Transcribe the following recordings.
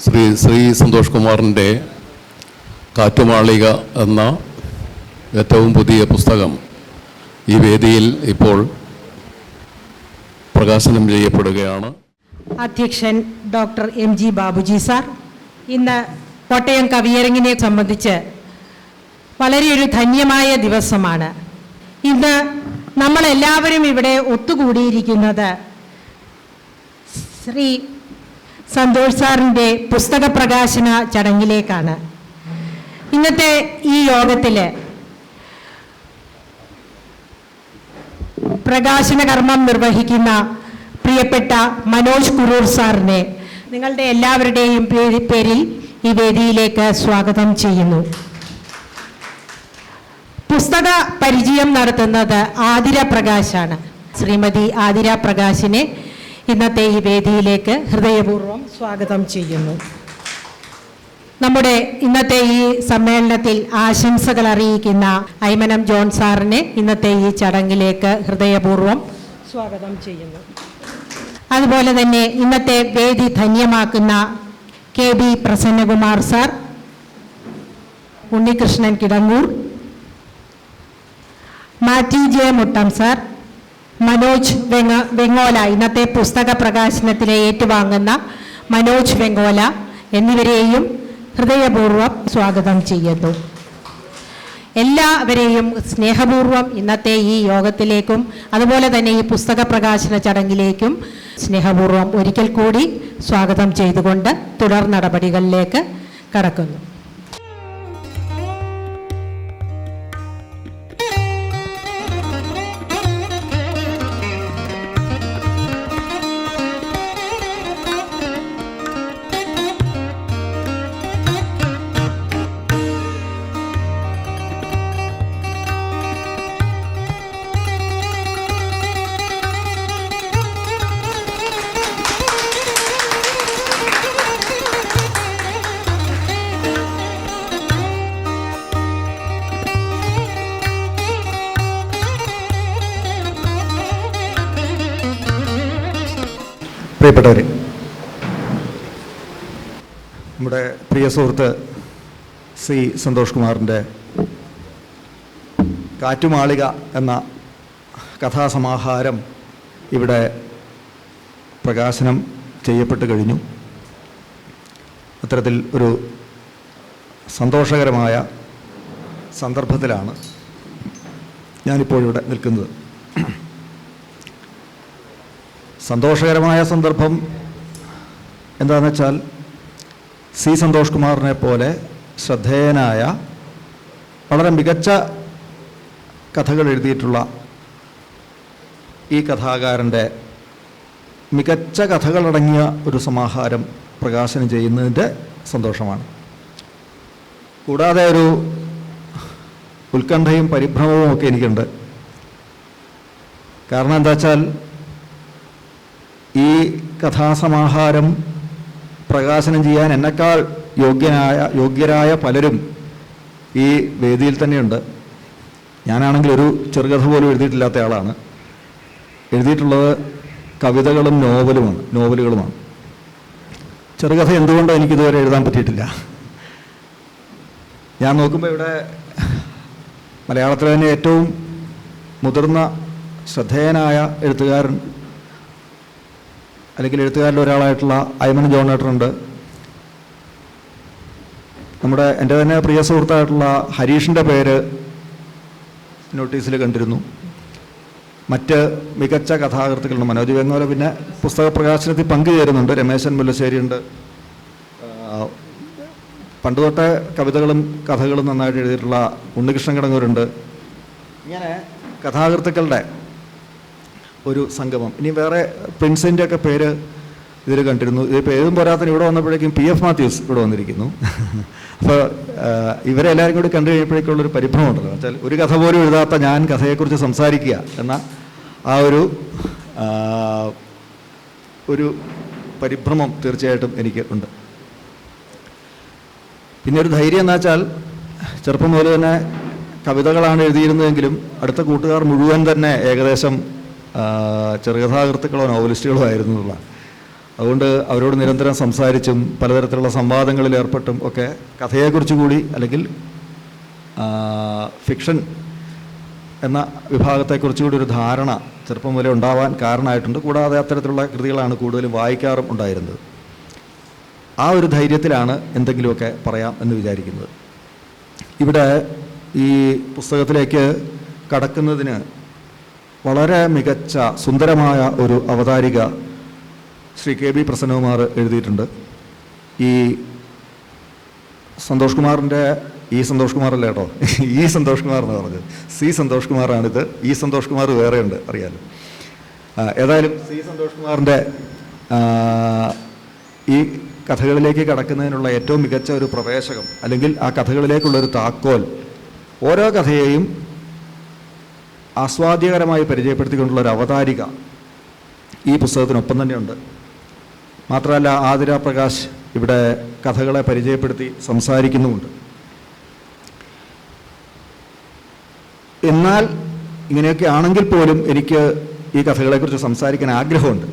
ശ്രീ സന്തോഷ് കുമാറിൻ്റെ കാറ്റുമാളിക എന്ന ഏറ്റവും പുതിയ പുസ്തകം ഈ വേദിയിൽ ഇപ്പോൾ പ്രകാശനം ചെയ്യപ്പെടുകയാണ്. അധ്യക്ഷൻ ഡോക്ടർ MG ബാബുജി സാർ, ഇന്ന് കോട്ടയം കവിയരങ്ങിനെ സംബന്ധിച്ച് വളരെയൊരു ധന്യമായ ദിവസമാണ്. ഇന്ന് നമ്മളെല്ലാവരും ഇവിടെ ഒത്തുകൂടിയിരിക്കുന്നത് ശ്രീ സന്തോഷ് സാറിൻ്റെ പുസ്തക പ്രകാശന ചടങ്ങിലേക്കാണ്. ഇന്നത്തെ ഈ യോഗത്തിൽ പ്രകാശന കർമ്മം നിർവഹിക്കുന്ന പ്രിയപ്പെട്ട മനോജ് കുറൂർ സാറിനെ നിങ്ങളുടെ എല്ലാവരുടെയും പേരിൽ ഈ വേദിയിലേക്ക് സ്വാഗതം ചെയ്യുന്നു. പുസ്തക പരിചയം നടത്തുന്നത് ആതിര പ്രകാശാണ്. ശ്രീമതി ആതിര പ്രകാശിനെ ഇന്നത്തെ ഈ വേദിയിലേക്ക് ഹൃദയപൂർവ്വം സ്വാഗതം ചെയ്യുന്നു. നമ്മുടെ ഇന്നത്തെ ഈ സമ്മേളനത്തിൽ ആശംസകൾ അറിയിക്കുന്ന ഐമനം ജോൺ സാറിനെ ഇന്നത്തെ ഈ ചടങ്ങിലേക്ക് ഹൃദയപൂർവ്വം സ്വാഗതം ചെയ്യുന്നു. അതുപോലെ തന്നെ ഇന്നത്തെ വേദി ധന്യമാക്കുന്ന KB Prasannakumar sir, Unnikrishnan Kidangoor, Mathew J Muttam sir, Manoj Vengola, ഇന്നത്തെ പുസ്തക പ്രകാശനത്തിലെ ഏറ്റുവാങ്ങുന്ന മനോജ് വെങ്ങോല എന്നിവരെയും ഹൃദയപൂർവ്വം സ്വാഗതം ചെയ്യുന്നു. എല്ലാവരെയും സ്നേഹപൂർവ്വം ഇന്നത്തെ ഈ യോഗത്തിലേക്കും അതുപോലെ തന്നെ ഈ പുസ്തക പ്രകാശന ചടങ്ങിലേക്കും സ്നേഹപൂർവ്വം ഒരിക്കൽ കൂടി സ്വാഗതം ചെയ്തുകൊണ്ട് തുടർ നടപടികളിലേക്ക് കടക്കുന്നു. പ്രിയപ്പെട്ടവരെ, നമ്മുടെ പ്രിയ സുഹൃത്ത് ശ്രീ സന്തോഷ് കുമാറിൻ്റെ കാറ്റുമാളിക എന്ന കഥാസമാഹാരം ഇവിടെ പ്രകാശനം ചെയ്യപ്പെട്ട് കഴിഞ്ഞു. അത്തരത്തിൽ ഒരു സന്തോഷകരമായ സന്ദർഭത്തിലാണ് ഞാനിപ്പോഴിവിടെ നിൽക്കുന്നത്. സന്തോഷകരമായ സന്ദർഭം എന്താണെന്ന് വെച്ചാൽ, സി സന്തോഷ് കുമാറിനെ പോലെ ശ്രദ്ധേയനായ വളരെ മികച്ച കഥകൾ എഴുതിയിട്ടുള്ള ഈ കഥാകാരൻ്റെ മികച്ച കഥകളടങ്ങിയ ഒരു സമാഹാരം പ്രകാശനം ചെയ്യുന്നതിൻ്റെ സന്തോഷമാണ്. കൂടാതെ ഒരു ഉത്കണ്ഠയും പരിഭ്രമവും ഒക്കെ എനിക്കുണ്ട്. കാരണം എന്താ വെച്ചാൽ, ഈ കഥാസമാഹാരം പ്രകാശനം ചെയ്യാൻ എന്നെക്കാൾ യോഗ്യരായ പലരും ഈ വേദിയിൽ തന്നെയുണ്ട്. ഞാനാണെങ്കിൽ ഒരു ചെറുകഥ പോലും എഴുതിയിട്ടില്ലാത്ത ആളാണ്. എഴുതിയിട്ടുള്ളത് കവിതകളും നോവലുകളുമാണ്. ചെറുകഥ എന്തുകൊണ്ടോ എനിക്കിതുവരെ എഴുതാൻ പറ്റിയിട്ടില്ല. ഞാൻ നോക്കുമ്പോൾ ഇവിടെ മലയാളത്തിലെ തന്നെ ഏറ്റവും മുതിർന്ന ശ്രദ്ധേയനായ എഴുത്തുകാരൻ അല്ലെങ്കിൽ എഴുത്തുകാരിൽ ഒരാളായിട്ടുള്ള ഐമനം ജോൺ ഏട്ടനുണ്ട്. എൻ്റെ തന്നെ പ്രിയ സുഹൃത്തായിട്ടുള്ള ഹരീഷിൻ്റെ പേര് നോട്ടീസിൽ കണ്ടിരുന്നു. മറ്റ് മികച്ച കഥാകൃത്തുക്കളുണ്ട്. മനോജ് വെങ്ങോല പിന്നെ പുസ്തക പ്രകാശനത്തിൽ പങ്കുചേരുന്നുണ്ട്. രമേശൻ മുല്ലശ്ശേരിയുണ്ട്. പണ്ട് തൊട്ടേ കവിതകളും കഥകളും നന്നായിട്ട് എഴുതിയിട്ടുള്ള ഉണ്ണികൃഷ്ണൻ കിടങ്ങൂരുണ്ട്. ഇങ്ങനെ കഥാകൃത്തുക്കളുടെ ഒരു സംഗമം. ഇനി വേറെ പ്രിൻസിൻ്റെ ഒക്കെ പേര് ഇതിൽ കണ്ടിരുന്നു. ഇതിപ്പോൾ ഏതും പോരാത്തിന് ഇവിടെ വന്നപ്പോഴേക്കും PF മാത്യൂസ് ഇവിടെ വന്നിരിക്കുന്നു. അപ്പോൾ ഇവരെ എല്ലാവരും കൂടി കണ്ടു കഴിഞ്ഞപ്പോഴേക്കുള്ളൊരു പരിഭ്രമം ഉണ്ടല്ലോ. വെച്ചാൽ ഒരു കഥ പോലും എഴുതാത്ത ഞാൻ കഥയെക്കുറിച്ച് സംസാരിക്കുക എന്ന ആ ഒരു പരിഭ്രമം തീർച്ചയായിട്ടും എനിക്ക് ഉണ്ട്. പിന്നെ ഒരു ധൈര്യം എന്ന് വെച്ചാൽ, ചെറുപ്പം മുതൽ തന്നെ കവിതകളാണ് എഴുതിയിരുന്നതെങ്കിലും അടുത്ത കൂട്ടുകാർ മുഴുവൻ തന്നെ ഏകദേശം ചെറുകഥാകൃത്തുക്കളോ നോവലിസ്റ്റുകളോ ആയിരുന്നു എന്നുള്ള അതുകൊണ്ട് അവരോട് നിരന്തരം സംസാരിച്ചും പലതരത്തിലുള്ള സംവാദങ്ങളിൽ ഏർപ്പെട്ടും ഒക്കെ കഥയെക്കുറിച്ച് കൂടി അല്ലെങ്കിൽ ഫിക്ഷൻ എന്ന വിഭാഗത്തെക്കുറിച്ച് കൂടി ഒരു ധാരണ ചെറുപ്പം മുതലേ ഉണ്ടാവാൻ കാരണമായിട്ടുണ്ട്. കൂടാതെ അത്തരത്തിലുള്ള കൃതികളാണ് കൂടുതലും വായിക്കാറും ഉണ്ടായിരുന്നത്. ആ ഒരു ധൈര്യത്തിലാണ് എന്തെങ്കിലുമൊക്കെ പറയാം എന്ന് വിചാരിക്കുന്നത്. ഇവിടെ ഈ പുസ്തകത്തിലേക്ക് കടക്കുന്നതിന് വളരെ മികച്ച സുന്ദരമായ ഒരു അവതാരിക ശ്രീ കെ.ബി. പ്രസന്നകുമാർ എഴുതിയിട്ടുണ്ട്. ഈ സന്തോഷ് കുമാറിൻ്റെ സന്തോഷ് കുമാർ അല്ല കേട്ടോ, സന്തോഷ് കുമാർ എന്ന് പറഞ്ഞത് സന്തോഷ് കുമാറാണിത്. സന്തോഷ് കുമാർ വേറെയുണ്ട്, അറിയാലോ. ഏതായാലും സന്തോഷ് കുമാറിൻ്റെ ഈ കഥകളിലേക്ക് കടക്കുന്നതിനുള്ള ഏറ്റവും മികച്ച ഒരു പ്രവേശകം അല്ലെങ്കിൽ ആ കഥകളിലേക്കുള്ളൊരു താക്കോൽ ഓരോ കഥയെയും ആസ്വാദ്യകരമായി പരിചയപ്പെടുത്തിക്കൊണ്ടുള്ള ഒരു അവതാരിക ഈ പുസ്തകത്തിനൊപ്പം തന്നെയുണ്ട്. മാത്രമല്ല ആതിര പ്രകാശ് ഇവിടെ കഥകളെ പരിചയപ്പെടുത്തി സംസാരിക്കുന്നുമുണ്ട്. എന്നാൽ ഇങ്ങനെയൊക്കെ ആണെങ്കിൽ പോലും എനിക്ക് ഈ കഥകളെക്കുറിച്ച് സംസാരിക്കാൻ ആഗ്രഹമുണ്ട്.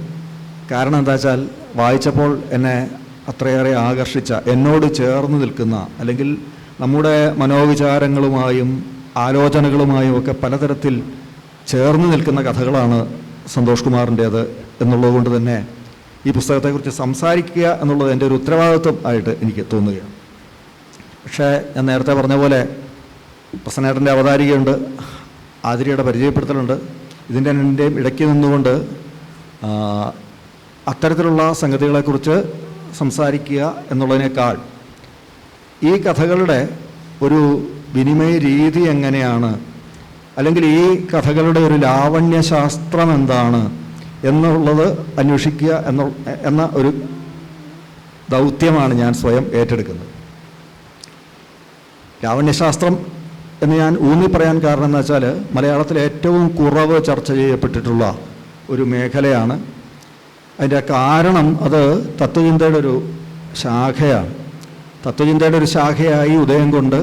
കാരണം എന്താ വെച്ചാൽ വായിച്ചപ്പോൾ എന്നെ അത്രയേറെ ആകർഷിച്ച, എന്നോട് ചേർന്ന് നിൽക്കുന്ന അല്ലെങ്കിൽ നമ്മുടെ മനോവിചാരങ്ങളുമായും ആലോചനകളുമായും ഒക്കെ പലതരത്തിൽ ചേർന്ന് നിൽക്കുന്ന കഥകളാണ് സന്തോഷ് കുമാറിൻ്റേത് എന്നുള്ളതുകൊണ്ട് തന്നെ ഈ പുസ്തകത്തെക്കുറിച്ച് സംസാരിക്കുക എന്നുള്ളത് എൻ്റെ ഒരു ഉത്തരവാദിത്വം ആയിട്ട് എനിക്ക് തോന്നുകയാണ്. പക്ഷേ ഞാൻ നേരത്തെ പറഞ്ഞ പോലെ പ്രസന്നേട്ടൻ്റെ അവതാരികയുണ്ട്, ആതിരയുടെ പരിചയപ്പെടുത്തലുണ്ട്. ഇതിൻ്റെ രണ്ടിൻ്റെയും ഇടയ്ക്ക് നിന്നുകൊണ്ട് അത്തരത്തിലുള്ള സംഗതികളെക്കുറിച്ച് സംസാരിക്കുക എന്നുള്ളതിനേക്കാൾ ഈ കഥകളുടെ ഒരു വിനിമയ രീതി എങ്ങനെയാണ്, അല്ലെങ്കിൽ ഈ കഥകളുടെ ഒരു ലാവണ്യശാസ്ത്രം എന്താണ് എന്നുള്ളത് അന്വേഷിക്കുക എന്ന ഒരു ദൗത്യമാണ് ഞാൻ സ്വയം ഏറ്റെടുക്കുന്നത്. ലാവണ്യശാസ്ത്രം എന്ന് ഞാൻ ഊന്നി പറയാൻ കാരണം എന്ന് വെച്ചാൽ മലയാളത്തിൽ ഏറ്റവും കുറവ് ചർച്ച ചെയ്യപ്പെട്ടിട്ടുള്ള ഒരു മേഖലയാണ്. അതിൻ്റെ കാരണം അത് തത്വചിന്തയുടെ ഒരു ശാഖയാണ്. തത്വചിന്തയുടെ ഒരു ശാഖയായി ഉദയം കൊണ്ട്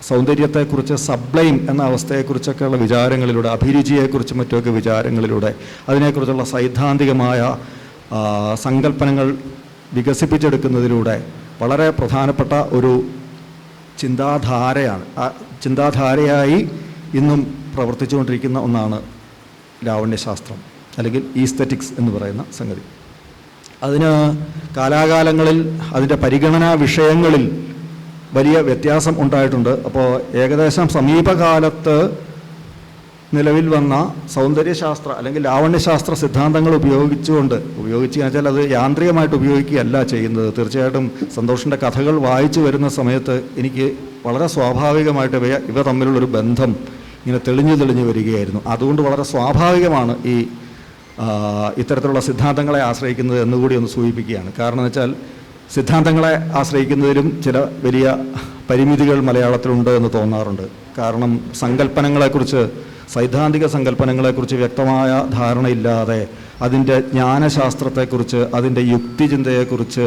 സൗന്ദര്യത്തെക്കുറിച്ച്, സബ്ലൈം എന്ന അവസ്ഥയെക്കുറിച്ചൊക്കെയുള്ള വിചാരങ്ങളിലൂടെ, അഭിരുചിയെക്കുറിച്ചും മറ്റുമൊക്കെ വിചാരങ്ങളിലൂടെ അതിനെക്കുറിച്ചുള്ള സൈദ്ധാന്തികമായ സങ്കല്പനങ്ങൾ വികസിപ്പിച്ചെടുക്കുന്നതിലൂടെ വളരെ പ്രധാനപ്പെട്ട ഒരു ചിന്താധാരയാണ്. ആ ചിന്താധാരയായി ഇന്നും പ്രവർത്തിച്ചുകൊണ്ടിരിക്കുന്ന ഒന്നാണ് ലാവണ്യശാസ്ത്രം അല്ലെങ്കിൽ ഈസ്തറ്റിക്സ് എന്ന് പറയുന്ന സംഗതി. അതിന് കാലാകാലങ്ങളിൽ അതിൻ്റെ പരിഗണനാ വിഷയങ്ങളിൽ വലിയ വ്യത്യാസം ഉണ്ടായിട്ടുണ്ട്. അപ്പോൾ ഏകദേശം സമീപകാലത്ത് നിലവിൽ വന്ന സൗന്ദര്യശാസ്ത്ര അല്ലെങ്കിൽ ലാവണ്യശാസ്ത്ര സിദ്ധാന്തങ്ങൾ ഉപയോഗിച്ച് വെച്ചാൽ അത് യാന്ത്രികമായിട്ട് ഉപയോഗിക്കുകയല്ല ചെയ്യുന്നത്. തീർച്ചയായിട്ടും സന്തോഷിൻ്റെ കഥകൾ വായിച്ചു വരുന്ന സമയത്ത് എനിക്ക് വളരെ സ്വാഭാവികമായിട്ട് ഇവ തമ്മിലുള്ളൊരു ബന്ധം ഇങ്ങനെ തെളിഞ്ഞു വരികയായിരുന്നു. അതുകൊണ്ട് വളരെ സ്വാഭാവികമാണ് ഈ ഇത്തരത്തിലുള്ള സിദ്ധാന്തങ്ങളെ ആശ്രയിക്കുന്നത് എന്നുകൂടി ഒന്ന് സൂചിപ്പിക്കുകയാണ്. കാരണം എന്ന് വെച്ചാൽ സിദ്ധാന്തങ്ങളെ ആശ്രയിക്കുന്നതിലും ചില വലിയ പരിമിതികൾ മലയാളത്തിലുണ്ട് എന്ന് തോന്നാറുണ്ട്. കാരണം സൈദ്ധാന്തിക സങ്കല്പനങ്ങളെക്കുറിച്ച് വ്യക്തമായ ധാരണയില്ലാതെ, അതിൻ്റെ ജ്ഞാനശാസ്ത്രത്തെക്കുറിച്ച്, അതിൻ്റെ യുക്തിചിന്തയെക്കുറിച്ച്,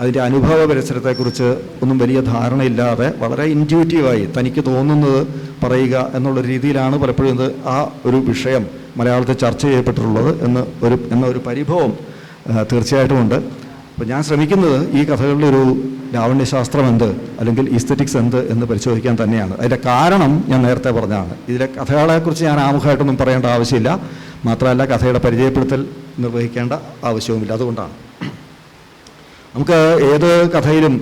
അതിൻ്റെ അനുഭവ പരിസരത്തെക്കുറിച്ച് ഒന്നും വലിയ ധാരണയില്ലാതെ വളരെ ഇൻറ്റ്യൂറ്റീവായി തനിക്ക് തോന്നുന്നത് പറയുക എന്നുള്ള രീതിയിലാണ് പലപ്പോഴും ഇത് ആ ഒരു വിഷയം മലയാളത്തിൽ ചർച്ച ചെയ്യപ്പെട്ടിട്ടുള്ളത് എന്ന ഒരു പരിഭവം തീർച്ചയായിട്ടും ഉണ്ട്. അപ്പോൾ ഞാൻ ശ്രമിക്കുന്നത് ഈ കഥകളുടെ ഒരു ലാവണ്യശാസ്ത്രം എന്ത് അല്ലെങ്കിൽ ഈസ്തറ്റിക്സ് എന്ത് എന്ന് പരിശോധിക്കാൻ തന്നെയാണ്. അതിൻ്റെ കാരണം ഞാൻ നേരത്തെ പറഞ്ഞതാണ്. ഇതിലെ കഥകളെക്കുറിച്ച് ഞാൻ ആമുഖമായിട്ടൊന്നും പറയേണ്ട ആവശ്യമില്ല. മാത്രമല്ല കഥയുടെ പരിചയപ്പെടുത്തൽ നിർവഹിക്കേണ്ട ആവശ്യവുമില്ല. അതുകൊണ്ടാണ് നമുക്ക് ഏത് കഥയിലും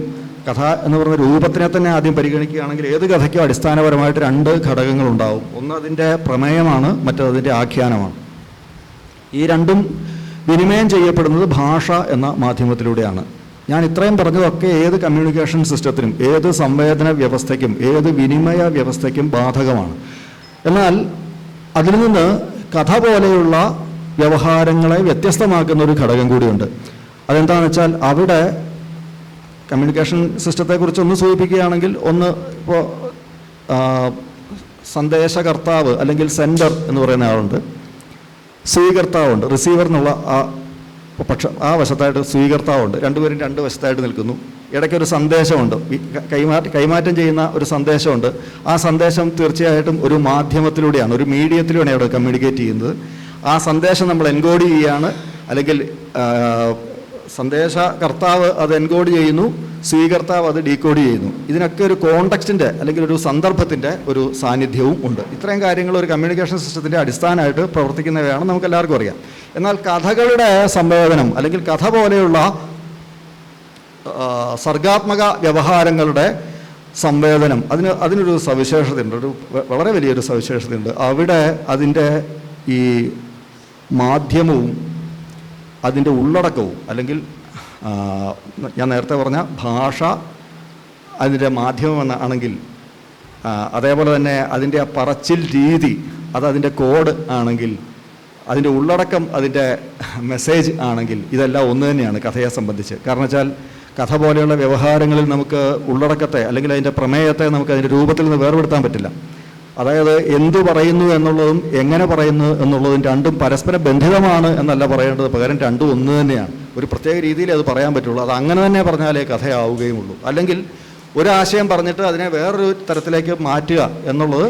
കഥ എന്ന് പറഞ്ഞ രൂപത്തിനെ തന്നെ ആദ്യം പരിഗണിക്കുകയാണെങ്കിൽ ഏത് കഥയ്ക്കും അടിസ്ഥാനപരമായിട്ട് രണ്ട് ഘടകങ്ങളുണ്ടാവും. ഒന്ന് അതിൻ്റെ പ്രമേയമാണ്, മറ്റത് അതിൻ്റെ ആഖ്യാനമാണ്. ഈ രണ്ടും വിനിമയം ചെയ്യപ്പെടുന്നത് ഭാഷ എന്ന മാധ്യമത്തിലൂടെയാണ്. ഞാൻ ഇത്രയും പറഞ്ഞതൊക്കെ ഏത് കമ്മ്യൂണിക്കേഷൻ സിസ്റ്റത്തിനും, ഏത് സംവേദന വ്യവസ്ഥയ്ക്കും, ഏത് വിനിമയ വ്യവസ്ഥയ്ക്കും ബാധകമാണ്. എന്നാൽ അതിൽ നിന്ന് കഥ പോലെയുള്ള വ്യവഹാരങ്ങളെ വ്യത്യസ്തമാക്കുന്ന ഒരു ഘടകം കൂടിയുണ്ട്. അതെന്താണെന്ന് വെച്ചാൽ അവിടെ കമ്മ്യൂണിക്കേഷൻ സിസ്റ്റത്തെക്കുറിച്ച് ഒന്ന് സൂചിപ്പിക്കുകയാണെങ്കിൽ, ഒന്ന് ഇപ്പോൾ സന്ദേശകർത്താവ് അല്ലെങ്കിൽ സെൻഡർ എന്ന് പറയുന്ന ആളുണ്ട്, സ്വീകർത്താവുണ്ട്, റിസീവർ എന്നുള്ള ആ വശത്തായിട്ട് സ്വീകർത്താവുണ്ട്. രണ്ടുപേരും രണ്ട് വശത്തായിട്ട് നിൽക്കുന്നു. ഇടയ്ക്കൊരു സന്ദേശമുണ്ട്, കൈമാറ്റം ചെയ്യുന്ന ഒരു സന്ദേശമുണ്ട്. ആ സന്ദേശം തീർച്ചയായിട്ടും ഒരു മാധ്യമത്തിലൂടെയാണ്, ഒരു മീഡിയത്തിലൂടെയാണ് അവിടെ കമ്മ്യൂണിക്കേറ്റ് ചെയ്യുന്നത്. ആ സന്ദേശം നമ്മൾ എൻകോഡ് ചെയ്യുകയാണ്, അല്ലെങ്കിൽ സന്ദേശകർത്താവ് അത് എൻകോഡ് ചെയ്യുന്നു, സ്വീകർത്താവ് അത് ഡീകോഡ് ചെയ്യുന്നു. ഇതിനൊക്കെ ഒരു കോണ്ടെക്സ്റ്റിൻ്റെ അല്ലെങ്കിൽ ഒരു സന്ദർഭത്തിൻ്റെ ഒരു സാന്നിധ്യവും ഉണ്ട്. ഇത്രയും കാര്യങ്ങൾ ഒരു കമ്മ്യൂണിക്കേഷൻ സിസ്റ്റത്തിൻ്റെ അടിസ്ഥാനമായിട്ട് പ്രവർത്തിക്കുന്നവയാണ് നമുക്ക് എല്ലാവർക്കും അറിയാം. എന്നാൽ കഥകളുടെ സംവേദനം അല്ലെങ്കിൽ കഥ പോലെയുള്ള സർഗാത്മക വ്യവഹാരങ്ങളുടെ സംവേദനം അതിനൊരു സവിശേഷതയുണ്ട്, ഒരു വളരെ വലിയൊരു സവിശേഷതയുണ്ട്. അവിടെ അതിൻ്റെ ഈ മാധ്യമവും അതിൻ്റെ ഉള്ളടക്കവും അല്ലെങ്കിൽ ഞാൻ നേരത്തെ പറഞ്ഞ ഭാഷ അതിൻ്റെ മാധ്യമം ആണെങ്കിൽ, അതേപോലെ തന്നെ അതിൻ്റെ ആ പറച്ചിൽ രീതി അതിൻ്റെ കോഡ് ആണെങ്കിൽ, അതിൻ്റെ ഉള്ളടക്കം അതിൻ്റെ മെസ്സേജ് ആണെങ്കിൽ, ഇതെല്ലാം ഒന്ന് തന്നെയാണ് കഥയെ സംബന്ധിച്ച്. കാരണം വെച്ചാൽ കഥ പോലെയുള്ള വ്യവഹാരങ്ങളിൽ നമുക്ക് ഉള്ളടക്കത്തെ അല്ലെങ്കിൽ അതിൻ്റെ പ്രമേയത്തെ നമുക്ക് അതിൻ്റെ രൂപത്തിൽ നിന്ന് വേർപെടുത്താൻ പറ്റില്ല. അതായത് എന്തു പറയുന്നു എന്നുള്ളതും എങ്ങനെ പറയുന്നു എന്നുള്ളതും രണ്ടും പരസ്പരം ബന്ധിതമാണ് എന്നല്ല പറയേണ്ടത്, പകരം രണ്ടും ഒന്ന് തന്നെയാണ്. ഒരു പ്രത്യേക രീതിയിൽ അത് പറയാൻ പറ്റുള്ളൂ. അത് അങ്ങനെ തന്നെ പറഞ്ഞാലേ കഥയാവുകയുമുള്ളൂ. അല്ലെങ്കിൽ ഒരാശയം പറഞ്ഞിട്ട് അതിനെ വേറൊരു തരത്തിലേക്ക് മാറ്റുക എന്നുള്ളത്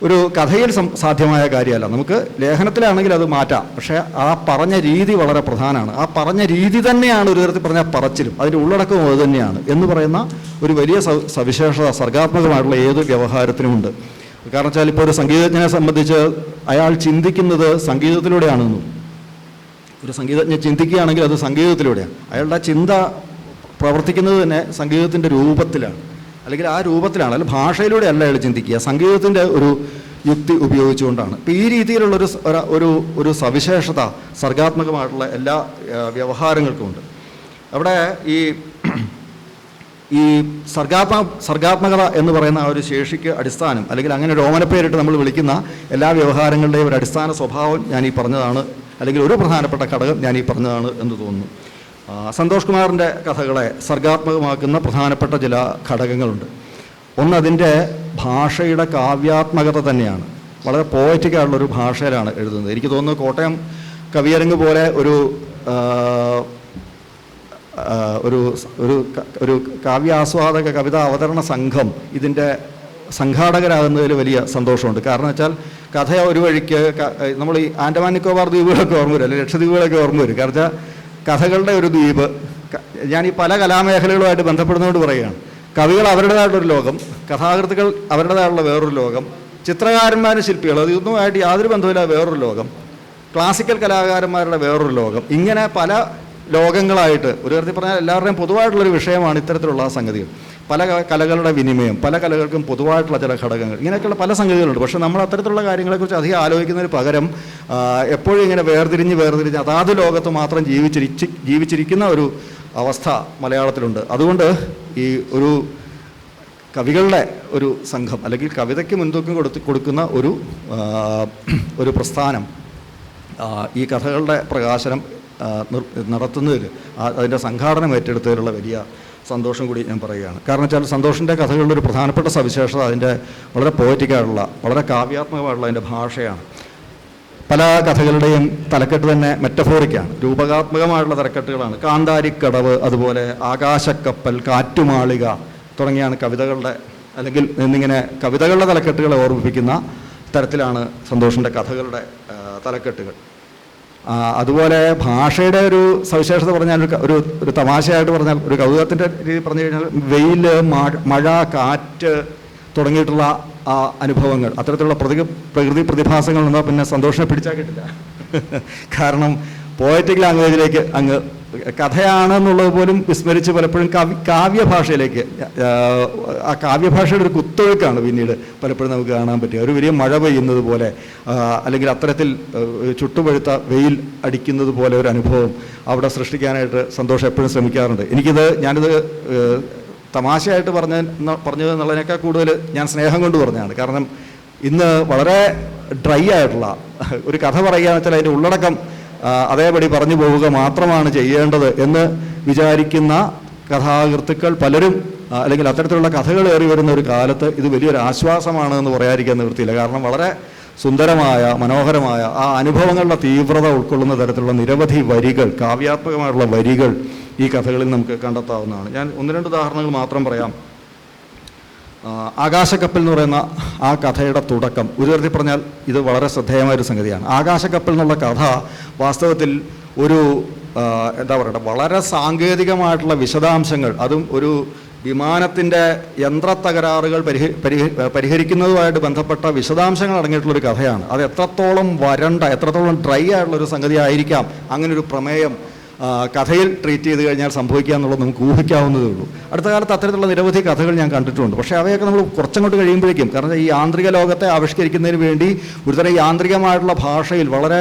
ഒരു കഥയിൽ സാധ്യമായ കാര്യമല്ല. നമുക്ക് ലേഖനത്തിലാണെങ്കിൽ അത് മാറ്റാം, പക്ഷേ ആ പറഞ്ഞ രീതി വളരെ പ്രധാനമാണ്. ആ പറഞ്ഞ രീതി തന്നെയാണ് ഒരു തരത്തിൽ പറഞ്ഞാൽ പറച്ചിലും അതിൻ്റെ ഉള്ളടക്കവും അത് തന്നെയാണ് എന്ന് പറയുന്ന ഒരു വലിയ സവിശേഷത സർഗാത്മകമായിട്ടുള്ള ഏത് വ്യവഹാരത്തിനുമുണ്ട്. കാരണം വെച്ചാൽ ഇപ്പോൾ ഒരു സംഗീതജ്ഞനെ സംബന്ധിച്ച് അയാൾ ചിന്തിക്കുന്നത് സംഗീതത്തിലൂടെയാണെന്നും, ഒരു സംഗീതജ്ഞൻ ചിന്തിക്കുകയാണെങ്കിൽ അത് സംഗീതത്തിലൂടെയാണ്. അയാളുടെ ചിന്ത പ്രവർത്തിക്കുന്നത് തന്നെ സംഗീതത്തിൻ്റെ രൂപത്തിലാണ്, അല്ലെങ്കിൽ ആ രൂപത്തിലാണ്, അല്ലെങ്കിൽ ഭാഷയിലൂടെ അല്ല അയാൾ ചിന്തിക്കുക, സംഗീതത്തിൻ്റെ ഒരു യുക്തി ഉപയോഗിച്ചുകൊണ്ടാണ്. ഇപ്പം ഈ രീതിയിലുള്ളൊരു ഒരു സവിശേഷത സർഗാത്മകമായിട്ടുള്ള എല്ലാ വ്യവഹാരങ്ങൾക്കുമുണ്ട്. അവിടെ ഈ സർഗാത്മകത എന്ന് പറയുന്ന ആ ഒരു ശേഷിക്ക് അടിസ്ഥാനം, അല്ലെങ്കിൽ അങ്ങനെ ഒരു ഓമനപ്പേരിട്ട് നമ്മൾ വിളിക്കുന്ന എല്ലാ വ്യവഹാരങ്ങളുടെയും ഒരു അടിസ്ഥാന സ്വഭാവം ഞാൻ ഈ പറഞ്ഞതാണ്, അല്ലെങ്കിൽ ഒരു പ്രധാനപ്പെട്ട ഘടകം ഞാൻ ഈ പറഞ്ഞതാണ് എന്ന് തോന്നുന്നു. സന്തോഷ് കുമാറിൻ്റെ കഥകളെ സർഗാത്മകമാക്കുന്ന പ്രധാനപ്പെട്ട ചില ഘടകങ്ങളുണ്ട്. ഒന്ന് അതിൻ്റെ ഭാഷയുടെ കാവ്യാത്മകത തന്നെയാണ്. വളരെ പോയറ്റിക്കായിട്ടുള്ളൊരു ഭാഷയിലാണ് എഴുതുന്നത്. എനിക്ക് തോന്നുന്നു കോട്ടയം കവിയരങ്ങ് പോലെ ഒരു കാവ്യാസ്വാദക കവിതാ അവതരണ സംഘം ഇതിൻ്റെ സംഘാടകരാകുന്നതിൽ വലിയ സന്തോഷമുണ്ട്. കാരണം വെച്ചാൽ കഥ ഒരു വഴിക്ക് നമ്മൾ ഈ ആൻഡമാൻ നിക്കോബാർ ദ്വീപുകളൊക്കെ ഓർമ്മ വരും, അല്ലെങ്കിൽ ലക്ഷദ്വീപുകളൊക്കെ ഓർമ്മ വരും. കാരണം വെച്ചാൽ കഥകളുടെ ഒരു ദ്വീപ്. ഞാൻ ഈ പല കലാമേഖലകളുമായിട്ട് ബന്ധപ്പെടുന്നതുകൊണ്ട് പറയുകയാണ്. കവികൾ അവരുടേതായിട്ടൊരു ലോകം, കഥാകൃത്തുക്കൾ അവരുടേതായിട്ടുള്ള വേറൊരു ലോകം, ചിത്രകാരന്മാരും ശില്പികൾ ഇതൊന്നുമായിട്ട് യാതൊരു ബന്ധമില്ലാതെ വേറൊരു ലോകം, ക്ലാസിക്കൽ കലാകാരന്മാരുടെ വേറൊരു ലോകം, ഇങ്ങനെ പല ലോകങ്ങളായിട്ട് ഒരു തരത്തിൽ പറഞ്ഞാൽ എല്ലാവരുടെയും പൊതുവായിട്ടുള്ളൊരു വിഷയമാണ് ഇത്തരത്തിലുള്ള സംഗതികൾ. പല കലകളുടെ വിനിമയം, പല കലകൾക്കും പൊതുവായിട്ടുള്ള ചില ഘടകങ്ങൾ, ഇങ്ങനെയൊക്കെയുള്ള പല സംഗതികളുണ്ട്. പക്ഷേ നമ്മൾ അത്തരത്തിലുള്ള കാര്യങ്ങളെക്കുറിച്ച് അധികം ആലോചിക്കുന്നതിന് പകരം എപ്പോഴും ഇങ്ങനെ വേർതിരിഞ്ഞ് അതാത് ലോകത്ത് മാത്രം ജീവിച്ചിരിക്കുന്ന ഒരു അവസ്ഥ മലയാളത്തിലുണ്ട്. അതുകൊണ്ട് ഈ കവികളുടെ ഒരു സംഘം, അല്ലെങ്കിൽ കവിതയ്ക്ക് മുൻതൂക്കം കൊടുക്കുന്ന ഒരു പ്രസ്ഥാനം ഈ കഥകളുടെ പ്രകാശനം നടത്തുന്നതിൽ, അതിൻ്റെ സംഘാടനം ഏറ്റെടുത്തതിലുള്ള വലിയ സന്തോഷം കൂടി ഞാൻ പറയുകയാണ്. കാരണം വെച്ചാൽ സന്തോഷിൻ്റെ കഥകളുടെ ഒരു പ്രധാനപ്പെട്ട സവിശേഷത അതിൻ്റെ വളരെ പോയറ്റിക്കായിട്ടുള്ള, വളരെ കാവ്യാത്മകമായിട്ടുള്ള അതിൻ്റെ ഭാഷയാണ്. പല കഥകളുടെയും തലക്കെട്ട് തന്നെ മെറ്റഫോറിക്കാണ്, രൂപകാത്മകമായിട്ടുള്ള തലക്കെട്ടുകളാണ്. കാന്താരിക്കടവ്, അതുപോലെ ആകാശക്കപ്പൽ, കാറ്റുമാളിക തുടങ്ങിയാണ് കവിതകളുടെ, അല്ലെങ്കിൽ എന്നിങ്ങനെ കവിതകളുടെ തലക്കെട്ടുകളെ ഓർമ്മിപ്പിക്കുന്ന തരത്തിലാണ് സന്തോഷിൻ്റെ കഥകളുടെ തലക്കെട്ടുകൾ. അതുപോലെ ഭാഷയുടെ ഒരു സവിശേഷത പറഞ്ഞാൽ, ഒരു തമാശയായിട്ട് പറഞ്ഞാൽ, ഒരു കൗതുകത്തിൻ്റെ രീതി പറഞ്ഞു കഴിഞ്ഞാൽ, വെയിൽ, മഴ, കാറ്റ് തുടങ്ങിയിട്ടുള്ള അനുഭവങ്ങൾ, അത്തരത്തിലുള്ള പ്രകൃതി പ്രതിഭാസങ്ങൾ എന്നാൽ പിന്നെ സന്തോഷിനെ പിടിച്ചാൽ കിട്ടില്ല. കാരണം പോയറ്റിക് ലാംഗ്വേജിലേക്ക് അങ്ങ് കഥയാണെന്നുള്ളത് പോലും വിസ്മരിച്ച് പലപ്പോഴും കാവ്യഭാഷയിലേക്ക്, ആ കാവ്യഭാഷയുടെ ഒരു കുത്തൊഴുക്കാണ് പിന്നീട് പലപ്പോഴും നമുക്ക് കാണാൻ പറ്റുക. ഒരു വലിയ മഴ പെയ്യുന്നത് പോലെ, അല്ലെങ്കിൽ അത്തരത്തിൽ ചുട്ടുപഴുത്ത വെയിൽ അടിക്കുന്നത് പോലെ ഒരു അനുഭവം അവിടെ സൃഷ്ടിക്കാനായിട്ട് സന്തോഷം എപ്പോഴും ശ്രമിക്കാറുണ്ട്. ഞാനിത് തമാശയായിട്ട് പറഞ്ഞത് എന്നുള്ളതിനേക്കാൾ കൂടുതൽ ഞാൻ സ്നേഹം കൊണ്ട് പറഞ്ഞതാണ്. കാരണം ഇന്ന് വളരെ ഡ്രൈ ആയിട്ടുള്ള ഒരു കഥ പറയുകയെന്ന് വെച്ചാൽ അതിൻ്റെ ഉള്ളടക്കം അതേപടി പറഞ്ഞു പോവുക മാത്രമാണ് ചെയ്യേണ്ടത് എന്ന് വിചാരിക്കുന്ന കഥാകൃത്തുക്കൾ പലരും, അല്ലെങ്കിൽ അത്തരത്തിലുള്ള കഥകൾ ഏറി വരുന്ന ഒരു കാലത്ത് ഇത് വലിയൊരു ആശ്വാസമാണ് എന്ന് പറയാതിരിക്കാൻ നിവൃത്തിയില്ല. കാരണം വളരെ സുന്ദരമായ, മനോഹരമായ ആ അനുഭവങ്ങളുടെ തീവ്രത ഉൾക്കൊള്ളുന്ന തരത്തിലുള്ള നിരവധി വരികൾ, കാവ്യാത്മകമായിട്ടുള്ള വരികൾ ഈ കഥകളിൽ നമുക്ക് കണ്ടെത്താവുന്നതാണ്. ഞാൻ 1-2 ഉദാഹരണങ്ങൾ മാത്രം പറയാം. ആകാശക്കപ്പൽ എന്ന് പറയുന്ന ആ കഥയുടെ തുടക്കം ഒരു തരത്തിൽ പറഞ്ഞാൽ ഇത് വളരെ ശ്രദ്ധേയമായൊരു സംഗതിയാണ്. ആകാശക്കപ്പൽ എന്നുള്ള കഥ വാസ്തവത്തിൽ ഒരു എന്താ പറയുക, വളരെ സാങ്കേതികമായിട്ടുള്ള വിശദാംശങ്ങൾ, അതും ഒരു വിമാനത്തിൻ്റെ യന്ത്രത്തകരാറുകൾ പരിഹരിക്കുന്നതുമായിട്ട് ബന്ധപ്പെട്ട വിശദാംശങ്ങൾ അടങ്ങിയിട്ടുള്ളൊരു കഥയാണ്. അത് എത്രത്തോളം എത്രത്തോളം ഡ്രൈ ആയിട്ടുള്ളൊരു സംഗതി ആയിരിക്കാം അങ്ങനൊരു പ്രമേയം കഥയിൽ ട്രീറ്റ് ചെയ്ത് കഴിഞ്ഞാൽ സംഭവിക്കുക എന്നുള്ളത് നമുക്ക് ഊഹിക്കാവുന്നതേ ഉള്ളൂ. അടുത്ത കാലത്ത് അത്തരത്തിലുള്ള നിരവധി കഥകൾ ഞാൻ കണ്ടിട്ടുണ്ട്. പക്ഷേ അവയൊക്കെ നമ്മൾ കുറച്ചങ്ങോട്ട് കഴിയുമ്പോഴേക്കും, കാരണം ഈ യാന്ത്രിക ലോകത്തെ ആവിഷ്കരിക്കുന്നതിന് വേണ്ടി ഒരുതരം യാന്ത്രികമായിട്ടുള്ള ഭാഷയിൽ, വളരെ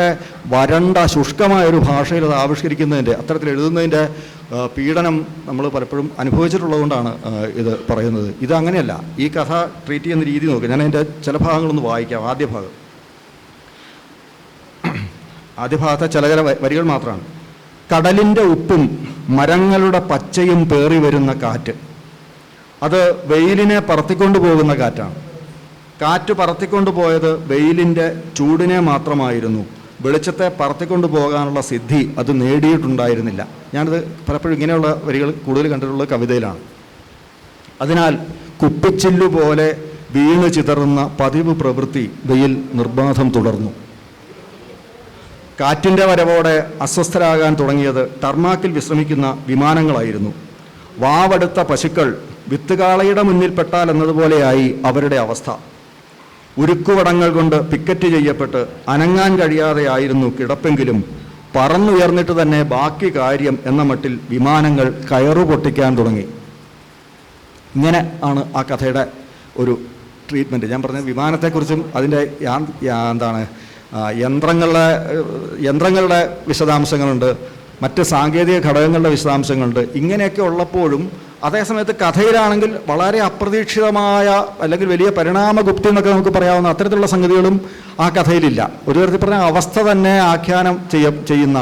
വരണ്ട ശുഷ്കമായൊരു ഭാഷയിൽ അത് ആവിഷ്കരിക്കുന്നതിൻ്റെ, അത്തരത്തിൽ എഴുതുന്നതിൻ്റെ പീഡനം നമ്മൾ പലപ്പോഴും അനുഭവിച്ചിട്ടുള്ളതുകൊണ്ടാണ് ഇത് പറയുന്നത്. ഇതങ്ങനെയല്ല. ഈ കഥ ട്രീറ്റ് ചെയ്യുന്ന രീതി നോക്കുക. ഞാൻ അതിൻ്റെ ചില ഭാഗങ്ങളൊന്ന് വായിക്കാം. ആദ്യ ഭാഗത്തെ ചില വരികൾ മാത്രമാണ്. കടലിൻ്റെ ഉപ്പും മരങ്ങളുടെ പച്ചയും പേറി വരുന്ന കാറ്റ്, അത് വെയിലിനെ പറത്തിക്കൊണ്ടു പോകുന്ന കാറ്റാണ്. കാറ്റ് പറത്തിക്കൊണ്ടു പോയത് വെയിലിൻ്റെ ചൂടിനെ മാത്രമായിരുന്നു. വെളിച്ചത്തെ പറത്തിക്കൊണ്ടു പോകാനുള്ള സിദ്ധി അത് നേടിയിട്ടുണ്ടായിരുന്നില്ല. ഞാനത് പലപ്പോഴും ഇങ്ങനെയുള്ള വരികൾ കൂടുതൽ കണ്ടിട്ടുള്ളത് കവിതയിലാണ്. അതിനാൽ കുപ്പിച്ചില്ലുപോലെ വീണ് ചിതറുന്ന പതിവ് പ്രവൃത്തി വെയിൽ നിർബാധം തുടർന്നു. കാറ്റിൻ്റെ വരവോടെ അസ്വസ്ഥരാകാൻ തുടങ്ങിയത് ടർമാക്കിൽ വിശ്രമിക്കുന്ന വിമാനങ്ങളായിരുന്നു. വാവെടുത്ത പശുക്കൾ വിത്തുകാളയുടെ മുന്നിൽപ്പെട്ടാൽ എന്നതുപോലെയായി അവരുടെ അവസ്ഥ. ഉരുക്കുവടങ്ങൾ കൊണ്ട് പിക്കറ്റ് ചെയ്യപ്പെട്ട് അനങ്ങാൻ കഴിയാതെയായിരുന്നു കിടപ്പെങ്കിലും പറന്നുയർന്നിട്ട് തന്നെ ബാക്കി കാര്യം എന്ന മട്ടിൽ വിമാനങ്ങൾ കയറു പൊട്ടിക്കാൻ തുടങ്ങി. ഇങ്ങനെ ആണ് ആ കഥയുടെ ഒരു ട്രീറ്റ്മെൻറ്റ്. ഞാൻ പറഞ്ഞ വിമാനത്തെക്കുറിച്ചും അതിൻ്റെ യന്ത്രങ്ങളുടെ വിശദാംശങ്ങളുണ്ട്, മറ്റ് സാങ്കേതിക ഘടകങ്ങളുടെ വിശദാംശങ്ങളുണ്ട്. ഇങ്ങനെയൊക്കെ ഉള്ളപ്പോഴും അതേസമയത്ത് കഥയിലാണെങ്കിൽ വളരെ അപ്രതീക്ഷിതമായ, അല്ലെങ്കിൽ വലിയ പരിണാമഗുപ്തി എന്നൊക്കെ നമുക്ക് പറയാവുന്ന അത്തരത്തിലുള്ള സംഗതികളും ആ കഥയിലില്ല. ഒരു തരത്തിൽ പറഞ്ഞ അവസ്ഥ തന്നെ ആഖ്യാനം ചെയ്യുന്ന,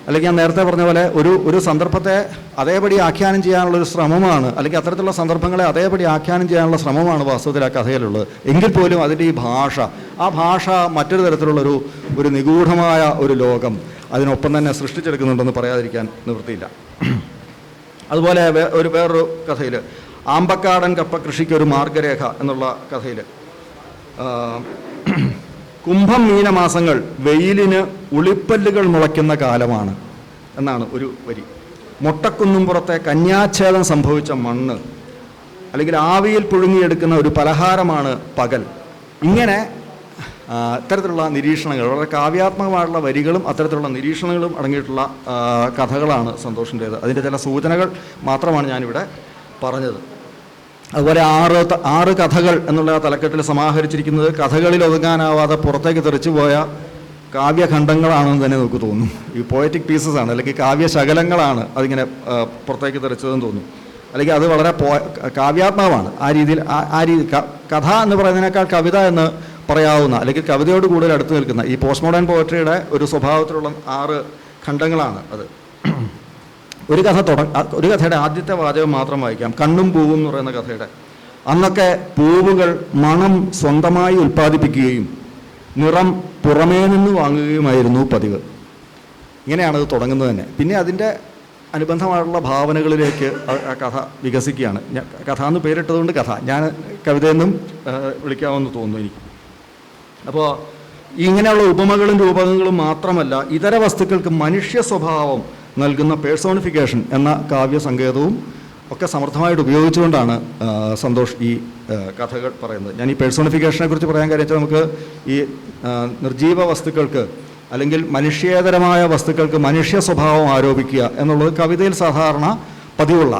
അല്ലെങ്കിൽ ഞാൻ നേരത്തെ പറഞ്ഞ പോലെ ഒരു സന്ദർഭത്തെ അതേപടി ആഖ്യാനം ചെയ്യാനുള്ളൊരു ശ്രമമാണ്, അല്ലെങ്കിൽ അത്തരത്തിലുള്ള സന്ദർഭങ്ങളെ അതേപടി ആഖ്യാനം ചെയ്യാനുള്ള ശ്രമമാണ് വാസ്തവത്തിൽ ആ കഥയിലുള്ളത്. എങ്കിൽ പോലും അതിൻ്റെ ഈ ആ ഭാഷ മറ്റൊരു തരത്തിലുള്ളൊരു നിഗൂഢമായ ഒരു ലോകം അതിനൊപ്പം തന്നെ സൃഷ്ടിച്ചെടുക്കുന്നുണ്ടെന്ന് പറയാതിരിക്കാൻ നിവൃത്തിയില്ല. അതുപോലെ വേറൊരു കഥയിൽ, ആമ്പക്കാടൻ കപ്പ കൃഷിക്കൊരു മാർഗരേഖ എന്നുള്ള കഥയിൽ, കുംഭം മീനമാസങ്ങൾ വെയിലിന് ഉളിപ്പല്ലുകൾ മുളയ്ക്കുന്ന കാലമാണ് എന്നാണ് ഒരു വരി. മൊട്ടക്കുന്നുംപുറത്തെ കന്യാച്ഛേദം സംഭവിച്ച മണ്ണ്, അല്ലെങ്കിൽ ആവിയിൽ പുഴുങ്ങിയെടുക്കുന്ന ഒരു പലഹാരമാണ് പകൽ. ഇങ്ങനെ ഇത്തരത്തിലുള്ള നിരീക്ഷണങ്ങൾ, വളരെ കാവ്യാത്മകമായിട്ടുള്ള വരികളും അത്തരത്തിലുള്ള നിരീക്ഷണങ്ങളും അടങ്ങിയിട്ടുള്ള കഥകളാണ് സന്തോഷിൻ്റേത്. അതിൻ്റെ ചില സൂചനകൾ മാത്രമാണ് ഞാനിവിടെ പറഞ്ഞത്. അതുപോലെ ആറ് കഥകൾ എന്നുള്ള തലക്കെട്ടിൽ സമാഹരിച്ചിരിക്കുന്നത് കഥകളിൽ ഒതുങ്ങാനാവാതെ പുറത്തേക്ക് തെറിച്ചുപോയ കാവ്യഖണ്ഡങ്ങളാണെന്ന് തന്നെ നമുക്ക് തോന്നും. ഈ പോയറ്റിക് പീസസ് ആണ്, അല്ലെങ്കിൽ കാവ്യശകലങ്ങളാണ് അതിങ്ങനെ പുറത്തേക്ക് തെറിച്ചതെന്ന് തോന്നും. അല്ലെങ്കിൽ അത് വളരെ കാവ്യാത്മകമാണ്. ആ രീതിയിൽ കഥ എന്ന് പറയുന്നതിനേക്കാൾ കവിത എന്ന് പറയാവുന്ന, അല്ലെങ്കിൽ കവിതയോട് കൂടുതൽ അടുത്ത് നിൽക്കുന്ന ഈ പോസ്റ്റ് മോഡേൺ പോയട്രിയുടെ ഒരു സ്വഭാവത്തിലുള്ള 6 ഖണ്ഡങ്ങളാണ് അത്. ഒരു കഥയുടെ ആദ്യത്തെ വാചകം മാത്രം വായിക്കാം. കണ്ണും പൂവും എന്ന് പറയുന്ന കഥയുടെ. അന്നൊക്കെ പൂവുകൾ മണം സ്വന്തമായി ഉൽപ്പാദിപ്പിക്കുകയും നിറം പുറമേ നിന്ന് വാങ്ങുകയുമായിരുന്നു പതിവ്. ഇങ്ങനെയാണത് തുടങ്ങുന്നത് തന്നെ. പിന്നെ അതിൻ്റെ അനുബന്ധമായിട്ടുള്ള ഭാവനകളിലേക്ക് ആ കഥ വികസിക്കുകയാണ്. കഥ എന്ന് പേരിട്ടതുകൊണ്ട് കഥ, ഞാൻ കവിതയെന്നും വിളിക്കാമെന്ന് തോന്നുന്നു എനിക്ക്. അപ്പോൾ ഇങ്ങനെയുള്ള ഉപമകളും രൂപകങ്ങളും മാത്രമല്ല, ഇതര വസ്തുക്കൾക്ക് മനുഷ്യ സ്വഭാവം നൽകുന്ന പേഴ്സോണിഫിക്കേഷൻ എന്ന കാവ്യസങ്കേതവും ഒക്കെ സമർത്ഥമായിട്ട് ഉപയോഗിച്ചുകൊണ്ടാണ് സന്തോഷ് ഈ കഥകൾ പറയുന്നത്. ഞാൻ ഈ പേഴ്സോണിഫിക്കേഷനെ കുറിച്ച് പറയാൻ കാര്യം വെച്ചാൽ, നമുക്ക് ഈ നിർജീവ വസ്തുക്കൾക്ക് അല്ലെങ്കിൽ മനുഷ്യേതരമായ വസ്തുക്കൾക്ക് മനുഷ്യ സ്വഭാവം ആരോപിക്കുക എന്നുള്ളത് കവിതയിൽ സാധാരണ പതിവുള്ള,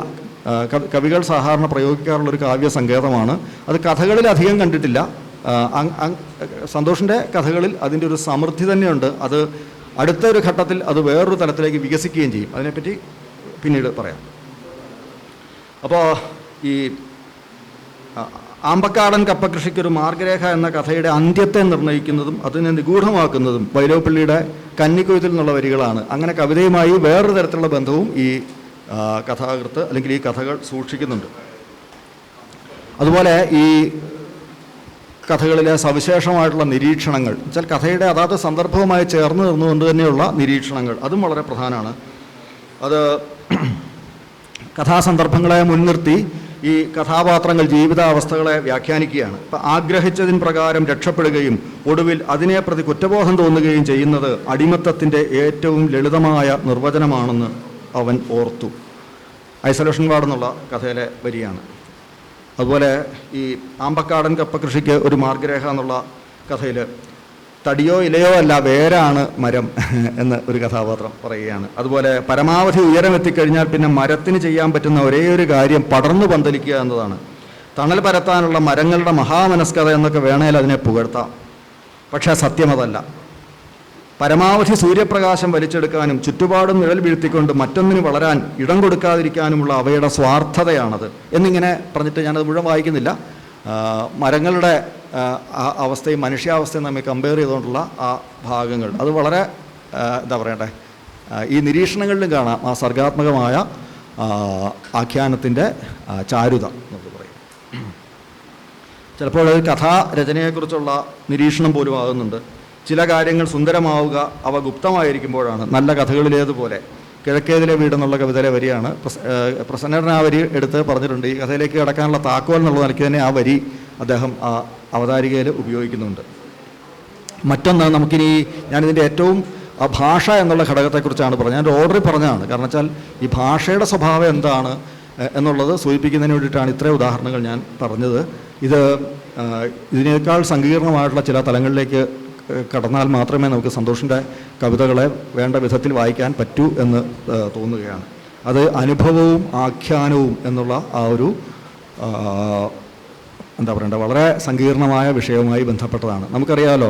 കവികൾ സാധാരണ പ്രയോഗിക്കാറുള്ളൊരു കാവ്യസങ്കേതമാണ്. അത് കഥകളിൽ അധികം കണ്ടിട്ടില്ല. സന്തോഷിൻ്റെ കഥകളിൽ അതിൻ്റെ ഒരു സമൃദ്ധി തന്നെയുണ്ട്. അത് അടുത്തൊരു ഘട്ടത്തിൽ അത് വേറൊരു തലത്തിലേക്ക് വികസിക്കുകയും ചെയ്യും. അതിനെപ്പറ്റി പിന്നീട് പറയാം. അപ്പോൾ ഈ ആമ്പക്കാടൻ കപ്പകൃഷിക്കൊരു മാർഗരേഖ എന്ന കഥയുടെ അന്ത്യത്തെ നിർണ്ണയിക്കുന്നതും അതിനെ നിഗൂഢമാക്കുന്നതും വൈലോപ്പിള്ളിയുടെ കന്നിക്കൊയ്ത്തിൽ നിന്നുള്ള വരികളാണ്. അങ്ങനെ കവിതയുമായി വേറൊരു തരത്തിലുള്ള ബന്ധവും ഈ കഥാകൃത്ത് അല്ലെങ്കിൽ ഈ കഥകൾ സൂക്ഷിക്കുന്നുണ്ട്. അതുപോലെ ഈ കഥകളിലെ സവിശേഷമായിട്ടുള്ള നിരീക്ഷണങ്ങൾ വെച്ചാൽ കഥയുടെ അതാത് സന്ദർഭവുമായി ചേർന്ന് നിന്നുകൊണ്ട് തന്നെയുള്ള നിരീക്ഷണങ്ങൾ, അതും വളരെ പ്രധാനമാണ്. അത് കഥാസന്ദർഭങ്ങളെ മുൻനിർത്തി ഈ കഥാപാത്രങ്ങൾ ജീവിതാവസ്ഥകളെ വ്യാഖ്യാനിക്കുകയാണ്. ഇപ്പം ആഗ്രഹിച്ചതിൻ പ്രകാരം രക്ഷപ്പെടുകയും ഒടുവിൽ അതിനെ പ്രതി കുറ്റബോധം തോന്നുകയും ചെയ്യുന്നത് അടിമത്തത്തിൻ്റെ ഏറ്റവും ലളിതമായ നിർവചനമാണെന്ന് അവൻ ഓർത്തു. ഐസൊലേഷൻ വാർഡ് എന്നുള്ള കഥയിലെ വരിയാണ്. അതുപോലെ ഈ ആമ്പക്കാടൻ കപ്പ കൃഷിക്ക് ഒരു മാർഗരേഖ എന്നുള്ള കഥയിൽ തടിയോ ഇലയോ അല്ല, വേരാണ് മരം എന്ന് ഒരു കഥാപാത്രം പറയുകയാണ്. അതുപോലെ പരമാവധി ഉയരം എത്തിക്കഴിഞ്ഞാൽ പിന്നെ മരത്തിന് ചെയ്യാൻ പറ്റുന്ന ഒരേ ഒരു കാര്യം പടർന്നു പന്തലിക്കുക എന്നതാണ്. തണൽ പരത്താനുള്ള മരങ്ങളുടെ മഹാമനസ്കത എന്നൊക്കെ വേണേൽ അതിനെ പുകഴ്ത്താം. പക്ഷേ സത്യമതല്ല. പരമാവധി സൂര്യപ്രകാശം വലിച്ചെടുക്കാനും ചുറ്റുപാടും നിഴൽ വീഴ്ത്തിക്കൊണ്ട് മറ്റൊന്നിന് വളരാൻ ഇടം കൊടുക്കാതിരിക്കാനുമുള്ള അവയുടെ സ്വാർത്ഥതയാണത് എന്നിങ്ങനെ പറഞ്ഞിട്ട് ഞാനത് മുഴുവൻ വായിക്കുന്നില്ല. മരങ്ങളുടെ അവസ്ഥയും മനുഷ്യാവസ്ഥയും തമ്മിൽ കമ്പയർ ചെയ്തുകൊണ്ടുള്ള ആ ഭാഗങ്ങൾ അത് വളരെ എന്താ പറയട്ടെ, ഈ നിരീക്ഷണങ്ങളിലും കാണാം ആ സർഗാത്മകമായ ആഖ്യാനത്തിൻ്റെ ചാരുത എന്നൊക്കെ പറയും. ചിലപ്പോൾ കഥാരചനയെക്കുറിച്ചുള്ള നിരീക്ഷണം പോലും ആകുന്നുണ്ട്. ചില കാര്യങ്ങൾ സുന്ദരമാവുക അവ ഗുപ്തമായിരിക്കുമ്പോഴാണ്. നല്ല കഥകളിലേതുപോലെ കിഴക്കേതിലെ വീടെന്നുള്ള കവിതയിലെ വരിയാണ്. പ്രസന്നൻ ആ വരി എടുത്ത് പറഞ്ഞിട്ടുണ്ട്. ഈ കഥയിലേക്ക് കടക്കാനുള്ള താക്കോൽ എന്നുള്ള നിലയ്ക്ക് തന്നെ ആ വരി അദ്ദേഹം ആ അവതാരികയിൽ ഉപയോഗിക്കുന്നുണ്ട്. മറ്റൊന്ന് നമുക്കിനി ഞാനിതിൻ്റെ ഏറ്റവും ഭാഷ എന്നുള്ള ഘടകത്തെക്കുറിച്ചാണ് പറഞ്ഞത്. ഞാൻ ഓർഡറിൽ പറഞ്ഞതാണ്. കാരണം വെച്ചാൽ ഈ ഭാഷയുടെ സ്വഭാവം എന്താണ് എന്നുള്ളത് സൂചിപ്പിക്കുന്നതിന് വേണ്ടിയിട്ടാണ് ഇത്രയും ഉദാഹരണങ്ങൾ ഞാൻ പറഞ്ഞത്. ഇതിനേക്കാൾ സങ്കീർണമായിട്ടുള്ള ചില തലങ്ങളിലേക്ക് കടന്നാൽ മാത്രമേ നമുക്ക് സന്തോഷിൻ്റെ കവിതകളെ വേണ്ട വിധത്തിൽ വായിക്കാൻ പറ്റൂ എന്ന് തോന്നുകയാണ്. അത് അനുഭവവും ആഖ്യാനവും എന്നുള്ള ആ ഒരു എന്താ പറയണ്ടേ, വളരെ സങ്കീർണമായ വിഷയവുമായി ബന്ധപ്പെട്ടതാണ്. നമുക്കറിയാമല്ലോ,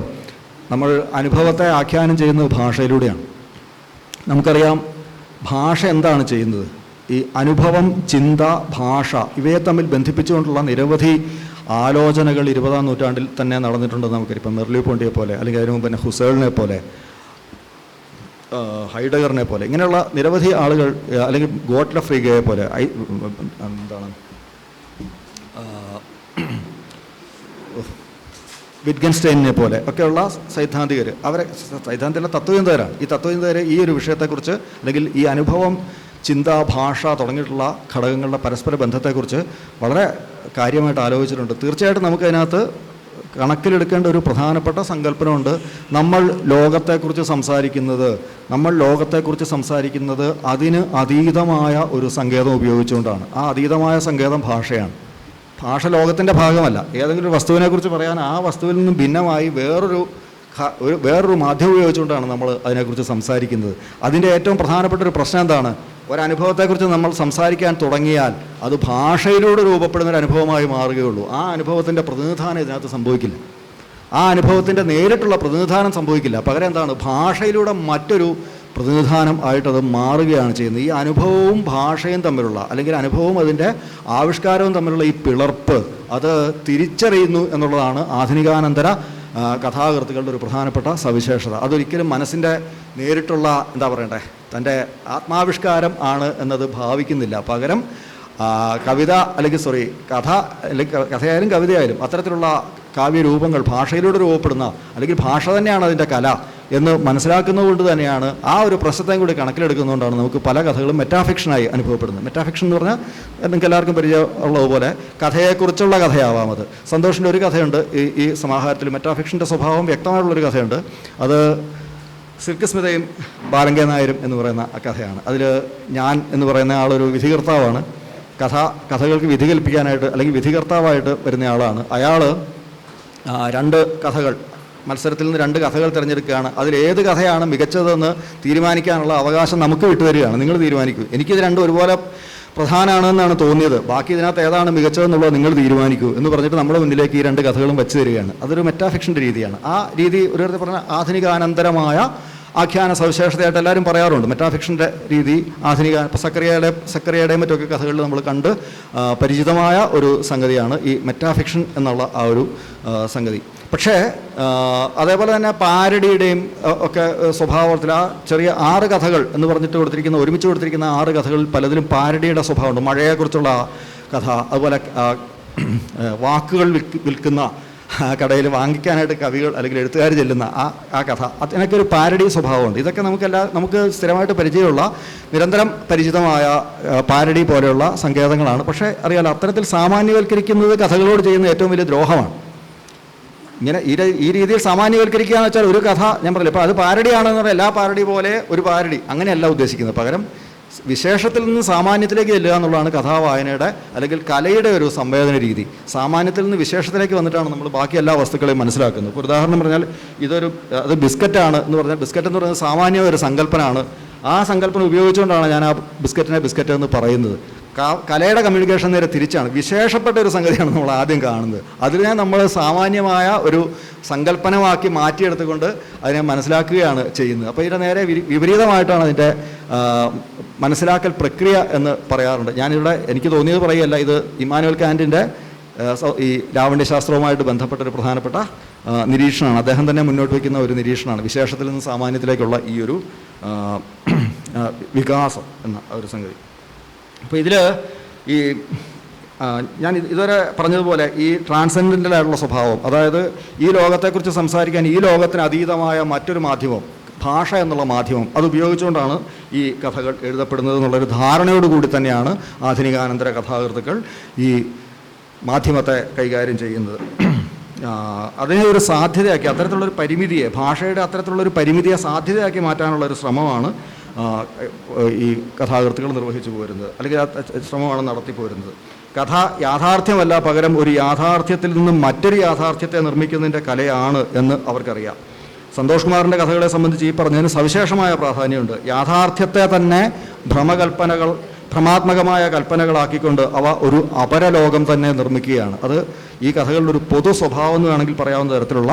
നമ്മൾ അനുഭവത്തെ ആഖ്യാനം ചെയ്യുന്നത് ഭാഷയിലൂടെയാണ്. നമുക്കറിയാം ഭാഷ എന്താണ് ചെയ്യുന്നത്. ഈ അനുഭവം, ചിന്ത, ഭാഷ ഇവയെ തമ്മിൽ ബന്ധിപ്പിച്ചുകൊണ്ടുള്ള നിരവധി ആലോചനകൾ 20-ാം നൂറ്റാണ്ടിൽ തന്നെ നടന്നിട്ടുണ്ടെന്ന് നമുക്കറിയാം. ഇപ്പം മെർലിയോ പോണ്ടിയെ പോലെ, അല്ലെങ്കിൽ അതിനു മുമ്പ് തന്നെ ഹുസേളിനെ പോലെ, ഹൈഡഗറിനെ പോലെ, ഇങ്ങനെയുള്ള നിരവധി ആളുകൾ, അല്ലെങ്കിൽ ഗോട്ട്ലെ ഫ്രീഗയെ പോലെ, എന്താണ് വിറ്റ്ഗൻസ്റ്റൈനെ പോലെ ഒക്കെയുള്ള സൈദ്ധാന്തികർ, അവരെ സൈദ്ധാന്തിക തത്വചിന്തകരാണ്. ഈ തത്വചിന്തകർ ഈ ഒരു വിഷയത്തെക്കുറിച്ച്, അല്ലെങ്കിൽ ഈ അനുഭവം, ചിന്ത, ഭാഷ തുടങ്ങിയിട്ടുള്ള ഘടകങ്ങളുടെ പരസ്പര ബന്ധത്തെക്കുറിച്ച് വളരെ കാര്യമായിട്ട് ആലോചിച്ചിട്ടുണ്ട്. തീർച്ചയായിട്ടും നമുക്കതിനകത്ത് കണക്കിലെടുക്കേണ്ട ഒരു പ്രധാനപ്പെട്ട സങ്കല്പനമുണ്ട്. നമ്മൾ ലോകത്തെക്കുറിച്ച് സംസാരിക്കുന്നത് അതിന് അതീതമായ ഒരു സങ്കേതം ഉപയോഗിച്ചുകൊണ്ടാണ്. ആ അതീതമായ സങ്കേതം ഭാഷയാണ്. ഭാഷ ലോകത്തിൻ്റെ ഭാഗമല്ല. ഏതെങ്കിലും ഒരു വസ്തുവിനെക്കുറിച്ച് പറയാൻ ആ വസ്തുവിൽ നിന്നും ഭിന്നമായി വേറൊരു മാധ്യമം ഉപയോഗിച്ചുകൊണ്ടാണ് നമ്മൾ അതിനെക്കുറിച്ച് സംസാരിക്കുന്നത്. അതിൻ്റെ ഏറ്റവും പ്രധാനപ്പെട്ട ഒരു പ്രശ്നം എന്താണ്? ഒരനുഭവത്തെക്കുറിച്ച് നമ്മൾ സംസാരിക്കാൻ തുടങ്ങിയാൽ അത് ഭാഷയിലൂടെ രൂപപ്പെടുന്നൊരു അനുഭവമായി മാറുകയുള്ളൂ. ആ അനുഭവത്തിൻ്റെ പ്രതിനിധാനം ഇതിനകത്ത് സംഭവിക്കില്ല. ആ അനുഭവത്തിൻ്റെ നേരിട്ടുള്ള പ്രതിനിധാനം സംഭവിക്കില്ല. പകരം എന്താണ്? ഭാഷയിലൂടെ മറ്റൊരു പ്രതിനിധാനം ആയിട്ടത് മാറുകയാണ് ചെയ്യുന്നത്. ഈ അനുഭവവും ഭാഷയും തമ്മിലുള്ള, അല്ലെങ്കിൽ അനുഭവവും അതിൻ്റെ ആവിഷ്കാരവും തമ്മിലുള്ള ഈ പിളർപ്പ് അത് തിരിച്ചറിയുന്നു എന്നുള്ളതാണ് ആധുനികാനന്തര കഥാകൃത്തുക്കളുടെ ഒരു പ്രധാനപ്പെട്ട സവിശേഷത. അതൊരിക്കലും മനസ്സിൻ്റെ നേരിട്ടുള്ള എന്താ പറയണ്ടേ, തൻ്റെ ആത്മാവിഷ്കാരം ആണ് എന്നത് ഭാവിക്കുന്നില്ല. പകരം കവിത കഥയായാലും കവിതയായാലും അത്തരത്തിലുള്ള കാവ്യരൂപങ്ങൾ ഭാഷയിലൂടെ രൂപപ്പെടുന്ന, അല്ലെങ്കിൽ ഭാഷ തന്നെയാണ് അതിൻ്റെ കല എന്ന് മനസ്സിലാക്കുന്നതുകൊണ്ട് തന്നെയാണ്, ആ ഒരു പ്രശ്നത്തെയും കൂടി കണക്കിലെടുക്കുന്നതുകൊണ്ടാണ് നമുക്ക് പല കഥകളും മെറ്റാഫിക്ഷനായി അനുഭവപ്പെടുന്നത്. മെറ്റാഫിക്ഷൻ എന്ന് പറഞ്ഞാൽ നിങ്ങൾക്ക് എല്ലാവർക്കും പരിചയമുള്ളതുപോലെ കഥയെക്കുറിച്ചുള്ള കഥയാവാം. അത് സന്തോഷിൻ്റെ ഒരു കഥയുണ്ട് ഈ സമാഹാരത്തിൽ. മെറ്റാഫിക്ഷൻ്റെ സ്വഭാവം വ്യക്തമായിട്ടുള്ളൊരു കഥയുണ്ട്. അത് സിൽക്ക് സ്മിതയും ബാലങ്കേ നായരും എന്ന് പറയുന്ന ആ കഥയാണ്. അതിൽ ഞാൻ എന്ന് പറയുന്ന ആളൊരു വിധികർത്താവാണ്. കഥകൾക്ക് വിധി കൽപ്പിക്കാനായിട്ട്, അല്ലെങ്കിൽ വിധികർത്താവായിട്ട് വരുന്ന ആളാണ്. അയാൾ 2 കഥകൾ, മത്സരത്തിൽ നിന്ന് 2 കഥകൾ തിരഞ്ഞെടുക്കുകയാണ്. അതിലേത് കഥയാണ് മികച്ചതെന്ന് തീരുമാനിക്കാനുള്ള അവകാശം നമുക്ക് വിട്ടുതരികയാണ്. നിങ്ങൾ തീരുമാനിക്കൂ. എനിക്കിത് 2 ഒരുപോലെ പ്രധാനമാണെന്നാണ് തോന്നിയത്, ബാക്കി ഇതിനകത്ത് ഏതാണ് മികച്ചതെന്നുള്ളത് നിങ്ങൾ തീരുമാനിക്കൂ എന്ന് പറഞ്ഞിട്ട് നമ്മുടെ മുന്നിലേക്ക് ഈ 2 കഥകളും വെച്ച് തരികയാണ്. അതൊരു മെറ്റാഫിക്ഷൻ്റെ രീതിയാണ്. ആ രീതി ഒരു പറഞ്ഞ ആധുനികാനന്തരമായ ആഖ്യാന സവിശേഷതയായിട്ട് എല്ലാവരും പറയാറുണ്ട്. മെറ്റാഫിക്ഷൻ്റെ രീതി ആധുനിക, ഇപ്പോൾ സക്കറിയയുടെയും മറ്റൊക്കെ കഥകളിൽ നമ്മൾ കണ്ട് പരിചിതമായ ഒരു സംഗതിയാണ് ഈ മെറ്റാഫിക്ഷൻ എന്നുള്ള ആ ഒരു സംഗതി. പക്ഷേ അതേപോലെ തന്നെ പാരഡിയുടെയും ഒക്കെ സ്വഭാവത്തിൽ ആ ചെറിയ 6 കഥകൾ എന്ന് പറഞ്ഞിട്ട് ഒരുമിച്ച് കൊടുത്തിരിക്കുന്ന 6 കഥകളിൽ പലതിലും പാരഡിയുടെ സ്വഭാവമുണ്ട്. മഴയെക്കുറിച്ചുള്ള കഥ, അതുപോലെ വാക്കുകൾ വിൽക്കുന്ന ആ കടയിൽ വാങ്ങിക്കാനായിട്ട് കവികൾ അല്ലെങ്കിൽ എഴുത്തുകാർ ചെല്ലുന്ന ആ കഥ അതിനൊക്കെ ഒരു പാരഡി സ്വഭാവമുണ്ട്. ഇതൊക്കെ നമുക്ക് സ്ഥിരമായിട്ട് പരിചയമുള്ള നിരന്തരം പരിചിതമായ പാരഡി പോലെയുള്ള സങ്കേതങ്ങളാണ്. പക്ഷേ അറിയാലോ, അത്തരത്തിൽ സാമാന്യവൽക്കരിക്കുന്നത് കഥകളോട് ചെയ്യുന്ന ഏറ്റവും വലിയ ദ്രോഹമാണ്. ഇങ്ങനെ ഈ രീതിയിൽ സാമാന്യവൽക്കരിക്കുക എന്ന് വെച്ചാൽ ഒരു കഥ ഞാൻ പറഞ്ഞില്ല, ഇപ്പോൾ അത് പാരഡിയാണെന്ന് പറഞ്ഞാൽ എല്ലാ പാരഡി പോലെ ഒരു പാരഡി അങ്ങനെയല്ല ഉദ്ദേശിക്കുന്നത്. പകരം വിശേഷത്തിൽ നിന്ന് സാമാന്യത്തിലേക്ക് ചെല്ലുക എന്നുള്ളതാണ് കഥാവായനയുടെ അല്ലെങ്കിൽ കലയുടെ ഒരു സംവേദന രീതി. സാമാന്യത്തിൽ നിന്ന് വിശേഷത്തിലേക്ക് വന്നിട്ടാണ് നമ്മൾ ബാക്കി എല്ലാ വസ്തുക്കളെയും മനസ്സിലാക്കുന്നത്. ഇപ്പോൾ ഉദാഹരണം പറഞ്ഞാൽ അത് ബിസ്ക്കറ്റാണ് എന്ന് പറഞ്ഞാൽ ബിസ്ക്കറ്റ് എന്ന് പറയുന്നത് സാമാന്യ ഒരു സങ്കല്പനാണ്. ആ സങ്കല്പന ഉപയോഗിച്ചുകൊണ്ടാണ് ഞാൻ ആ ബിസ്ക്കറ്റ് എന്ന് പറയുന്നത്. കലയുടെ കമ്മ്യൂണിക്കേഷൻ നേരെ തിരിച്ചാണ്. വിശേഷപ്പെട്ട ഒരു സംഗതിയാണ് നമ്മൾ ആദ്യം കാണുന്നത്. അതിനെ നമ്മൾ സാമാന്യമായ ഒരു സങ്കല്പനമാക്കി മാറ്റിയെടുത്തുകൊണ്ട് അതിനെ മനസ്സിലാക്കുകയാണ് ചെയ്യുന്നത്. അപ്പോൾ ഇതിൻ്റെ നേരെ വിപരീതമായിട്ടാണ് അതിൻ്റെ മനസ്സിലാക്കൽ പ്രക്രിയ എന്ന് പറയാറുണ്ട്. ഞാനിവിടെ എനിക്ക് തോന്നിയത് പറയുകയല്ല, ഇത് ഇമ്മാനുവൽ കാന്റിൻ്റെ ഈ ലാവണ്യശാസ്ത്രവുമായിട്ട് ബന്ധപ്പെട്ട ഒരു പ്രധാനപ്പെട്ട നിരീക്ഷണമാണ്. അദ്ദേഹം തന്നെ മുന്നോട്ട് വയ്ക്കുന്ന ഒരു നിരീക്ഷണമാണ് വിശേഷത്തിൽ നിന്ന് സാമാന്യത്തിലേക്കുള്ള ഈ ഒരു വികാസം എന്ന ഒരു സംഗതി. അപ്പോൾ ഇതിൽ ഈ ഞാൻ ഇതുവരെ പറഞ്ഞതുപോലെ ഈ ട്രാൻസെൻഡൻ്റലായിട്ടുള്ള സ്വഭാവം, അതായത് ഈ ലോകത്തെക്കുറിച്ച് സംസാരിക്കാൻ ഈ ലോകത്തിന് അതീതമായ മറ്റൊരു മാധ്യമം, ഭാഷ എന്നുള്ള മാധ്യമം, അത് ഉപയോഗിച്ചുകൊണ്ടാണ് ഈ കഥകൾ എഴുതപ്പെടുന്നത് എന്നുള്ളൊരു ധാരണയോടുകൂടി തന്നെയാണ് ആധുനികാനന്തര കഥാകൃത്തുക്കൾ ഈ മാധ്യമത്തെ കൈകാര്യം ചെയ്യുന്നത്. അതിനെ ഒരു സാധ്യതയാക്കി, അത്തരത്തിലുള്ളൊരു പരിമിതിയെ, ഭാഷയുടെ അത്തരത്തിലുള്ളൊരു പരിമിതിയെ സാധ്യതയാക്കി മാറ്റാനുള്ളൊരു ശ്രമമാണ് ഈ കഥാകൃത്തുക്കൾ നിർവഹിച്ചു പോരുന്നത്, അല്ലെങ്കിൽ ശ്രമമാണ് നടത്തിപ്പോരുന്നത്. കഥ യാഥാർത്ഥ്യമല്ല, പകരം ഒരു യാഥാർത്ഥ്യത്തിൽ നിന്നും മറ്റൊരു യാഥാർത്ഥ്യത്തെ നിർമ്മിക്കുന്നതിൻ്റെ കലയാണ് എന്ന് അവർക്കറിയാം. സന്തോഷ് കുമാറിൻ്റെ കഥകളെ സംബന്ധിച്ച് ഈ പറഞ്ഞതിന് സവിശേഷമായ പ്രാധാന്യമുണ്ട്. യാഥാർത്ഥ്യത്തെ തന്നെ ഭ്രമാത്മകമായ കൽപ്പനകളാക്കിക്കൊണ്ട് അവ ഒരു അപരലോകം തന്നെ നിർമ്മിക്കുകയാണ്. അത് ഈ കഥകളുടെ ഒരു പൊതു സ്വഭാവം എന്ന് വേണമെങ്കിൽ പറയാവുന്ന തരത്തിലുള്ള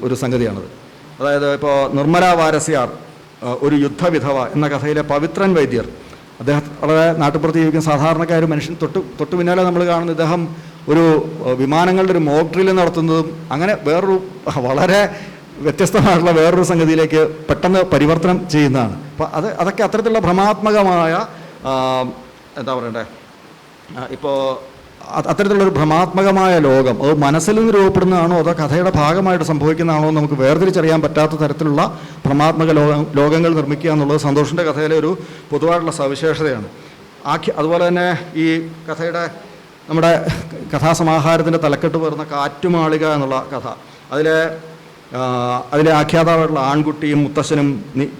ഒരു സംഗതിയാണത്. അതായത് ഇപ്പോൾ നിർമ്മല വാരസ്യാർ, ഒരു യുദ്ധവിധവ എന്ന കഥയിലെ പവിത്രൻ വൈദ്യർ, അദ്ദേഹം വളരെ നാട്ടുപുറത്ത് ജീവിക്കുന്ന സാധാരണക്കാർ മനുഷ്യൻ, തൊട്ടു പിന്നാലെ നമ്മൾ കാണുന്ന ഇദ്ദേഹം ഒരു വിമാനങ്ങളുടെ ഒരു മോക്ക് ഡ്രിൽ നടത്തുന്നതും അങ്ങനെ വേറൊരു വളരെ വ്യത്യസ്തമായിട്ടുള്ള വേറൊരു സംഗതിയിലേക്ക് പെട്ടെന്ന് പരിവർത്തനം ചെയ്യുന്നതാണ്. അപ്പോൾ അതൊക്കെ അത്തരത്തിലുള്ള ഭ്രമാത്മകമായ എന്താ പറയണ്ടേ, ഇപ്പോൾ അത്തരത്തിലുള്ളൊരു ഭ്രമാത്മകമായ ലോകം അത് മനസ്സിൽ നിന്ന് രൂപപ്പെടുന്നതാണോ അതോ കഥയുടെ ഭാഗമായിട്ട് സംഭവിക്കുന്നതാണോ എന്ന് നമുക്ക് വേർതിരിച്ചറിയാൻ പറ്റാത്ത തരത്തിലുള്ള ഭ്രമാത്മക ലോകങ്ങൾ നിർമ്മിക്കുക എന്നുള്ളത് സന്തോഷിൻ്റെ കഥയിലെ ഒരു പൊതുവായിട്ടുള്ള സവിശേഷതയാണ്. അതുപോലെ തന്നെ ഈ കഥയുടെ നമ്മുടെ കഥാസമാഹാരത്തിൻ്റെ തലക്കെട്ട് പേർന്ന കാറ്റുമാളിക എന്നുള്ള കഥ, അതിലെ ആഖ്യാതാവായിട്ടുള്ള ആൺകുട്ടിയും മുത്തശ്ശനും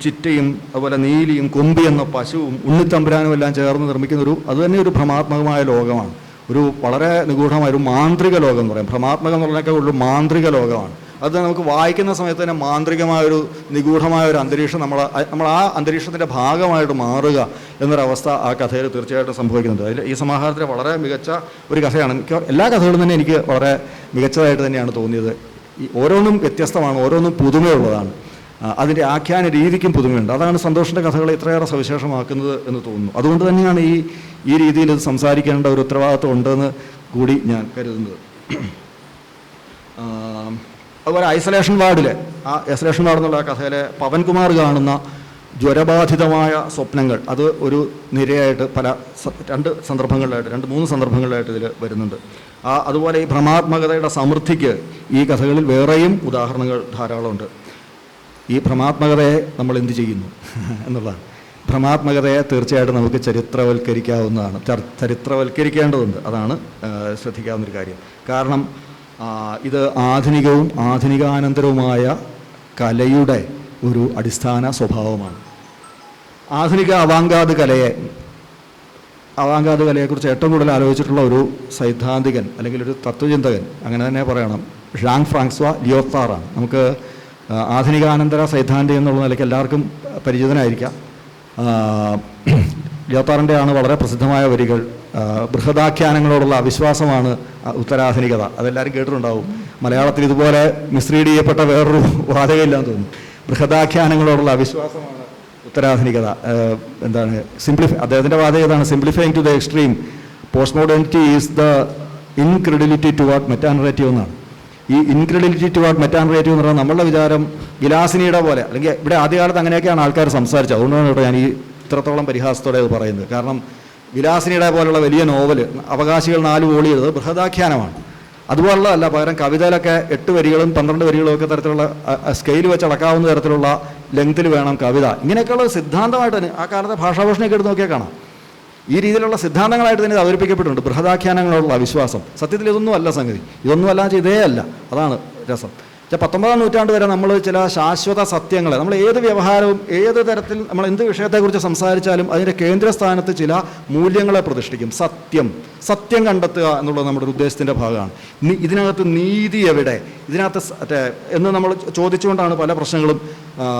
ചിറ്റയും അതുപോലെ നീലിയും കൊമ്പി എന്ന പശുവും ഉണ്ണിത്തമ്പുരാനും എല്ലാം ചേർന്ന് നിർമ്മിക്കുന്ന അതുതന്നെ ഒരു ഭ്രമാത്മകമായ ലോകമാണ്. ഒരു വളരെ നിഗൂഢമായ ഒരു മാന്ത്രിക ലോകം എന്ന് പറയാം. ഭ്രമാത്മകം എന്ന് പറഞ്ഞൊക്കെ ഉള്ളു മാന്ത്രിക ലോകമാണ്. അത് നമുക്ക് വായിക്കുന്ന സമയത്ത് തന്നെ മാന്ത്രികമായൊരു നിഗൂഢമായ ഒരു അന്തരീക്ഷം നമ്മൾ ആ അന്തരീക്ഷത്തിൻ്റെ ഭാഗമായിട്ട് മാറുക എന്നൊരവസ്ഥ ആ കഥയിൽ തീർച്ചയായിട്ടും സംഭവിക്കുന്നുണ്ട്. അതിൽ ഈ സമാഹാരത്തിലെ വളരെ മികച്ച ഒരു കഥയാണ്. എല്ലാ കഥകളും തന്നെ എനിക്ക് വളരെ മികച്ചതായിട്ട് തന്നെയാണ് തോന്നിയത്. ഈ ഓരോന്നും വ്യത്യസ്തമാണ്, ഓരോന്നും പുതുമയുള്ളതാണ്. അതിൻ്റെ ആഖ്യാന രീതിക്കും പുതുമയുണ്ട്. അതാണ് സന്തോഷിൻ്റെ കഥകളെ ഇത്രയേറെ സവിശേഷമാക്കുന്നത് എന്ന് തോന്നുന്നു. അതുകൊണ്ട് തന്നെയാണ് ഈ രീതിയിൽ ഇത് സംസാരിക്കേണ്ട ഒരു ഉത്തരവാദിത്വം ഉണ്ടെന്ന് കൂടി ഞാൻ കരുതുന്നത്. അതുപോലെ ഐസൊലേഷൻ വാർഡിലെ ഐസൊലേഷൻ വാർഡ് എന്നുള്ള കഥയിലെ പവൻകുമാർ കാണുന്ന ജ്വരബാധിതമായ സ്വപ്നങ്ങൾ, അത് ഒരു നിരയായിട്ട് രണ്ട് മൂന്ന് സന്ദർഭങ്ങളിലായിട്ട് ഇതിൽ വരുന്നുണ്ട്. അതുപോലെ ഈ ഭ്രമാത്മകതയുടെ സമൃദ്ധിക്ക് ഈ കഥകളിൽ വേറെയും ഉദാഹരണങ്ങൾ ധാരാളമുണ്ട്. ഈ ഭ്രമാത്മകതയെ നമ്മൾ എന്ത് ചെയ്യുന്നു എന്നുള്ളതാണ്. ഭ്രമാത്മകതയെ തീർച്ചയായിട്ടും നമുക്ക് ചരിത്രവൽക്കരിക്കാവുന്നതാണ്, ചരിത്രവൽക്കരിക്കേണ്ടതുണ്ട്. അതാണ് ശ്രദ്ധിക്കാവുന്നൊരു കാര്യം. കാരണം ഇത് ആധുനികവും ആധുനികാനന്തരവുമായ കലയുടെ ഒരു അടിസ്ഥാന സ്വഭാവമാണ്. ആധുനിക അവാങ്കാദ് കലയെക്കുറിച്ച് ഏറ്റവും കൂടുതൽ ആലോചിച്ചിട്ടുള്ള ഒരു സൈദ്ധാന്തികൻ അല്ലെങ്കിൽ ഒരു തത്വചിന്തകൻ, അങ്ങനെ തന്നെ പറയണം, ഷാങ് ഫ്രാങ്സ്വാ ലിയോത്താറാണ്. നമുക്ക് ആധുനികാനന്തര സൈദ്ധാന്തികൻ എന്നുള്ള നിലയ്ക്ക് എല്ലാവർക്കും പരിചിതനായിരിക്കാം. ലിയോത്താറിൻ്റെ ആണ് വളരെ പ്രസിദ്ധമായ വരികൾ. ബൃഹദാഖ്യാനങ്ങളോടുള്ള അവിശ്വാസമാണ് ഉത്തരാധുനികത. അതെല്ലാവരും കേട്ടിട്ടുണ്ടാവും. മലയാളത്തിൽ ഇതുപോലെ മിസ്റീഡ് ചെയ്യപ്പെട്ട വേറൊരു വാചകമില്ലാന്ന് തോന്നുന്നു. ബൃഹദാഖ്യാനങ്ങളോടുള്ള അവിശ്വാസമാണ് ഉത്തരാധുനികത. അദ്ദേഹത്തിൻ്റെ വാചകം ഇതാണ്: simplifying to the extreme, post modernity is the incredulity toward metanarrative എന്നാണ്. ഈ ഇൻക്രെഡിലിറ്റി ടുവാർഡ് മെറ്റാനറേറ്റീവ് എന്ന് പറഞ്ഞാൽ നമ്മളുടെ വിചാരം വിലാസിനിയുടെ പോലെ, അല്ലെങ്കിൽ ഇവിടെ ആദ്യകാലത്ത് അങ്ങനെയൊക്കെയാണ് ആൾക്കാർ സംസാരിച്ചത്. അതുകൊണ്ടാണ് കേട്ടോ ഞാൻ ഈ ഇത്രത്തോളം പരിഹാസത്തോടെ അത് പറയുന്നത്. കാരണം വിലാസിനിയുടെ പോലുള്ള വലിയ നോവൽ അവകാശികൾ 4 വോളിയത് ബൃഹദാഖ്യാനമാണ്. അതുപോലുള്ളതല്ല, പകരം കവിതയിലൊക്കെ 8 വരികളും 12 വരികളും ഒക്കെ തരത്തിലുള്ള സ്കെയിൽ വെച്ച് അളക്കാവുന്ന തരത്തിലുള്ള ലെങ്ത്തിൽ വേണം കവിത. ഇങ്ങനെയൊക്കെയുള്ള സിദ്ധാന്തമായിട്ട് തന്നെ ആ കാലത്തെ ഭാഷാഭൂഷണമൊക്കെ എടുത്ത് നോക്കിയാൽ കാണാം. ഈ രീതിയിലുള്ള സിദ്ധാന്തങ്ങളായിട്ട് തന്നെ ഇത് അവതരിപ്പിക്കപ്പെട്ടിട്ടുണ്ട്. ബൃഹദാഖ്യാനങ്ങളോടുള്ള വിശ്വാസം. സത്യത്തിൽ ഇതൊന്നും അല്ല സംഗതി, ഇതൊന്നും അല്ല ഇതേ അല്ല. അതാണ് രസം. 19-ാം നൂറ്റാണ്ട് വരെ നമ്മൾ ചില ശാശ്വത സത്യങ്ങളെ, നമ്മൾ ഏത് വ്യവഹാരവും ഏത് തരത്തിൽ നമ്മൾ എന്ത് വിഷയത്തെക്കുറിച്ച് സംസാരിച്ചാലും അതിൻ്റെ കേന്ദ്രസ്ഥാനത്ത് ചില മൂല്യങ്ങളെ പ്രതിഷ്ഠിക്കും. സത്യം കണ്ടെത്തുക എന്നുള്ളത് നമ്മുടെ ഒരു ഉദ്ദേശത്തിൻ്റെ ഭാഗമാണ്. ഇതിനകത്ത് നീതി എവിടെ, ഇതിനകത്ത് എന്ന് നമ്മൾ ചോദിച്ചുകൊണ്ടാണ് പല പ്രശ്നങ്ങളും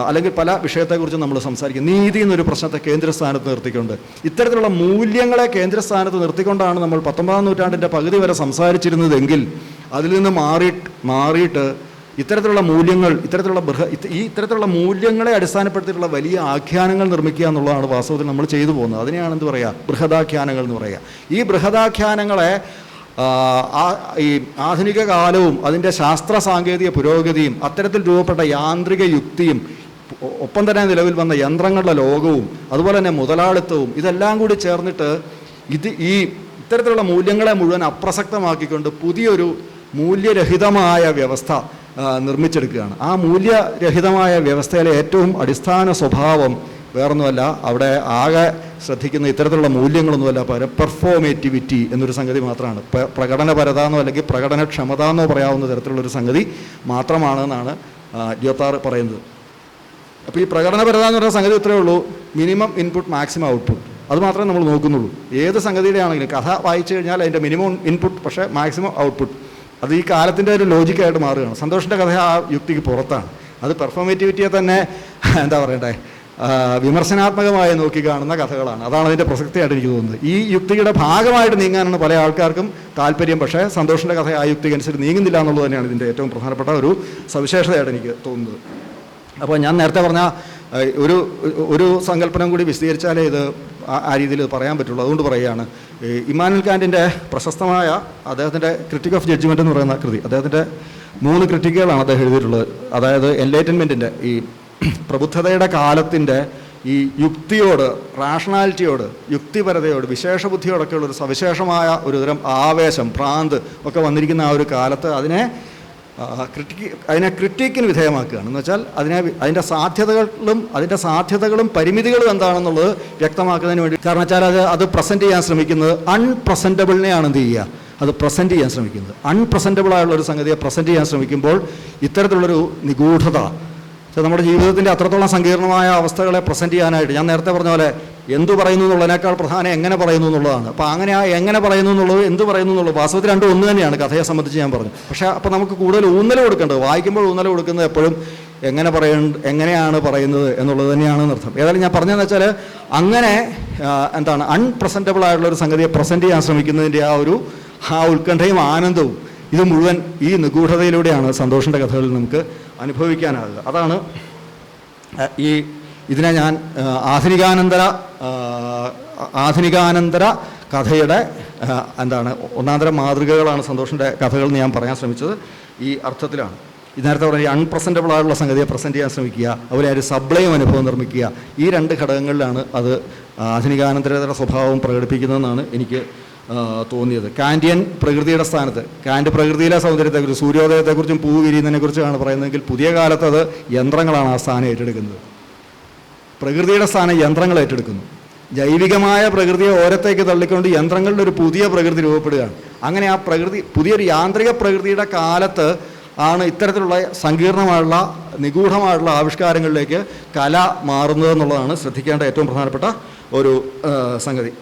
അല്ലെങ്കിൽ പല വിഷയത്തെക്കുറിച്ചും നമ്മൾ സംസാരിക്കും. നീതി എന്നൊരു പ്രശ്നത്തെ കേന്ദ്രസ്ഥാനത്ത് നിർത്തിക്കൊണ്ട്, ഇത്തരത്തിലുള്ള മൂല്യങ്ങളെ കേന്ദ്രസ്ഥാനത്ത് നിർത്തിക്കൊണ്ടാണ് നമ്മൾ 19-ാം നൂറ്റാണ്ടിൻ്റെ പകുതി വരെ സംസാരിച്ചിരുന്നതെങ്കിൽ അതിൽ നിന്ന് മാറിയിട്ട് ഇത്തരത്തിലുള്ള മൂല്യങ്ങൾ, ഇത്തരത്തിലുള്ള മൂല്യങ്ങളെ അടിസ്ഥാനപ്പെടുത്തിയിട്ടുള്ള വലിയ ആഖ്യാനങ്ങൾ നിർമ്മിക്കുക എന്നുള്ളതാണ് വാസ്തവത്തിൽ നമ്മൾ ചെയ്തു പോകുന്നത്. അതിനെയാണ് എന്ത് പറയുക, ബൃഹദാഖ്യാനങ്ങൾ എന്ന് പറയുക. ഈ ബൃഹദാഖ്യാനങ്ങളെ ഈ ആധുനിക കാലവും അതിൻ്റെ ശാസ്ത്ര സാങ്കേതിക പുരോഗതിയും അത്തരത്തിൽ രൂപപ്പെട്ട യാന്ത്രിക യുക്തിയും ഒപ്പം തന്നെ നിലവിൽ വന്ന യന്ത്രങ്ങളുടെ ലോകവും അതുപോലെ തന്നെ മുതലാളിത്തവും ഇതെല്ലാം കൂടി ചേർന്നിട്ട് ഇത്തരത്തിലുള്ള മൂല്യങ്ങളെ മുഴുവൻ അപ്രസക്തമാക്കിക്കൊണ്ട് പുതിയൊരു മൂല്യരഹിതമായ വ്യവസ്ഥ നിർമ്മിച്ചെടുക്കുകയാണ്. ആ മൂല്യരഹിതമായ വ്യവസ്ഥയിലെ ഏറ്റവും അടിസ്ഥാന സ്വഭാവം വേറൊന്നുമല്ല, അവിടെ ആകെ ശ്രദ്ധിക്കുന്ന ഇത്തരത്തിലുള്ള മൂല്യങ്ങളൊന്നുമല്ല, പകരം പെർഫോമേറ്റിവിറ്റി എന്നൊരു സംഗതി മാത്രമാണ്. പ്രകടനപരത എന്നോ അല്ലെങ്കിൽ പ്രകടനക്ഷമത എന്നോ പറയാവുന്ന തരത്തിലുള്ളൊരു സംഗതി മാത്രമാണെന്നാണ് ലിയോത്താർ പറയുന്നത്. അപ്പോൾ ഈ പ്രകടനപരത എന്ന് പറയുന്ന സംഗതി ഇത്രയേ ഉള്ളൂ, മിനിമം ഇൻപുട്ട് മാക്സിമം ഔട്ട്പുട്ട്. അത് മാത്രമേ നമ്മൾ നോക്കുന്നുള്ളൂ. ഏത് സംഗതിയുടെ ആണെങ്കിലും കഥ വായിച്ചു കഴിഞ്ഞാൽ അതിൻ്റെ മിനിമം ഇൻപുട്ട് പക്ഷേ മാക്സിമം ഔട്ട്പുട്ട്. അത് ഈ കാലത്തിൻ്റെ ഒരു ലോജിക്കായിട്ട് മാറുകയാണ്. സന്തോഷിൻ്റെ കഥ ആ യുക്തിക്ക് പുറത്താണ്. അത് പെർഫോമേറ്റിവിറ്റിയെ തന്നെ എന്താ പറയണ്ടേ, വിമർശനാത്മകമായി നോക്കി കാണുന്ന കഥകളാണ്. അതാണ് അതിൻ്റെ പ്രസക്തിയായിട്ട് എനിക്ക് തോന്നുന്നത്. ഈ യുക്തിയുടെ ഭാഗമായിട്ട് നീങ്ങാനാണ് പല ആൾക്കാർക്കും താല്പര്യം. പക്ഷേ സന്തോഷിൻ്റെ കഥ ആ യുക്തിക്ക് അനുസരിച്ച് നീങ്ങുന്നില്ല എന്നുള്ളത് തന്നെയാണ് ഇതിൻ്റെ ഏറ്റവും പ്രധാനപ്പെട്ട ഒരു സവിശേഷതയായിട്ട് എനിക്ക് തോന്നുന്നത്. അപ്പോൾ ഞാൻ നേരത്തെ പറഞ്ഞ ഒരു സങ്കല്പനം കൂടി വിശദീകരിച്ചാലേ ഇത് ആ രീതിയിൽ പറയാൻ പറ്റുള്ളൂ. അതുകൊണ്ട് പറയുകയാണ്, ഇമ്മാനുവൽ കാന്റിൻ്റെ പ്രശസ്തമായ അദ്ദേഹത്തിൻ്റെ ക്രിറ്റിക് ഓഫ് ജഡ്ജ്മെൻറ്റ് എന്ന് പറയുന്ന കൃതി, അദ്ദേഹത്തിൻ്റെ 3 ക്രിറ്റിക്കുകളാണ് അദ്ദേഹം എഴുതിയിട്ടുള്ളത്. അതായത് എൻലൈറ്റൻമെൻറ്റിൻ്റെ ഈ പ്രബുദ്ധതയുടെ കാലത്തിൻ്റെ ഈ യുക്തിയോട്, റാഷണാലിറ്റിയോട്, യുക്തിപരതയോട്, വിശേഷബുദ്ധിയോടൊക്കെയുള്ളൊരു സവിശേഷമായ ഒരു തരം ആവേശം, ഭ്രാന്ത് ഒക്കെ വന്നിരിക്കുന്ന ആ ഒരു കാലത്ത് അതിനെ ക്രിട്ടിക്കിന് വിധേയമാക്കുകയാണ്. എന്ന് വെച്ചാൽ അതിൻ്റെ സാധ്യതകളും പരിമിതികളും എന്താണെന്നുള്ളത് വ്യക്തമാക്കുന്നതിന് വേണ്ടി. കാരണം വെച്ചാൽ അത് പ്രസൻറ്റ് ചെയ്യാൻ ശ്രമിക്കുന്നത് അൺപ്രസൻറ്റബിളിനെയാണ് എന്ത് ചെയ്യുക, അത് പ്രസൻറ്റ് ചെയ്യാൻ ശ്രമിക്കുന്നത്. അൺപ്രസൻറ്റബിളായുള്ളൊരു സംഗതിയെ പ്രസൻറ്റ് ചെയ്യാൻ ശ്രമിക്കുമ്പോൾ ഇത്തരത്തിലുള്ളൊരു നിഗൂഢത, നമ്മുടെ ജീവിതത്തിൻ്റെ അത്രത്തോളം സങ്കീർണമായ അവസ്ഥകളെ പ്രസൻറ്റ് ചെയ്യാനായിട്ട് ഞാൻ നേരത്തെ പറഞ്ഞ പോലെ എന്തു പറയുന്നു എന്നുള്ളതിനേക്കാൾ പ്രധാനം എങ്ങനെ പറയുന്നു എന്നുള്ളതാണ്. അപ്പോൾ അങ്ങനെ ആ എങ്ങനെ പറയുന്നു എന്നുള്ളത്, എന്ത് പറയുന്നു എന്നുള്ളത് വാസ്തവത്തിൽ രണ്ടും ഒന്ന് തന്നെയാണ് കഥയെ സംബന്ധിച്ച് ഞാൻ പറഞ്ഞു. പക്ഷേ അപ്പോൾ നമുക്ക് കൂടുതൽ ഊന്നൽ കൊടുക്കേണ്ടത്, വായിക്കുമ്പോൾ ഊന്നൽ കൊടുക്കുന്നത് എപ്പോഴും എങ്ങനെയാണ് പറയുന്നത് എന്നുള്ളത് തന്നെയാണെന്ന് അർത്ഥം. ഏതായാലും ഞാൻ പറഞ്ഞതെന്ന് വെച്ചാൽ അങ്ങനെ അൺപ്രസൻറ്റബിൾ ആയിട്ടുള്ളൊരു സംഗതിയെ പ്രസൻറ്റ് ചെയ്യാൻ ശ്രമിക്കുന്നതിൻ്റെ ആ ഉത്കണ്ഠയും ആനന്ദവും ഇത് മുഴുവൻ ഈ നിഗൂഢതയിലൂടെയാണ് സന്തോഷിൻ്റെ കഥകളിൽ നമുക്ക് അനുഭവിക്കാനാകുക. അതാണ് ഇതിനെ ഞാൻ ആധുനികാനന്തര കഥയുടെ ഒന്നാന്തരം മാതൃകകളാണ് സന്തോഷിൻ്റെ കഥകൾ എന്ന് ഞാൻ പറയാൻ ശ്രമിച്ചത് ഈ അർത്ഥത്തിലാണ്. നേരത്തെ പറഞ്ഞ അൺപ്രസൻറ്റബിൾ ആയിട്ടുള്ള സംഗതിയെ പ്രസൻറ്റ് ചെയ്യാൻ ശ്രമിക്കുക, അതുപോലെ ഒരു സബ്ലൈം അനുഭവം നിർമ്മിക്കുക, ഈ 2 ഘടകങ്ങളിലാണ് അത് ആധുനികാനന്തരതര സ്വഭാവം പ്രകടിപ്പിക്കുന്നതെന്നാണ് എനിക്ക് തോന്നിയത്. കാന്റിയൻ പ്രകൃതിയുടെ സ്ഥാനത്ത്, കാന്റ് പ്രകൃതിയിലെ സൗന്ദര്യത്തെക്കുറിച്ച്, സൂര്യോദയത്തെക്കുറിച്ചും പൂ വിരിയുന്നതിനെക്കുറിച്ചാണ് പറയുന്നതെങ്കിൽ പുതിയ കാലത്ത് അത് യന്ത്രങ്ങളാണ് ആ സ്ഥാനം ഏറ്റെടുക്കുന്നത്. പ്രകൃതിയുടെ സ്ഥാനം യന്ത്രങ്ങൾ ഏറ്റെടുക്കുന്നു. ജൈവികമായ പ്രകൃതിയെ ഓരത്തേക്ക് തള്ളിക്കൊണ്ട് യന്ത്രങ്ങളുടെ ഒരു പുതിയ പ്രകൃതി രൂപപ്പെടുകയാണ്. അങ്ങനെ ആ പുതിയൊരു യാന്ത്രിക പ്രകൃതിയുടെ കാലത്ത് ആണ് ഇത്തരത്തിലുള്ള സങ്കീർണമായുള്ള നിഗൂഢമായിട്ടുള്ള ആവിഷ്കാരങ്ങളിലേക്ക് കല മാറുന്നതെന്നുള്ളതാണ് ശ്രദ്ധിക്കേണ്ട ഏറ്റവും പ്രധാനപ്പെട്ട ഒരു സംഗതി.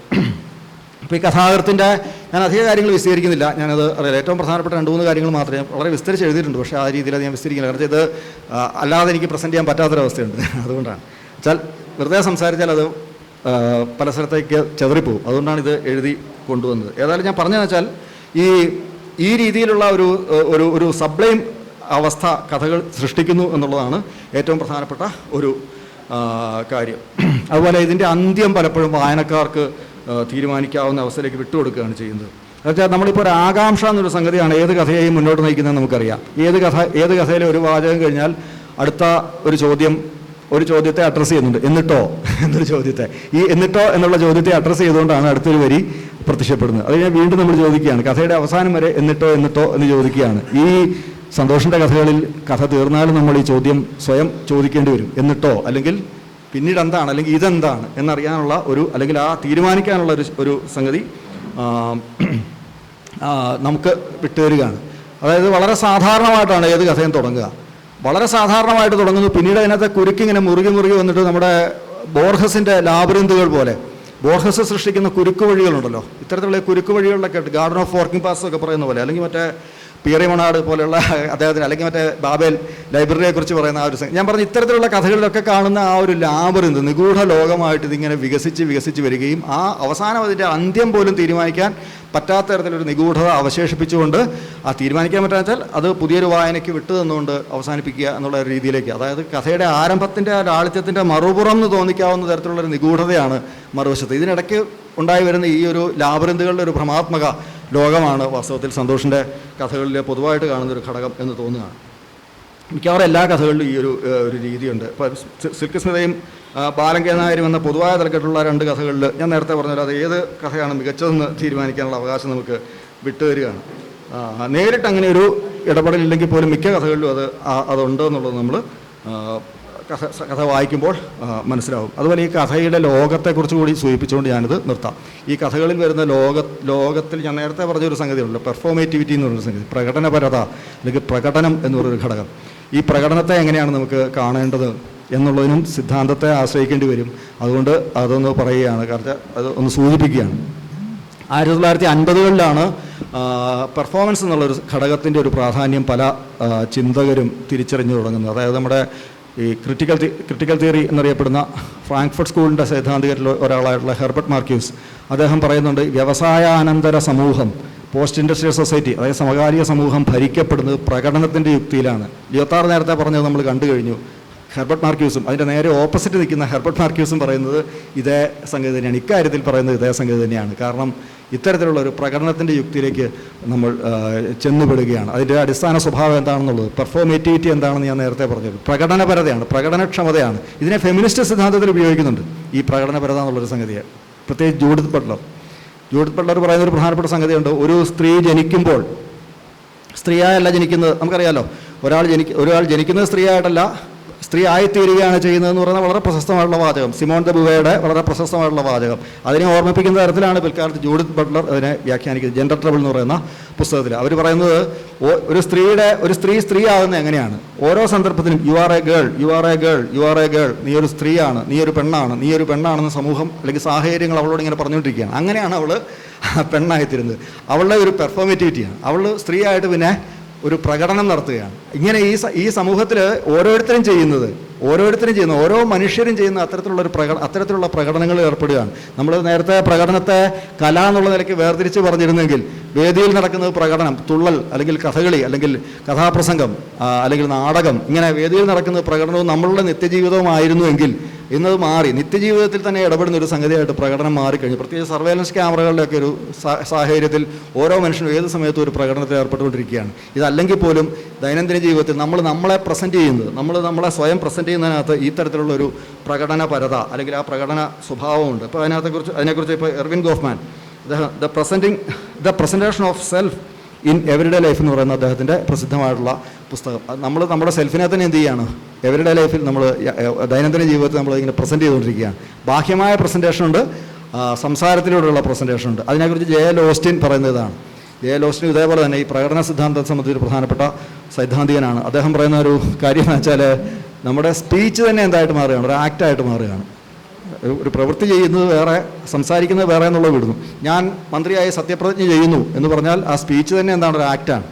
അപ്പോൾ ഈ കഥാകൃത്തിൻ്റെ ഞാൻ അധിക കാര്യങ്ങൾ വിശദീകരിക്കുന്നില്ല, ഞാനത് അറിയില്ല. ഏറ്റവും പ്രധാനപ്പെട്ട 2-3 കാര്യങ്ങൾ മാത്രമേ വളരെ വിസ്തരിച്ച് എഴുതിയിട്ടുണ്ട്. പക്ഷേ ആ രീതിയിൽ അത് ഞാൻ വിസ്തരിക്കില്ല. കാരണം ഇത് അല്ലാതെ എനിക്ക് പ്രസൻറ്റ് ചെയ്യാൻ പറ്റാത്തൊരവസ്ഥയുണ്ട്. അതുകൊണ്ടാണ് വെച്ചാൽ വെറുതെ സംസാരിച്ചാൽ അത് പല സ്ഥലത്തേക്ക് ചെതറിപ്പോവും. അതുകൊണ്ടാണ് ഇത് എഴുതി കൊണ്ടുവന്നത്. ഏതായാലും ഞാൻ പറഞ്ഞതെന്ന് വെച്ചാൽ ഈ രീതിയിലുള്ള ഒരു സബ്ലൈം അവസ്ഥ കഥകൾ സൃഷ്ടിക്കുന്നു എന്നുള്ളതാണ് ഏറ്റവും പ്രധാനപ്പെട്ട ഒരു കാര്യം. അതുപോലെ ഇതിൻ്റെ അന്ത്യം പലപ്പോഴും വായനക്കാർക്ക് തീരുമാനിക്കാവുന്ന അവസ്ഥയിലേക്ക് വിട്ടുകൊടുക്കുകയാണ് ചെയ്യുന്നത്. എന്നുവെച്ചാൽ നമ്മളിപ്പോൾ ഒരു ആകാംക്ഷ എന്നൊരു സംഗതിയാണ് ഏത് കഥയെയും മുന്നോട്ട് നയിക്കുന്നത് നമുക്കറിയാം. ഏത് കഥയിലെ ഒരു വാചകം കഴിഞ്ഞാൽ അടുത്ത ഒരു ചോദ്യത്തെ അഡ്രസ്സ് ചെയ്യുന്നുണ്ട്. എന്നിട്ടോ എന്നൊരു ചോദ്യത്തെ, ഈ എന്നിട്ടോ എന്നുള്ള ചോദ്യത്തെ അഡ്രസ്സ് ചെയ്തുകൊണ്ടാണ് അടുത്തൊരു വരി പ്രത്യക്ഷപ്പെടുന്നത്. അത് ഞാൻ വീണ്ടും നമ്മൾ ചോദിക്കുകയാണ്, കഥയുടെ അവസാനം വരെ എന്നിട്ടോ എന്ന് ചോദിക്കുകയാണ്. ഈ സന്തോഷിൻ്റെ കഥകളിൽ കഥ തീർന്നാലും നമ്മൾ ഈ ചോദ്യം സ്വയം ചോദിക്കേണ്ടി വരും. എന്നിട്ടോ, അല്ലെങ്കിൽ പിന്നീട് എന്താണ്, അല്ലെങ്കിൽ ഇതെന്താണ് എന്നറിയാനുള്ള അല്ലെങ്കിൽ ആ തീരുമാനിക്കാനുള്ള ഒരു സംഗതി നമുക്ക് വിട്ടുതരികയാണ്. അതായത് വളരെ സാധാരണമായിട്ടാണ് ഏത് കഥയും തുടങ്ങുക. വളരെ സാധാരണമായിട്ട് തുടങ്ങുന്നു. പിന്നീട് അതിനകത്തെ കുരുക്കിങ്ങനെ മുറുകി വന്നിട്ട് നമ്മുടെ ബോർഹസിൻ്റെ ലാബിറിന്തുകൾ പോലെ ബോർഹസ് സൃഷ്ടിക്കുന്ന കുരുക്ക് വഴികളുണ്ടല്ലോ, ഇത്തരത്തിലുള്ള കുരുക്ക് വഴികളിലൊക്കെ ഗാർഡൻ ഓഫ് വർക്കിംഗ് പാസ് ഒക്കെ പറയുന്ന പോലെ, അല്ലെങ്കിൽ മറ്റേ പിയറി മൊണാർഡ് പോലെയുള്ള അദ്ദേഹത്തിന്, അല്ലെങ്കിൽ മറ്റേ ബാബേൽ ലൈബ്രറിയെക്കുറിച്ച് പറയുന്ന ആ ഒരു ഞാൻ പറഞ്ഞ ഇത്തരത്തിലുള്ള കഥകളിലൊക്കെ കാണുന്ന ആ ഒരു ലാബിറിന്ത് നിഗൂഢ ലോകമായിട്ട് ഇതിങ്ങനെ വികസിച്ച് വരികയും ആ അവസാനം അതിൻ്റെ അന്ത്യം പോലും തീരുമാനിക്കാൻ പറ്റാത്ത തരത്തിലൊരു നിഗൂഢത അവശേഷിപ്പിച്ചുകൊണ്ട് ആ തീരുമാനിക്കാൻ പറ്റാച്ചാൽ അത് പുതിയൊരു വായനയ്ക്ക് വിട്ടു തന്നുകൊണ്ട് അവസാനിപ്പിക്കുക എന്നുള്ള രീതിയിലേക്ക്, അതായത് കഥയുടെ ആരംഭത്തിൻ്റെ ആ ലാളിത്യത്തിൻ്റെ മറുപുറം എന്ന് തോന്നിക്കാവുന്ന തരത്തിലുള്ളൊരു നിഗൂഢതയാണ് മറുവശത്ത്. ഇതിനിടയ്ക്ക് ഉണ്ടായി വരുന്ന ഈ ഒരു ലാബിറിന്തുകളുടെ ഒരു ഭ്രമാത്മക ലോകമാണ് വാസ്തവത്തിൽ സന്തോഷിൻ്റെ കഥകളിലെ പൊതുവായിട്ട് കാണുന്നൊരു ഘടകം എന്ന് തോന്നുകയാണ്. മിക്കവാറും എല്ലാ കഥകളിലും ഈ ഒരു രീതിയുണ്ട്. ഇപ്പോൾ സിൽക്ക് സ്മിതയും ബാലൻ കെ നായരും എന്ന പൊതുവായ തലക്കെട്ടുള്ള 2 കഥകളിൽ ഞാൻ നേരത്തെ പറഞ്ഞാൽ അത് ഏത് കഥയാണ് മികച്ചതെന്ന് തീരുമാനിക്കാനുള്ള അവകാശം നമുക്ക് വിട്ടുതരികയാണ്. നേരിട്ട് അങ്ങനെ ഒരു ഇടപെടലില്ലെങ്കിൽ പോലും മിക്ക കഥകളിലും അതുണ്ട് എന്നുള്ളത് നമ്മൾ കഥ വായിക്കുമ്പോൾ മനസ്സിലാവും. അതുപോലെ ഈ കഥയുടെ ലോകത്തെക്കുറിച്ച് കൂടി സൂചിപ്പിച്ചുകൊണ്ട് ഞാനിത് നിർത്താം. ഈ കഥകളിൽ വരുന്ന ലോകത്തിൽ ഞാൻ നേരത്തെ പറഞ്ഞൊരു സംഗതിയുണ്ടല്ലോ, പെർഫോമേറ്റിവിറ്റി എന്ന് പറയുന്ന സംഗതി, പ്രകടനപരത അല്ലെങ്കിൽ പ്രകടനം എന്ന് പറയുന്നൊരു ഘടകം. ഈ പ്രകടനത്തെ എങ്ങനെയാണ് നമുക്ക് കാണേണ്ടത് എന്നുള്ളതിനും സിദ്ധാന്തത്തെ ആശ്രയിക്കേണ്ടി വരും. അതുകൊണ്ട് അതൊന്ന് പറയുകയാണ്, കാരണം അത് ഒന്ന് സൂചിപ്പിക്കുകയാണ്. 1950കളിലാണ് പെർഫോമൻസ് എന്നുള്ളൊരു ഘടകത്തിൻ്റെ ഒരു പ്രാധാന്യം പല ചിന്തകരും തിരിച്ചറിഞ്ഞു തുടങ്ങുന്നത്. അതായത് നമ്മുടെ ഈ ക്രിട്ടിക്കൽ തിയറി എന്നറിയപ്പെടുന്ന ഫ്രാങ്ക്ഫർട്ട് സ്കൂളിൻ്റെ സൈദ്ധാന്തികരിൽ ഒരാളായിട്ടുള്ള ഹെർബർട്ട് മാർക്യൂസ്, അദ്ദേഹം പറയുന്നുണ്ട്, വ്യവസായാനന്തര സമൂഹം, പോസ്റ്റ് ഇൻഡസ്ട്രിയൽ സൊസൈറ്റി, അതായത് സമകാലിക സമൂഹം ഭരിക്കപ്പെടുന്നത് പ്രകടനത്തിൻ്റെ യുക്തിയിലാണ്. ലിയോത്താർഡ് നേരത്തെ പറഞ്ഞത് നമ്മൾ കണ്ടു കഴിഞ്ഞു. ഹെർബർട്ട് മാർക്യൂസും അതിൻ്റെ നേരെ ഓപ്പോസിറ്റ് നിൽക്കുന്ന ഹെർബർട്ട് മാർക്യൂസും പറയുന്നത് ഇതേ സംഗതി തന്നെയാണ്. ഇക്കാര്യത്തിൽ പറയുന്നത് ഇതേ സംഗതി തന്നെയാണ്. കാരണം ഇത്തരത്തിലുള്ള ഒരു പ്രകടനത്തിൻ്റെ യുക്തിയിലേക്ക് നമ്മൾ ചെന്നുപെടുകയാണ്. അതിൻ്റെ അടിസ്ഥാന സ്വഭാവം എന്താണെന്നുള്ളത്, പെർഫോമേറ്റിവിറ്റി എന്താണെന്ന് ഞാൻ നേരത്തെ പറഞ്ഞത്, പ്രകടനപരതയാണ്, പ്രകടനക്ഷമതയാണ്. ഇതിനെ ഫെമിനിസ്റ്റ് സിദ്ധാന്തത്തിൽ ഉപയോഗിക്കുന്നുണ്ട്, ഈ പ്രകടനപരത എന്നുള്ളൊരു സംഗതിയെ. പ്രത്യേകിച്ച് ജൂഡിത്ത് ബട്ട്ലർ പറയുന്നൊരു പ്രധാനപ്പെട്ട സംഗതിയുണ്ട്. ഒരു സ്ത്രീ ജനിക്കുമ്പോൾ സ്ത്രീയായല്ല ജനിക്കുന്നത്. നമുക്കറിയാമല്ലോ, ഒരാൾ ജനിക്കുന്നത് സ്ത്രീയായിട്ടല്ല, സ്ത്രീ ആയിത്തീരുകയാണ് ചെയ്യുന്നതെന്ന് പറയുന്ന വളരെ പ്രശസ്തമായിട്ടുള്ള വാചകം, സിമോൺ ദ ബുവയുടെ വളരെ പ്രശസ്തമായിട്ടുള്ള വാചകം. അതിനെ ഓർമ്മിപ്പിക്കുന്ന തരത്തിലാണ് പിൽക്കാലത്ത് ജൂഡിത്ത് ബട്ട്ലർ അതിനെ വ്യാഖ്യാനിക്കുന്നത്. ജെൻഡർ ട്രബിൾ എന്ന് പറയുന്ന പുസ്തകത്തിൽ അവർ പറയുന്നത്, ഒരു സ്ത്രീ ആകുന്നത് എങ്ങനെയാണ്, ഓരോ സന്ദർഭത്തിലും യു ആർ എ ഗേൾ, നീ ഒരു സ്ത്രീയാണ്, നീ ഒരു പെണ്ണാണെന്ന് സമൂഹം അല്ലെങ്കിൽ സാഹചര്യങ്ങൾ അവളോട് ഇങ്ങനെ പറഞ്ഞുകൊണ്ടിരിക്കുകയാണ്. അങ്ങനെയാണ് അവൾ പെണ്ണായിത്തീരുന്നത്. അവളുടെ ഒരു പെർഫോമേറ്റിവിറ്റിയാണ്. അവൾ സ്ത്രീയായിട്ട് പിന്നെ ഒരു പ്രകടനം നടത്തുകയാണ്. ഇങ്ങനെ ഈ സമൂഹത്തിൽ ഓരോരുത്തരും ചെയ്യുന്ന ഓരോ മനുഷ്യരും ചെയ്യുന്ന അത്തരത്തിലുള്ള പ്രകടനങ്ങളിൽ ഏർപ്പെടുകയാണ്. നമ്മൾ നേരത്തെ പ്രകടനത്തെ കല എന്നുള്ള നിലയ്ക്ക് വേർതിരിച്ച് പറഞ്ഞിരുന്നെങ്കിൽ, വേദിയിൽ നടക്കുന്നത് പ്രകടനം, തുള്ളൽ അല്ലെങ്കിൽ കഥകളി അല്ലെങ്കിൽ കഥാപ്രസംഗം അല്ലെങ്കിൽ നാടകം, ഇങ്ങനെ വേദിയിൽ നടക്കുന്നത് പ്രകടനവും നമ്മളുടെ നിത്യജീവിതവുമായിരുന്നുവെങ്കിൽ ഇന്നത് മാറി നിത്യജീവിതത്തിൽ തന്നെ ഇടപെടുന്ന ഒരു സംഗതിയായിട്ട് പ്രകടനം മാറിക്കഴിഞ്ഞു. പ്രത്യേകിച്ച് സർവേലൻസ് ക്യാമറകളുടെയൊക്കെ ഒരു സാഹചര്യത്തിൽ ഓരോ മനുഷ്യനും ഏത് സമയത്തും ഒരു പ്രകടനത്തിൽ ഏർപ്പെട്ടുകൊണ്ടിരിക്കുകയാണ്. ഇതല്ലെങ്കിൽ പോലും ദൈനംദിന ജീവിതത്തിൽ നമ്മളെ പ്രസൻറ്റ് ചെയ്യുന്നത്, നമ്മളെ സ്വയം പ്രസൻറ്റ് ചെയ്യുന്നതിനകത്ത് ഈ തരത്തിലുള്ളൊരു പ്രകടനപരത അല്ലെങ്കിൽ ആ പ്രകടന സ്വഭാവമുണ്ട്. ഇപ്പോൾ അതിനെക്കുറിച്ച് ഇപ്പോൾ Erwin Gofman the presentation of self in everyday life എന്ന് പറയുന്ന അദ്ദേഹത്തിൻ്റെ പ്രസിദ്ധമായിട്ടുള്ള പുസ്തകം. നമ്മൾ നമ്മുടെ സെൽഫിനെ തന്നെ എന്ത് ചെയ്യുകയാണ്, എവരിഡേ ലൈഫിൽ നമ്മൾ ദൈനംദിന ജീവിതത്തിൽ നമ്മൾ ഇങ്ങനെ പ്രസൻറ്റ് ചെയ്തുകൊണ്ടിരിക്കുകയാണ്. ബാഹ്യമായ പ്രസൻറ്റേഷനുണ്ട്, സംസാരത്തിലൂടെയുള്ള പ്രസൻറ്റേഷനുണ്ട്. അതിനെക്കുറിച്ച് ജെ.എൽ. ഓസ്റ്റിൻ പറയുന്നതാണ്. ജെ.എൽ. ഓസ്റ്റിൻ ഇതേപോലെ തന്നെ ഈ പ്രകടന സിദ്ധാന്തത്തെ സംബന്ധിച്ച് പ്രധാനപ്പെട്ട സൈദ്ധാന്തികനാണ്. അദ്ദേഹം പറയുന്ന ഒരു കാര്യം എന്ന് വെച്ചാൽ, നമ്മുടെ സ്പീച്ച് തന്നെ എന്തായിട്ട് മാറുകയാണ്, ഒരു ആക്റ്റായിട്ട് മാറുകയാണ്. ഒരു പ്രവൃത്തി ചെയ്യുന്നത് വേറെ, സംസാരിക്കുന്നത് വേറെ എന്നുള്ളത് വിടുന്നു. ഞാൻ മന്ത്രിയായി സത്യപ്രതിജ്ഞ ചെയ്യുന്നു എന്ന് പറഞ്ഞാൽ ആ സ്പീച്ച് തന്നെ എന്താണ്, ഒരു ആക്റ്റാണ്.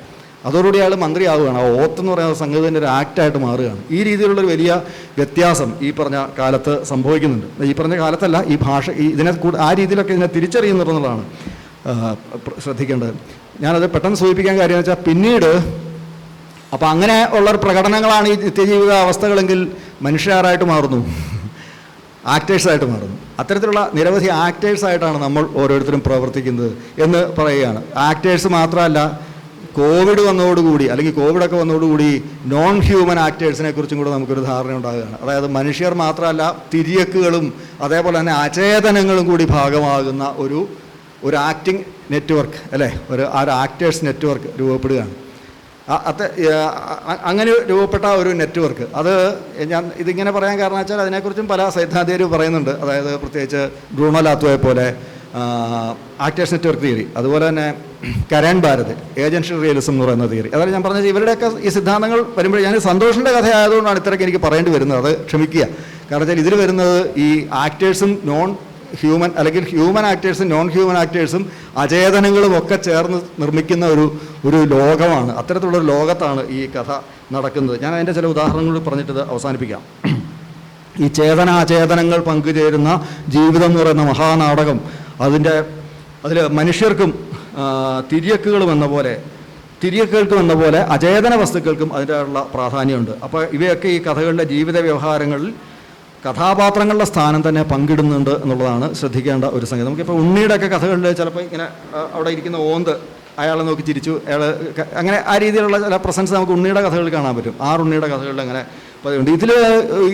അതോടുകൂടി അയാൾ മന്ത്രിയാവുകയാണ്. ആ ഓത്ത് എന്ന് പറയുന്ന സംഗതി തന്നെ ഒരു ആക്റ്റായിട്ട് മാറുകയാണ്. ഈ രീതിയിലുള്ളൊരു വലിയ വ്യത്യാസം ഈ പറഞ്ഞ കാലത്ത് സംഭവിക്കുന്നുണ്ട്. ഈ പറഞ്ഞ കാലത്തല്ല, ഈ ഭാഷ ഇതിനെ ആ രീതിയിലൊക്കെ ഇതിനെ തിരിച്ചറിയുന്നുണ്ടെന്നുള്ളതാണ് ശ്രദ്ധിക്കേണ്ടത്. ഞാനത് പെട്ടെന്ന് സൂചിപ്പിക്കാൻ കാര്യം എന്ന് വെച്ചാൽ, പിന്നീട് അപ്പോൾ അങ്ങനെ ഉള്ള പ്രകടനങ്ങളാണ് ഈ നിത്യജീവിത അവസ്ഥകളെങ്കിൽ മനുഷ്യരായിട്ട് മാറുന്നു, ആക്ടേഴ്സായിട്ട് മാറുന്നു. അത്തരത്തിലുള്ള നിരവധി ആക്ടേഴ്സായിട്ടാണ് നമ്മൾ ഓരോരുത്തരും പ്രവർത്തിക്കുന്നത് എന്ന് പറയുകയാണ്. ആക്ടേഴ്സ് മാത്രമല്ല, കോവിഡ് വന്നതോടുകൂടി അല്ലെങ്കിൽ കോവിഡൊക്കെ വന്നതോടുകൂടി നോൺ ഹ്യൂമൻ ആക്ടേഴ്സിനെ കുറിച്ചും കൂടെ നമുക്കൊരു ധാരണ ഉണ്ടാകുകയാണ്. അതായത് മനുഷ്യർ മാത്രമല്ല, തിര്യക്കുകളും അതേപോലെ തന്നെ അചേതനങ്ങളും കൂടി ഭാഗമാകുന്ന ഒരു ഒരു ആക്ടിങ് നെറ്റ്വർക്ക് അല്ലേ, ഒരു ആക്ടേഴ്സ് നെറ്റ്വർക്ക് രൂപപ്പെടുകയാണ്. അങ്ങനെ രൂപപ്പെട്ട ഒരു നെറ്റ്വർക്ക്, അത് ഞാൻ ഇതിങ്ങനെ പറയാൻ കാരണം വെച്ചാൽ അതിനെക്കുറിച്ചും പല സൈദ്ധാന്തികരും പറയുന്നുണ്ട്. അതായത് പ്രത്യേകിച്ച് ബ്രൂണോ ലാത്വയെ പോലെ ആക്ടേഴ്സ് നെറ്റ്വർക്ക് തിയറി, അതുപോലെ തന്നെ കരൺ ഭാരത് ഏജൻഷ്യൽ റിയലിസം എന്ന് പറയുന്ന തിയറി. അതായത് ഞാൻ പറഞ്ഞത് ഇവരുടെയൊക്കെ ഈ സിദ്ധാന്തങ്ങൾ വരുമ്പോൾ ഞാൻ സന്തോഷിൻ്റെ കഥ ആയതുകൊണ്ടാണ് ഇത്രയ്ക്ക് എനിക്ക് പറയേണ്ടി വരുന്നത്, അത് ക്ഷമിക്കുക. കാരണം വെച്ചാൽ ഇതിൽ വരുന്നത് ഈ ആക്ടേഴ്സും നോൺ ഹ്യൂമൻ അല്ലെങ്കിൽ ഹ്യൂമൻ ആക്ടേഴ്സും നോൺ ഹ്യൂമൻ ആക്ടേഴ്സും അചേതനങ്ങളും ഒക്കെ ചേർന്ന് നിർമ്മിക്കുന്ന ഒരു ലോകമാണ്. അത്തരത്തിലുള്ളൊരു ലോകത്താണ് ഈ കഥ നടക്കുന്നത്. ഞാൻ അതിൻ്റെ ചില ഉദാഹരണങ്ങൾ പറഞ്ഞിട്ട് അവസാനിപ്പിക്കാം. ഈ ചേതനാചേതനങ്ങൾ പങ്കുചേരുന്ന ജീവിതം എന്ന് പറയുന്ന മഹാനാടകം, അതിൽ മനുഷ്യർക്കും തിര്യക്കുകൾക്കും എന്ന പോലെ അചേതന വസ്തുക്കൾക്കും അതിൻ്റെയുള്ള പ്രാധാന്യമുണ്ട്. അപ്പോൾ ഇവയൊക്കെ ഈ കഥകളുടെ ജീവിത വ്യവഹാരങ്ങളിൽ കഥാപാത്രങ്ങളുടെ സ്ഥാനം തന്നെ പങ്കിടുന്നുണ്ട് എന്നുള്ളതാണ് ശ്രദ്ധിക്കേണ്ട ഒരു സംഗതി. നമുക്കിപ്പോൾ ഉണ്ണിയുടെയൊക്കെ കഥകളിൽ ചിലപ്പോൾ ഇങ്ങനെ അവിടെ ഇരിക്കുന്ന ഓന്ത് അയാളെ നോക്കി ചിരിച്ചു, അയാൾ അങ്ങനെ ആ രീതിയിലുള്ള ചില പ്രസൻസ് നമുക്ക് ഉണ്ണിയുടെ കഥകളിൽ കാണാൻ പറ്റും. ഉണ്ണിയുടെ കഥകളിൽ അങ്ങനെ പതിവുണ്ട്. ഇതിൽ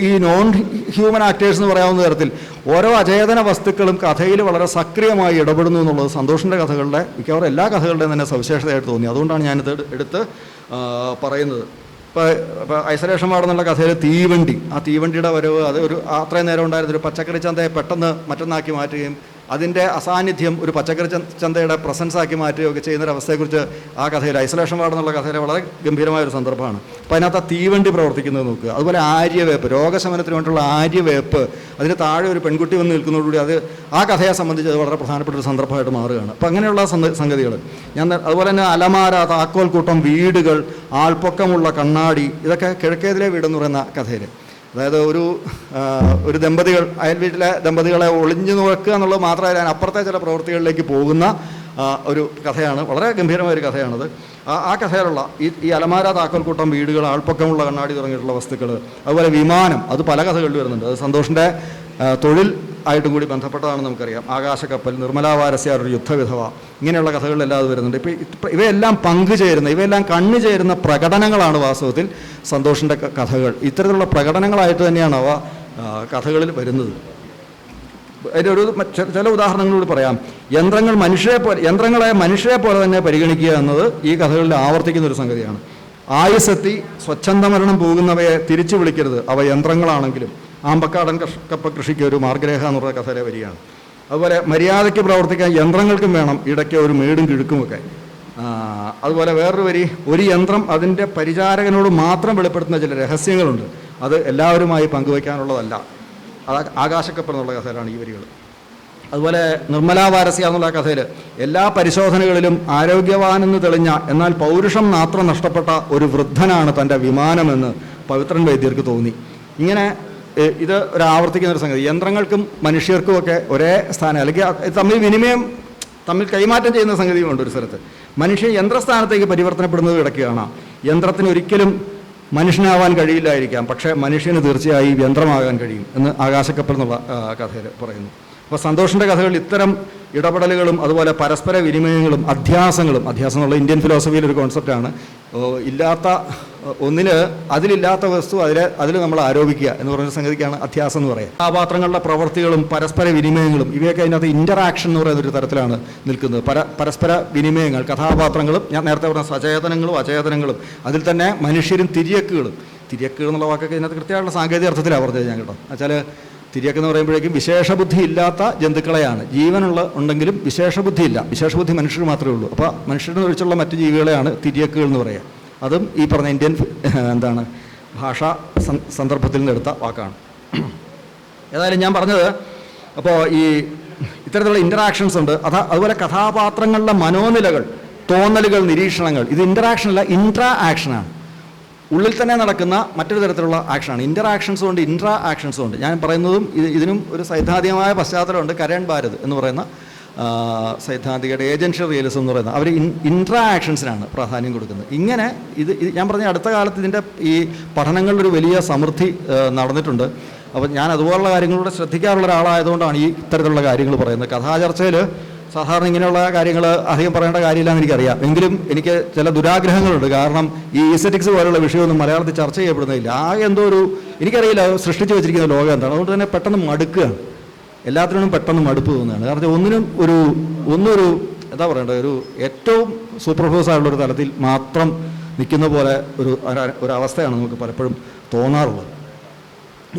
ഈ നോൺ ഹ്യൂമൻ ആക്ടേഴ്സ് എന്ന് പറയാവുന്ന തരത്തിൽ ഓരോ അചേതന വസ്തുക്കളും കഥയിൽ വളരെ സക്രിയമായി ഇടപെടുന്നു എന്നുള്ളത് സന്തോഷിൻ്റെ കഥകളുടെ മിക്കവാറും എല്ലാ കഥകളുടെയും തന്നെ സവിശേഷതയായിട്ട് തോന്നി. അതുകൊണ്ടാണ് ഞാനിത് എടുത്ത് പറയുന്നത്. ഇപ്പോൾ ഐസൊലേഷൻ വാർഡ് എന്നുള്ള കഥയിൽ തീവണ്ടി, ആ തീവണ്ടിയുടെ വരവ്, അത് അത്രയും നേരം ഉണ്ടായിരുന്നൊരു പച്ചക്കറി ചന്തയെ പെട്ടെന്ന് മറ്റൊന്നാക്കി മാറ്റുകയും അതിൻ്റെ അസാന്നിധ്യം ഒരു പച്ചക്കറി ചന്തയുടെ പ്രസൻസാക്കി മാറ്റുകയൊക്കെ ചെയ്യുന്നൊരവസ്ഥയെക്കുറിച്ച് ആ കഥയിൽ ഐസൊലേഷൻ വാർഡ് എന്നുള്ള കഥയിലെ വളരെ ഗംഭീരമായൊരു സന്ദർഭമാണ്. അപ്പോൾ അതിനകത്ത് ആ തീവണ്ടി പ്രവർത്തിക്കുന്നത് നോക്കുക. അതുപോലെ ആര്യവേപ്പ്, രോഗശമനത്തിന് വേണ്ടിയുള്ള ആര്യവേപ്പ്, അതിന് താഴെ ഒരു പെൺകുട്ടി വന്ന് നിൽക്കുന്നതോടുകൂടി അത് ആ കഥയെ സംബന്ധിച്ച് അത് വളരെ പ്രധാനപ്പെട്ട ഒരു സന്ദർഭമായിട്ട് മാറുകയാണ്. അപ്പോൾ അങ്ങനെയുള്ള സംഗതികൾ അതുപോലെ തന്നെ അലമാര, താക്കോൽക്കൂട്ടം, വീടുകൾ, ആൾപ്പൊക്കമുള്ള കണ്ണാടി, ഇതൊക്കെ കിഴക്കേതിലെ വീടെന്ന് പറയുന്ന കഥയിൽ, അതായത് ഒരു ദമ്പതികൾ, അയൽ വീട്ടിലെ ദമ്പതികളെ ഒളിഞ്ഞു നോക്കുക എന്നുള്ളത് മാത്രമല്ല അപ്പുറത്തെ ചില പ്രവൃത്തികളിലേക്ക് പോകുന്ന ഒരു കഥയാണ്. വളരെ ഗംഭീരമായൊരു കഥയാണത്. ആ കഥയിലുള്ള ഈ അലമാര, താക്കോൽക്കൂട്ടം, വീടുകൾ, ആൾപ്പൊക്കമുള്ള കണ്ണാടി തുടങ്ങിയിട്ടുള്ള വസ്തുക്കൾ, അതുപോലെ വിമാനം, അത് പല കഥകളിൽ വരുന്നുണ്ട്. അത് സന്തോഷിൻ്റെ തൊഴിൽ ആയിട്ടും കൂടി ബന്ധപ്പെട്ടതാണെന്ന് നമുക്കറിയാം. ആകാശക്കപ്പൽ, നിർമ്മലാ വാരസ്യാർ ഒരു യുദ്ധവിധവ, ഇങ്ങനെയുള്ള കഥകളിലെല്ലാം അത് വരുന്നുണ്ട്. ഇപ്പോൾ ഇവയെല്ലാം പങ്കുചേരുന്ന, ഇവയെല്ലാം കണ്ണുചേരുന്ന പ്രകടനങ്ങളാണ് വാസ്തവത്തിൽ സന്തോഷിൻ്റെ കഥകൾ. ഇത്തരത്തിലുള്ള പ്രകടനങ്ങളായിട്ട് തന്നെയാണ് അവ കഥകളിൽ വരുന്നത്. അതിൻ്റെ ചില ഉദാഹരണങ്ങളോട് പറയാം. യന്ത്രങ്ങളെ മനുഷ്യരെ പോലെ തന്നെ പരിഗണിക്കുക എന്നത് ഈ കഥകളിൽ ആവർത്തിക്കുന്ന ഒരു സംഗതിയാണ്. ആയുസ്സെത്തി സ്വച്ഛന്ത മരണം പോകുന്നവയെ തിരിച്ചു വിളിക്കരുത്, അവ യന്ത്രങ്ങളാണെങ്കിലും. ആമ്പക്കാടൻ കപ്പ കൃഷിക്ക് ഒരു മാർഗരേഖ എന്ന് പറയുന്ന കഥയിലെ വരികയാണ്. അതുപോലെ മര്യാദയ്ക്ക് പ്രവർത്തിക്കാൻ യന്ത്രങ്ങൾക്കും വേണം ഇടയ്ക്ക് ഒരു മേടും കിഴുക്കുമൊക്കെ. അതുപോലെ വേറൊരു വരി, ഒരു യന്ത്രം അതിൻ്റെ പരിചാരകനോട് മാത്രം വെളിപ്പെടുത്തുന്ന ചില രഹസ്യങ്ങളുണ്ട്, അത് എല്ലാവരുമായി പങ്കുവയ്ക്കാനുള്ളതല്ല. അത് ആകാശക്കപ്പൽ എന്നുള്ള കഥയിലാണ് ഈ വരികൾ. അതുപോലെ നിർമ്മലാ വാരസ്യ എന്നുള്ള കഥയിൽ എല്ലാ പരിശോധനകളിലും ആരോഗ്യവാനെന്ന് തെളിഞ്ഞ എന്നാൽ പൗരുഷം മാത്രം നഷ്ടപ്പെട്ട ഒരു വൃദ്ധനാണ് തൻ്റെ വിമാനമെന്ന് പവിത്രൻ വൈദ്യർക്ക് തോന്നി. ഇങ്ങനെ ഇത് ആവർത്തിക്കുന്ന ഒരു സംഗതി. യന്ത്രങ്ങൾക്കും മനുഷ്യർക്കും ഒക്കെ ഒരേ സ്ഥാനം, അല്ലെങ്കിൽ തമ്മിൽ കൈമാറ്റം ചെയ്യുന്ന സംഗതിയുമുണ്ട്. ഒരു സ്ഥലത്ത് മനുഷ്യൻ യന്ത്രസ്ഥാനത്തേക്ക് പരിവർത്തനപ്പെടുന്നത് ഇടയ്ക്കുകയാണ്. യന്ത്രത്തിന് ഒരിക്കലും മനുഷ്യനാവാൻ കഴിയില്ലായിരിക്കാം, പക്ഷേ മനുഷ്യന് തീർച്ചയായും യന്ത്രമാകാൻ കഴിയും എന്ന് ആകാശക്കപ്പൽ എന്നുള്ള കഥയിൽ പറയുന്നു. അപ്പോൾ സന്തോഷിൻ്റെ കഥകൾ ഇത്തരം ഇടപെടലുകളും അതുപോലെ പരസ്പര വിനിമയങ്ങളും അധ്യാസം എന്നുള്ള ഇന്ത്യൻ ഫിലോസഫിയിലൊരു ഒരു കോൺസെപ്റ്റാണ്. അതിലില്ലാത്ത വസ്തു അതിൽ നമ്മൾ ആരോപിക്കുക എന്ന് പറയുന്ന സംഗതിക്കാണ് അധ്യാസം എന്ന് പറയുക. കഥാപാത്രങ്ങളുടെ പ്രവൃത്തികളും പരസ്പര വിനിമയങ്ങളും ഇവയൊക്കെ അതിനകത്ത് ഇൻ്ററാക്ഷൻ എന്ന് പറയുന്നൊരു തരത്തിലാണ് നിൽക്കുന്നത്. പരസ്പര വിനിമയങ്ങൾ, കഥാപാത്രങ്ങളും ഞാൻ നേരത്തെ പറഞ്ഞ സചേതനങ്ങളും അചേതനങ്ങളും, അതിൽ തന്നെ മനുഷ്യരും തിര്യക്കുകൾ എന്നുള്ള വാക്കൊക്കെ ഇതിനകത്ത് കൃത്യമായിട്ടുള്ള സാങ്കേതിക അർത്ഥത്തിലാണ് പറഞ്ഞത് ഞാൻ കേട്ടോ. എന്നുവെച്ചാൽ തിര്യക്ക് എന്ന് പറയുമ്പോഴേക്കും വിശേഷബുദ്ധി ഇല്ലാത്ത ജന്തുക്കളെയാണ്. ഉണ്ടെങ്കിലും വിശേഷബുദ്ധി മനുഷ്യർ മാത്രമേ ഉള്ളൂ. അപ്പോൾ മനുഷ്യരെ ഒഴിച്ചുള്ള മറ്റു ജീവികളെയാണ് തിര്യക്കുകൾ എന്ന് പറയുക. അതും ഈ പറഞ്ഞ ഇന്ത്യൻ ഭാഷാ സന്ദർഭത്തിൽ നിന്നെടുത്ത വാക്കാണ്. ഏതായാലും ഞാൻ പറഞ്ഞത്, അപ്പോൾ ഈ ഇത്തരത്തിലുള്ള ഇൻ്ററാക്ഷൻസ് ഉണ്ട്. അതുപോലെ കഥാപാത്രങ്ങളുടെ മനോനിലകൾ, തോന്നലുകൾ, നിരീക്ഷണങ്ങൾ, ഇത് ഇൻ്ററാക്ഷനല്ല, ഇൻട്രാ ആക്ഷനാണ്. ഉള്ളിൽ തന്നെ നടക്കുന്ന മറ്റൊരു തരത്തിലുള്ള ആക്ഷനാണ്. ഇൻ്ററാക്ഷൻസും ഉണ്ട്, ഇൻട്രാ ആക്ഷൻസും ഉണ്ട്. ഞാൻ പറയുന്നതും ഇതിനും ഒരു സൈദ്ധാന്തികമായ പശ്ചാത്തലമുണ്ട്. കരൺ ഭാരത് എന്ന് പറയുന്ന സൈദ്ധാന്തികയുടെ ഏജൻഷ്യൽ റിയലിസം എന്ന് പറയുന്നത് അവർ ഇൻട്രാ ആക്ഷൻസിനാണ് പ്രാധാന്യം കൊടുക്കുന്നത്. ഇങ്ങനെ ഇത് ഞാൻ പറഞ്ഞ അടുത്ത കാലത്ത് ഇതിൻ്റെ ഈ പഠനങ്ങളിലൊരു വലിയ സമൃദ്ധി നടന്നിട്ടുണ്ട്. അപ്പോൾ ഞാൻ അതുപോലുള്ള കാര്യങ്ങളോട് ശ്രദ്ധിക്കാറുള്ള ഒരാളായതുകൊണ്ടാണ് ഈ ഇത്തരത്തിലുള്ള കാര്യങ്ങൾ പറയുന്നത്. കഥാചർച്ചയിൽ സാധാരണ ഇങ്ങനെയുള്ള കാര്യങ്ങൾ അധികം പറയേണ്ട കാര്യമില്ലെന്ന് എനിക്കറിയാം. എങ്കിലും എനിക്ക് ചില ദുരാഗ്രഹങ്ങളുണ്ട്. കാരണം ഈ ഈസെറ്റിക്സ് പോലുള്ള വിഷയമൊന്നും മലയാളത്തിൽ ചർച്ച ചെയ്യപ്പെടുന്നില്ല. എന്തോ എനിക്കറിയില്ല സൃഷ്ടിച്ച് വെച്ചിരിക്കുന്ന ലോകം എന്താണ്. അതുകൊണ്ട് തന്നെ പെട്ടെന്ന് മടുക്കുകയാണ്. എല്ലാത്തിനും പെട്ടെന്ന് മടുപ്പ് തോന്നുകയാണ്. കാരണം ഒന്നൊരു എന്താ പറയണ്ടത്, ഒരു ഏറ്റവും സൂപ്പർഫോസ് ആയിട്ടുള്ളൊരു തലത്തിൽ മാത്രം നിൽക്കുന്ന പോലെ ഒരവസ്ഥയാണ് നമുക്ക് പലപ്പോഴും തോന്നാറുള്ളത്.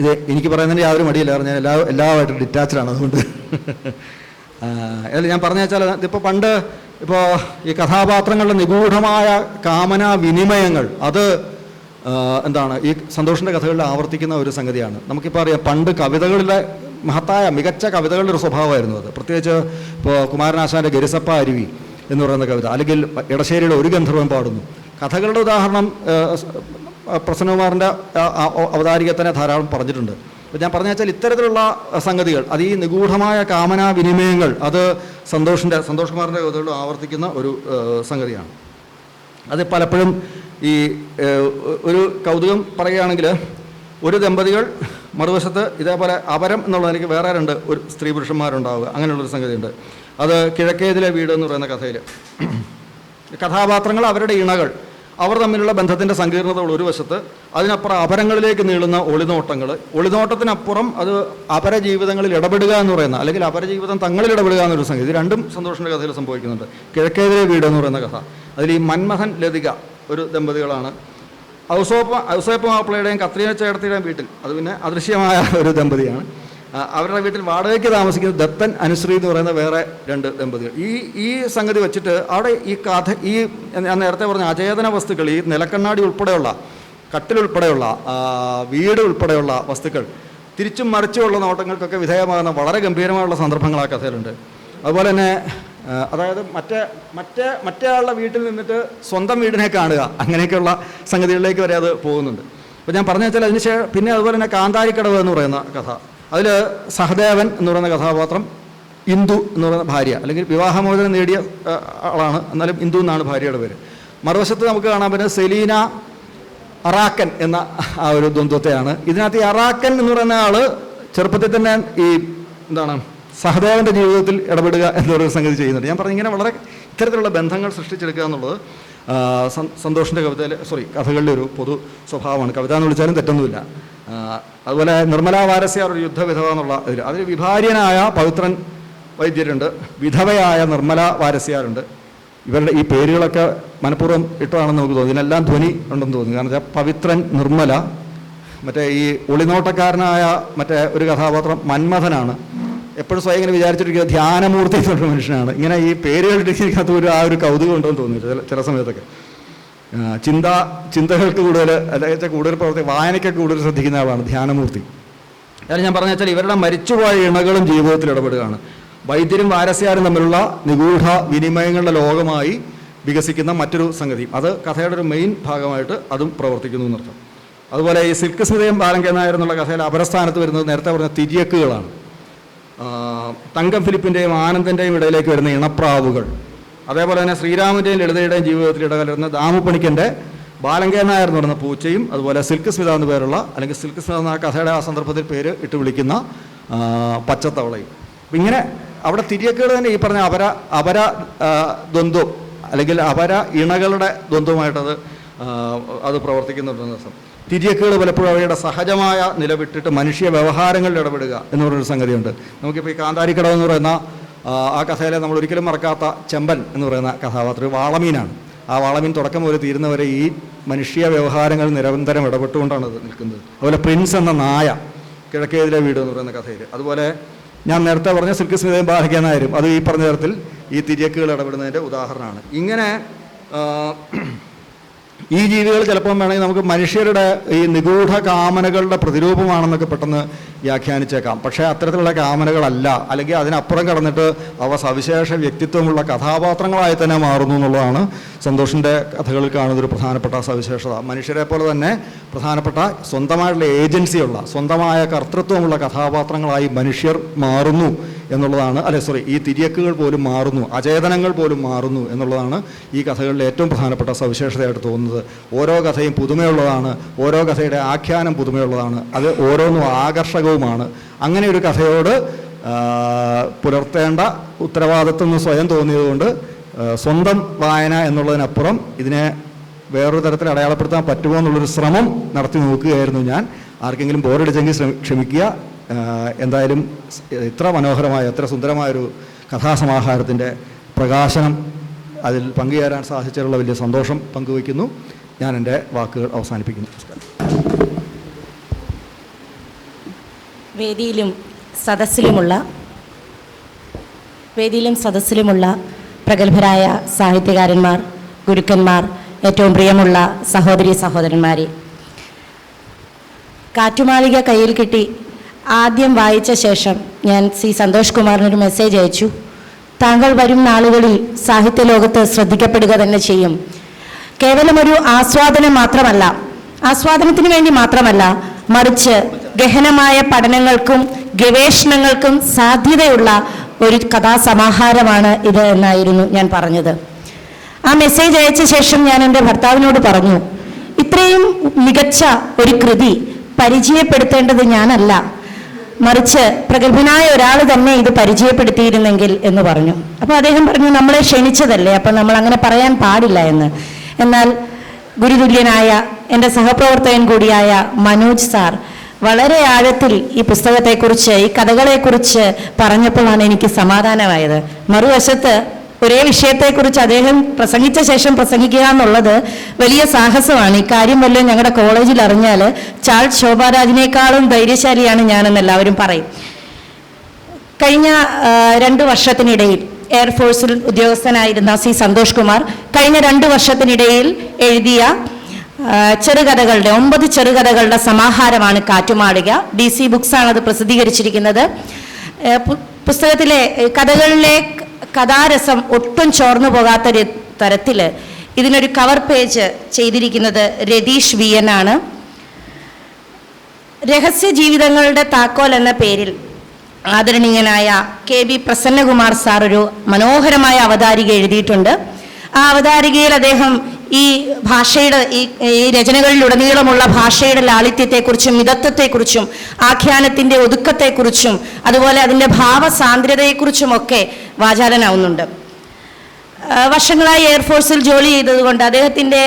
ഇത് എനിക്ക് പറയുന്നതിന് യാതൊരു മടിയില്ല, കാരണം ഞാൻ എല്ലാമായിട്ടും ഡിറ്റാച്ച്ഡാണ്. അതുകൊണ്ട് ഞാൻ പറഞ്ഞു വെച്ചാൽ ഇപ്പോൾ പണ്ട് ഈ കഥാപാത്രങ്ങളുടെ നിഗൂഢമായ കാമനാ വിനിമയങ്ങൾ അത് എന്താണ് ഈ സന്തോഷിൻ്റെ കഥകളിൽ ആവർത്തിക്കുന്ന ഒരു സംഗതിയാണ്. നമുക്കിപ്പോൾ അറിയാം, പണ്ട് കവിതകളിലെ മികച്ച കവിതകളുടെ ഒരു സ്വഭാവമായിരുന്നു അത്. പ്രത്യേകിച്ച് ഇപ്പോൾ കുമാരനാശാൻ്റെ ഗരിസപ്പ അരുവി എന്ന് പറയുന്ന കവിത, അല്ലെങ്കിൽ ഇടശ്ശേരിയുടെ ഒരു ഗന്ധർവൻ പാടുന്നു. കഥകളുടെ ഉദാഹരണം പ്രസന്നകുമാറിൻ്റെ അവതാരികത്തന്നെ ധാരാളം പറഞ്ഞിട്ടുണ്ട്. അപ്പോൾ ഞാൻ പറഞ്ഞു വെച്ചാൽ ഇത്തരത്തിലുള്ള സംഗതികൾ, അത് ഈ നിഗൂഢമായ കാമനാ വിനിമയങ്ങൾ, അത് സന്തോഷ് കുമാറിൻ്റെ കവിതകളിൽ ആവർത്തിക്കുന്ന ഒരു സംഗതിയാണ്. അത് പലപ്പോഴും ഈ ഒരു കൗതുകം പറയുകയാണെങ്കിൽ, ഒരു ദമ്പതികൾ മറുവശത്ത് ഇതേപോലെ അപരം എന്നുള്ളതിലേക്ക് വേറെ ഒരു സ്ത്രീ പുരുഷന്മാരുണ്ടാവുക, അങ്ങനെയുള്ളൊരു സംഗതിയുണ്ട്. അത് കിഴക്കേതിലെ വീട് എന്ന് പറയുന്ന കഥയിൽ കഥാപാത്രങ്ങൾ, അവരുടെ ഇണകൾ, അവർ തമ്മിലുള്ള ബന്ധത്തിൻ്റെ സങ്കീർണതകൾ ഒരു വശത്ത്, അതിനപ്പുറം അപരങ്ങളിലേക്ക് നീളുന്ന ഒളിനോട്ടത്തിനപ്പുറം അത് അപരജീവിതങ്ങളിൽ ഇടപെടുക എന്ന് പറയുന്ന, അല്ലെങ്കിൽ അപരജീവിതം തങ്ങളിൽ ഇടപെടുക എന്നൊരു സംഗതി. ഇത് രണ്ടും സന്തോഷിൻ്റെ കഥയിൽ സംഭവിക്കുന്നുണ്ട്. കിഴക്കേതിലെ വീട് എന്ന് പറയുന്ന കഥ, അതിൽ ഈ മന്മഥൻ ലതിക ഒരു ദമ്പതികളാണ്. ഔസേപ്പ് മാപ്പിളയുടെയും കത്രീന ചേട്ടത്തിയുടെയും വീട്ടിൽ, അത് പിന്നെ അദൃശ്യമായ ഒരു ദമ്പതിയാണ്. അവരുടെ വീട്ടിൽ വാടകയ്ക്ക് താമസിക്കുന്ന ദത്തൻ അനുശ്രീ എന്ന് പറയുന്ന വേറെ രണ്ട് ദമ്പതികൾ. ഈ സംഗതി വെച്ചിട്ട് അവിടെ ഞാൻ നേരത്തെ പറഞ്ഞ അചേതന വസ്തുക്കൾ, ഈ നിലക്കണ്ണാടി ഉൾപ്പെടെയുള്ള, കട്ടിലുൾപ്പെടെയുള്ള, വീട് ഉൾപ്പെടെയുള്ള വസ്തുക്കൾ തിരിച്ചും മറിച്ചുമുള്ള നോട്ടങ്ങൾക്കൊക്കെ വിധേയമാകുന്ന വളരെ ഗംഭീരമായുള്ള സന്ദർഭങ്ങൾ ആ കഥയിലുണ്ട്. അതുപോലെ തന്നെ അതായത് മറ്റേ ആളുടെ വീട്ടിൽ നിന്നിട്ട് സ്വന്തം വീടിനെ കാണുക, അങ്ങനെയൊക്കെയുള്ള സംഗതികളിലേക്ക് വരെ അത് പോകുന്നുണ്ട്. അപ്പോൾ ഞാൻ പറഞ്ഞു വെച്ചാൽ അതിനുശേഷം പിന്നെ അതുപോലെ തന്നെ കാന്താരിക്കടവ് എന്ന് പറയുന്ന കഥ, അതിൽ സഹദേവൻ എന്ന് പറയുന്ന കഥാപാത്രം ഇന്ദു എന്ന് പറയുന്ന ഭാര്യ, അല്ലെങ്കിൽ വിവാഹമോചനം നേടിയ ആളാണ്, എന്നാലും ഇന്ദു എന്നാണ് ഭാര്യയുടെ പേര്. മറുവശത്ത് നമുക്ക് കാണാൻ പറ്റുന്നത് സെലീന അറാക്കൻ എന്ന ആ ഒരു ദ്വന്ദ്വത്തെയാണ്. ഇതിനകത്ത് ഈ അറാക്കൻ എന്ന് പറയുന്ന ആൾ ചെറുപ്പത്തിൽ തന്നെ ഈ സഹദേവൻ്റെ ജീവിതത്തിൽ ഇടപെടുക എന്നൊരു സംഗതി ചെയ്യുന്നുണ്ട്. ഞാൻ പറഞ്ഞു, ഇങ്ങനെ വളരെ ഇത്തരത്തിലുള്ള ബന്ധങ്ങൾ സൃഷ്ടിച്ചെടുക്കുക എന്നുള്ളത് സന്തോഷിൻ്റെ കഥകളിലെ ഒരു പൊതു സ്വഭാവമാണ്. കവിത എന്ന് വിളിച്ചാലും തെറ്റൊന്നുമില്ല. അതുപോലെ നിർമ്മലാ വാരസ്യാർ ഒരു യുദ്ധവിധവ എന്നുള്ള അതിൽ വിഭാര്യനായ പവിത്രൻ വൈദ്യരുണ്ട്, വിധവയായ നിർമ്മലാ വാരസ്യാരുണ്ട്. ഇവരുടെ ഈ പേരുകളൊക്കെ മനഃപൂർവ്വം ഇട്ടതാണെന്ന് നമുക്ക് തോന്നുന്നു. ഇതിനെല്ലാം ധ്വനി ഉണ്ടെന്ന് തോന്നുന്നു. കാരണം വെച്ചാൽ പവിത്രൻ, നിർമ്മല, മറ്റേ ഈ ഒളിനോട്ടക്കാരനായ മറ്റേ ഒരു കഥാപാത്രം മന്മഥനാണ്. എപ്പോഴും സ്വയം ഇങ്ങനെ വിചാരിച്ചിരിക്കുന്നത് ധ്യാനമൂർത്തി എന്നുള്ള മനുഷ്യനാണ്. ഇങ്ങനെ ഈ പേരുകൾ ഇട്ടിരിക്കാത്ത ആ ഒരു കൗതുകം ഉണ്ടെന്ന് തോന്നുന്നു ചില സമയത്തൊക്കെ. ചിന്തകൾക്ക് കൂടുതൽ, അല്ലെങ്കിൽ കൂടുതൽ വായനയ്ക്കൊക്കെ കൂടുതൽ ശ്രദ്ധിക്കുന്ന ആളാണ് ധ്യാനമൂർത്തി. അതായത് ഞാൻ പറഞ്ഞു വെച്ചാൽ ഇവരുടെ മരിച്ചുപോയ ഇണകളും ജീവിതത്തിൽ ഇടപെടുകയാണ്. വൈദ്യരും വാരസ്യാരും തമ്മിലുള്ള നിഗൂഢ വിനിമയങ്ങളുടെ ലോകമായി വികസിക്കുന്ന മറ്റൊരു സംഗതി, അത് കഥയുടെ ഒരു മെയിൻ ഭാഗമായിട്ട് അതും പ്രവർത്തിക്കുന്നു എന്നർത്ഥം. അതുപോലെ ഈ സിൽക്ക് സ്മിതയും ബാലങ്കൻ നായർ എന്നുള്ള കഥയിൽ അപരസ്ഥാനത്ത് വരുന്നത് നേരത്തെ പറഞ്ഞ തിര്യക്കുകളാണ്. തങ്കം ഫിലിപ്പിൻ്റെയും ആനന്ദൻ്റെയും ഇടയിലേക്ക് വരുന്ന ഇണപ്രാവുകൾ, അതേപോലെ തന്നെ ശ്രീരാമൻ്റെയും ലളിതയുടെയും ജീവിതത്തിൽ ഇടകലരുന്ന ദാമുപണിക്കൻ്റെ ബാലങ്കൻ നായർ എന്ന് പറയുന്ന പൂച്ചയും, അതുപോലെ സിൽക്ക് സ്മിത എന്ന് പേരുള്ള, അല്ലെങ്കിൽ സിൽക്ക് സ്മിത എന്ന കഥയുടെ ആ സന്ദർഭത്തിൽ പേര് ഇട്ട് വിളിക്കുന്ന പച്ചത്തവളയും. അപ്പം ഇങ്ങനെ അവിടെ തിര്യക്കുകൾ തന്നെ ഈ പറഞ്ഞ അപര ദ്വന്ദ്വം, അല്ലെങ്കിൽ അപര ഇണകളുടെ ദ്വന്ദ്വമായിട്ടത് അത് പ്രവർത്തിക്കുന്നുണ്ടെന്ന ദിവസം. തിര്യക്കുകൾ പലപ്പോഴും അവയുടെ സഹജമായ നിലവിട്ടിട്ട് മനുഷ്യ വ്യവഹാരങ്ങളിൽ ഇടപെടുക എന്ന് പറയുന്നൊരു സംഗതിയുണ്ട്. നമുക്കിപ്പോൾ ഈ കാന്താരിക്കടവ് എന്ന് പറയുന്ന ആ കഥയിലെ നമ്മൾ ഒരിക്കലും മറക്കാത്ത ചെമ്പൻ എന്ന് പറയുന്ന കഥാപാത്രം വാളമീനാണ്. ആ വാളമീൻ തുടക്കം മുതൽ തീരുന്നവരെ ഈ മനുഷ്യ വ്യവഹാരങ്ങൾ നിരന്തരം ഇടപെട്ടുകൊണ്ടാണ് അത് നിൽക്കുന്നത്. അതുപോലെ പ്രിൻസ് എന്ന നായ, കിഴക്കേതിലെ വീട് എന്ന് പറയുന്ന കഥയിൽ. അതുപോലെ ഞാൻ നേരത്തെ പറഞ്ഞ സിൽക്ക് സ്മിതയും ബാലങ്കൻ നായരും അത് ഈ പറഞ്ഞ തരത്തിൽ ഈ തിര്യക്കുകൾ ഇടപെടുന്നതിൻ്റെ ഉദാഹരണമാണ്. ഇങ്ങനെ ഈ ജീവികൾ ചിലപ്പം വേണമെങ്കിൽ നമുക്ക് മനുഷ്യരുടെ ഈ നിഗൂഢ കാമനകളുടെ പ്രതിരൂപമാണെന്നൊക്കെ പെട്ടെന്ന് വ്യാഖ്യാനിച്ചേക്കാം. പക്ഷേ അത്തരത്തിലുള്ള കാമനകളല്ല, അല്ലെങ്കിൽ അതിനപ്പുറം കടന്നിട്ട് അവ സവിശേഷ വ്യക്തിത്വമുള്ള കഥാപാത്രങ്ങളായി തന്നെ മാറുന്നു എന്നുള്ളതാണ് സന്തോഷിൻ്റെ കഥകളിൽ കാണുന്നൊരു പ്രധാനപ്പെട്ട സവിശേഷത. മനുഷ്യരെ പോലെ തന്നെ പ്രധാനപ്പെട്ട സ്വന്തമായിട്ടുള്ള ഏജൻസിയുള്ള, സ്വന്തമായ കർത്തൃത്വമുള്ള കഥാപാത്രങ്ങളായി മനുഷ്യർ മാറുന്നു എന്നുള്ളതാണ്. ഈ തിര്യക്കുകൾ പോലും മാറുന്നു, അചേതനങ്ങൾ പോലും മാറുന്നു എന്നുള്ളതാണ് ഈ കഥകളിലെ ഏറ്റവും പ്രധാനപ്പെട്ട സവിശേഷതയായിട്ട് തോന്നുന്നത്. ഓരോ കഥയും പുതുമയുള്ളതാണ്, ഓരോ കഥയുടെ ആഖ്യാനം പുതുമയുള്ളതാണ്, അത് ഓരോന്നും ആകർഷകവുമാണ്. അങ്ങനെ ഒരു കഥയോട് പുലർത്തേണ്ട ഉത്തരവാദിത്വം എന്ന് സ്വയം തോന്നിയതുകൊണ്ട് സ്വന്തം വായന എന്നുള്ളതിനപ്പുറം ഇതിനെ വേറൊരു തരത്തിൽ അടയാളപ്പെടുത്താൻ പറ്റുമോ എന്നുള്ളൊരു ശ്രമം നടത്തി നോക്കുകയായിരുന്നു ഞാൻ. ആർക്കെങ്കിലും ബോറടിച്ചെങ്കിൽ ക്ഷമിക്കുക. എന്തായാലും ഇത്ര മനോഹരമായ ഇത്ര സുന്ദരമായൊരു കഥാസമാഹാരത്തിൻ്റെ പ്രകാശനം അതിൽ പങ്കുചേരാൻ സാധിച്ചതിലുള്ള വലിയ സന്തോഷം പങ്കുവയ്ക്കുന്നു. ഞാൻ എൻ്റെ വാക്കുകൾ അവസാനിപ്പിക്കുന്നു. വേദിയിലും സദസ്സിലുമുള്ള പ്രഗത്ഭരായ സാഹിത്യകാരന്മാർ, ഗുരുക്കന്മാർ, ഏറ്റവും പ്രിയമുള്ള സഹോദരി സഹോദരന്മാരെ, കാറ്റുമാളിക കയ്യിൽ കിട്ടി ആദ്യം വായിച്ച ശേഷം ഞാൻ സി സന്തോഷ് കുമാറിനൊരു മെസ്സേജ് അയച്ചു. താങ്കൾ വരും നാളുകളിൽ സാഹിത്യ ലോകത്ത് ശ്രദ്ധിക്കപ്പെടുക തന്നെ ചെയ്യും. കേവലം ഒരു ആസ്വാദനത്തിന് വേണ്ടി മാത്രമല്ല, മറിച്ച് ഗഹനമായ പഠനങ്ങൾക്കും ഗവേഷണങ്ങൾക്കും സാധ്യതയുള്ള ഒരു കഥാസമാഹാരമാണ് ഇത് എന്നായിരുന്നു ഞാൻ പറഞ്ഞത്. ആ മെസ്സേജ് അയച്ച ശേഷം ഞാൻ എൻ്റെ ഭർത്താവിനോട് പറഞ്ഞു, ഇത്രയും മികച്ച ഒരു കൃതി പരിചയപ്പെടുത്തേണ്ടത് ഞാനല്ല, മറിച്ച് പ്രഗത്ഭനായ ഒരാൾ തന്നെ ഇത് പരിചയപ്പെടുത്തിയിരുന്നെങ്കിൽ എന്ന് പറഞ്ഞു. അപ്പോൾ അദ്ദേഹം പറഞ്ഞു, നമ്മളെ ക്ഷണിച്ചതല്ലേ, അപ്പം നമ്മൾ അങ്ങനെ പറയാൻ പാടില്ല എന്ന്. എന്നാൽ ഗുരുതുല്യനായ എൻ്റെ സഹപ്രവർത്തകൻ കൂടിയായ മനോജ് സാർ വളരെ ആഴത്തിൽ ഈ പുസ്തകത്തെക്കുറിച്ച്, ഈ കഥകളെക്കുറിച്ച് പറഞ്ഞപ്പോഴാണ് എനിക്ക് സമാധാനമായത്. മറുവശത്ത് ഒരേ വിഷയത്തെക്കുറിച്ച് അദ്ദേഹം പ്രസംഗിച്ച ശേഷം പ്രസംഗിക്കുക എന്നുള്ളത് വലിയ സാഹസമാണ്. ഈ കാര്യം വല്ലതും ഞങ്ങളുടെ കോളേജിൽ അറിഞ്ഞാൽ ചാൾസ് ശോഭാരാജിനേക്കാളും ധൈര്യശാലിയാണ് ഞാനെന്ന് എല്ലാവരും പറയും. കഴിഞ്ഞ 2 വർഷത്തിനിടയിൽ എയർഫോഴ്സിൽ ഉദ്യോഗസ്ഥനായിരുന്ന സി സന്തോഷ് കുമാർ കഴിഞ്ഞ 2 വർഷത്തിനിടയിൽ എഴുതിയ ചെറുകഥകളുടെ 9 ചെറുകഥകളുടെ സമാഹാരമാണ് കാറ്റുമാളിക. DC ബുക്സാണ് അത് പ്രസിദ്ധീകരിച്ചിരിക്കുന്നത്. പുസ്തകത്തിലെ കഥകളിലെ കഥാരസം ഒട്ടും ചോർന്നു പോകാത്ത തരത്തിൽ ഇതിനൊരു കവർ പേജ് ചെയ്തിരിക്കുന്നത് രതീഷ് VN ആണ്. രഹസ്യ ജീവിതങ്ങളുടെ താക്കോൽ എന്ന പേരിൽ ആദരണീയനായ KB പ്രസന്നകുമാർ സാർ ഒരു മനോഹരമായ അവതാരിക എഴുതിയിട്ടുണ്ട്. ആ അവതാരികയിൽ അദ്ദേഹം ഈ ഭാഷയുടെ ഈ രചനകളിലുടനീളമുള്ള ഭാഷയുടെ ലാളിത്യത്തെക്കുറിച്ചും മിതത്വത്തെക്കുറിച്ചും ആഖ്യാനത്തിൻ്റെ ഒതുക്കത്തെക്കുറിച്ചും അതുപോലെ അതിൻ്റെ ഭാവസാന്ദ്രതയെക്കുറിച്ചുമൊക്കെ വാചാലനാവുന്നുണ്ട്. വർഷങ്ങളായി എയർഫോഴ്സിൽ ജോലി ചെയ്തതുകൊണ്ട് അദ്ദേഹത്തിൻ്റെ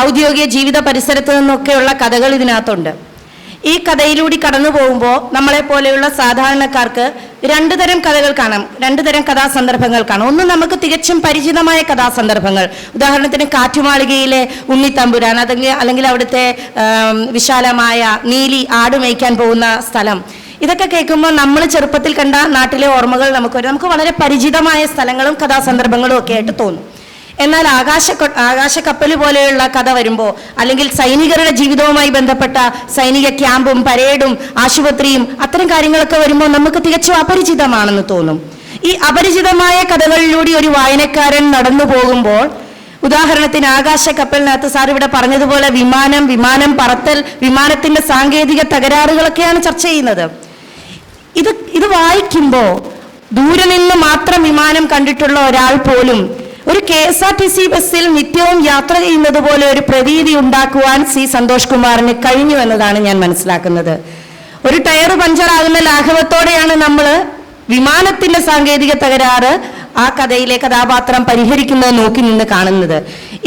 ഔദ്യോഗിക ജീവിത പരിസരത്ത് നിന്നൊക്കെയുള്ള കഥകൾ ഇതിനകത്തുണ്ട്. ഈ കഥയിലൂടെ കടന്നു പോകുമ്പോൾ നമ്മളെപ്പോലെയുള്ള സാധാരണക്കാർക്ക് 2 തരം കഥകൾ കാണാം, 2 തരം കഥാസന്ദർഭങ്ങൾ കാണാം. ഒന്ന് നമുക്ക് തികച്ചും പരിചിതമായ കഥാസന്ദർഭങ്ങൾ, ഉദാഹരണത്തിന് കാറ്റുമാളികയിലെ ഉണ്ണിത്തമ്പുരാൻ, അല്ലെങ്കിൽ അവിടുത്തെ വിശാലമായ നീലി ആട് മേയ്ക്കാൻ പോകുന്ന സ്ഥലം. ഇതൊക്കെ കേൾക്കുമ്പോൾ നമ്മൾ ചെറുപ്പത്തിൽ കണ്ട നാട്ടിലെ ഓർമ്മകൾ നമുക്ക് വളരെ പരിചിതമായ സ്ഥലങ്ങളും കഥാസന്ദർഭങ്ങളും ഒക്കെ ആയിട്ട് തോന്നും. എന്നാൽ ആകാശക്കപ്പൽ പോലെയുള്ള കഥ വരുമ്പോൾ, അല്ലെങ്കിൽ സൈനികരുടെ ജീവിതവുമായി ബന്ധപ്പെട്ട സൈനിക ക്യാമ്പും പരേഡും ആശുപത്രിയും അത്തരം കാര്യങ്ങളൊക്കെ വരുമ്പോൾ നമുക്ക് തികച്ചും അപരിചിതമാണെന്ന് തോന്നും. ഈ അപരിചിതമായ കഥകളിലൂടെ ഒരു വായനക്കാരൻ നടന്നു പോകുമ്പോൾ, ഉദാഹരണത്തിന് ആകാശക്കപ്പലിനകത്ത് സാർ ഇവിടെ പറഞ്ഞതുപോലെ വിമാനം പറത്തൽ, വിമാനത്തിന്റെ സാങ്കേതിക തകരാറുകളൊക്കെയാണ് ചർച്ച ചെയ്യുന്നത്. ഇത് വായിക്കുമ്പോൾ ദൂരെ നിന്ന് മാത്രം വിമാനം കണ്ടിട്ടുള്ള ഒരാൾ പോലും ഒരു KSRTC ബസ്സിൽ നിത്യവും യാത്ര ചെയ്യുന്നത് പോലെ ഒരു പ്രതീതി ഉണ്ടാക്കുവാൻ സി സന്തോഷ് കുമാറിന് കഴിഞ്ഞു എന്നതാണ് ഞാൻ മനസ്സിലാക്കുന്നത്. ഒരു ടയർ പഞ്ചറാകുന്ന ലാഘവത്തോടെയാണ് നമ്മൾ വിമാനത്തിന്റെ സാങ്കേതിക തകരാറ് ആ കഥയിലെ കഥാപാത്രം പരിഹരിക്കുന്നത് നോക്കി നിന്ന് കാണുന്നത്.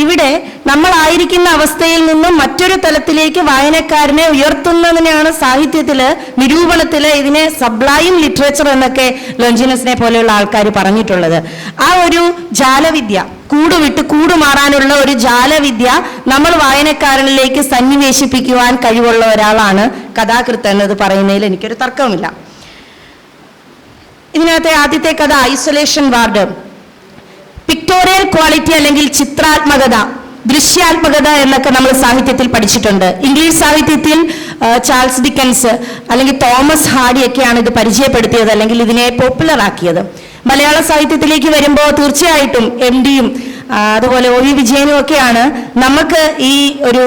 ഇവിടെ നമ്മളായിരിക്കുന്ന അവസ്ഥയിൽ നിന്നും മറ്റൊരു തലത്തിലേക്ക് വായനക്കാരനെ ഉയർത്തുന്നതിനാണ് സാഹിത്യത്തില്, നിരൂപണത്തില് ഇതിനെ സബ്ലൈം ലിറ്ററേച്ചർ എന്നൊക്കെ ലോഞ്ചിനസിനെ പോലെയുള്ള ആൾക്കാർ പറഞ്ഞിട്ടുള്ളത്. ആ ഒരു ജാലവിദ്യ, കൂടുവിട്ട് കൂടുമാറാനുള്ള ഒരു ജാലവിദ്യ നമ്മൾ വായനക്കാരനിലേക്ക് സന്നിവേശിപ്പിക്കുവാൻ കഴിവുള്ള ഒരാളാണ് കഥാകൃത്ത് എന്നത് പറയുന്നതിൽ എനിക്കൊരു തർക്കവുമില്ല. ഇതിനകത്തെ ആദ്യത്തെ കഥ ഐസൊലേഷൻ വാർഡ്. പിക്ടോറിയൽ ക്വാളിറ്റി അല്ലെങ്കിൽ ചിത്രാത്മകത, ദൃശ്യാത്മകത എന്നൊക്കെ നമ്മൾ സാഹിത്യത്തിൽ പഠിച്ചിട്ടുണ്ട്. ഇംഗ്ലീഷ് സാഹിത്യത്തിൽ ചാൾസ് ഡിക്കൻസ് അല്ലെങ്കിൽ തോമസ് ഹാഡിയൊക്കെയാണ് ഇത് പരിചയപ്പെടുത്തിയത്, അല്ലെങ്കിൽ ഇതിനെ പോപ്പുലർ ആക്കിയത്. മലയാള സാഹിത്യത്തിലേക്ക് വരുമ്പോൾ തീർച്ചയായിട്ടും MDയും അതുപോലെ OV വിജയനും ഒക്കെയാണ് നമുക്ക് ഈ ഒരു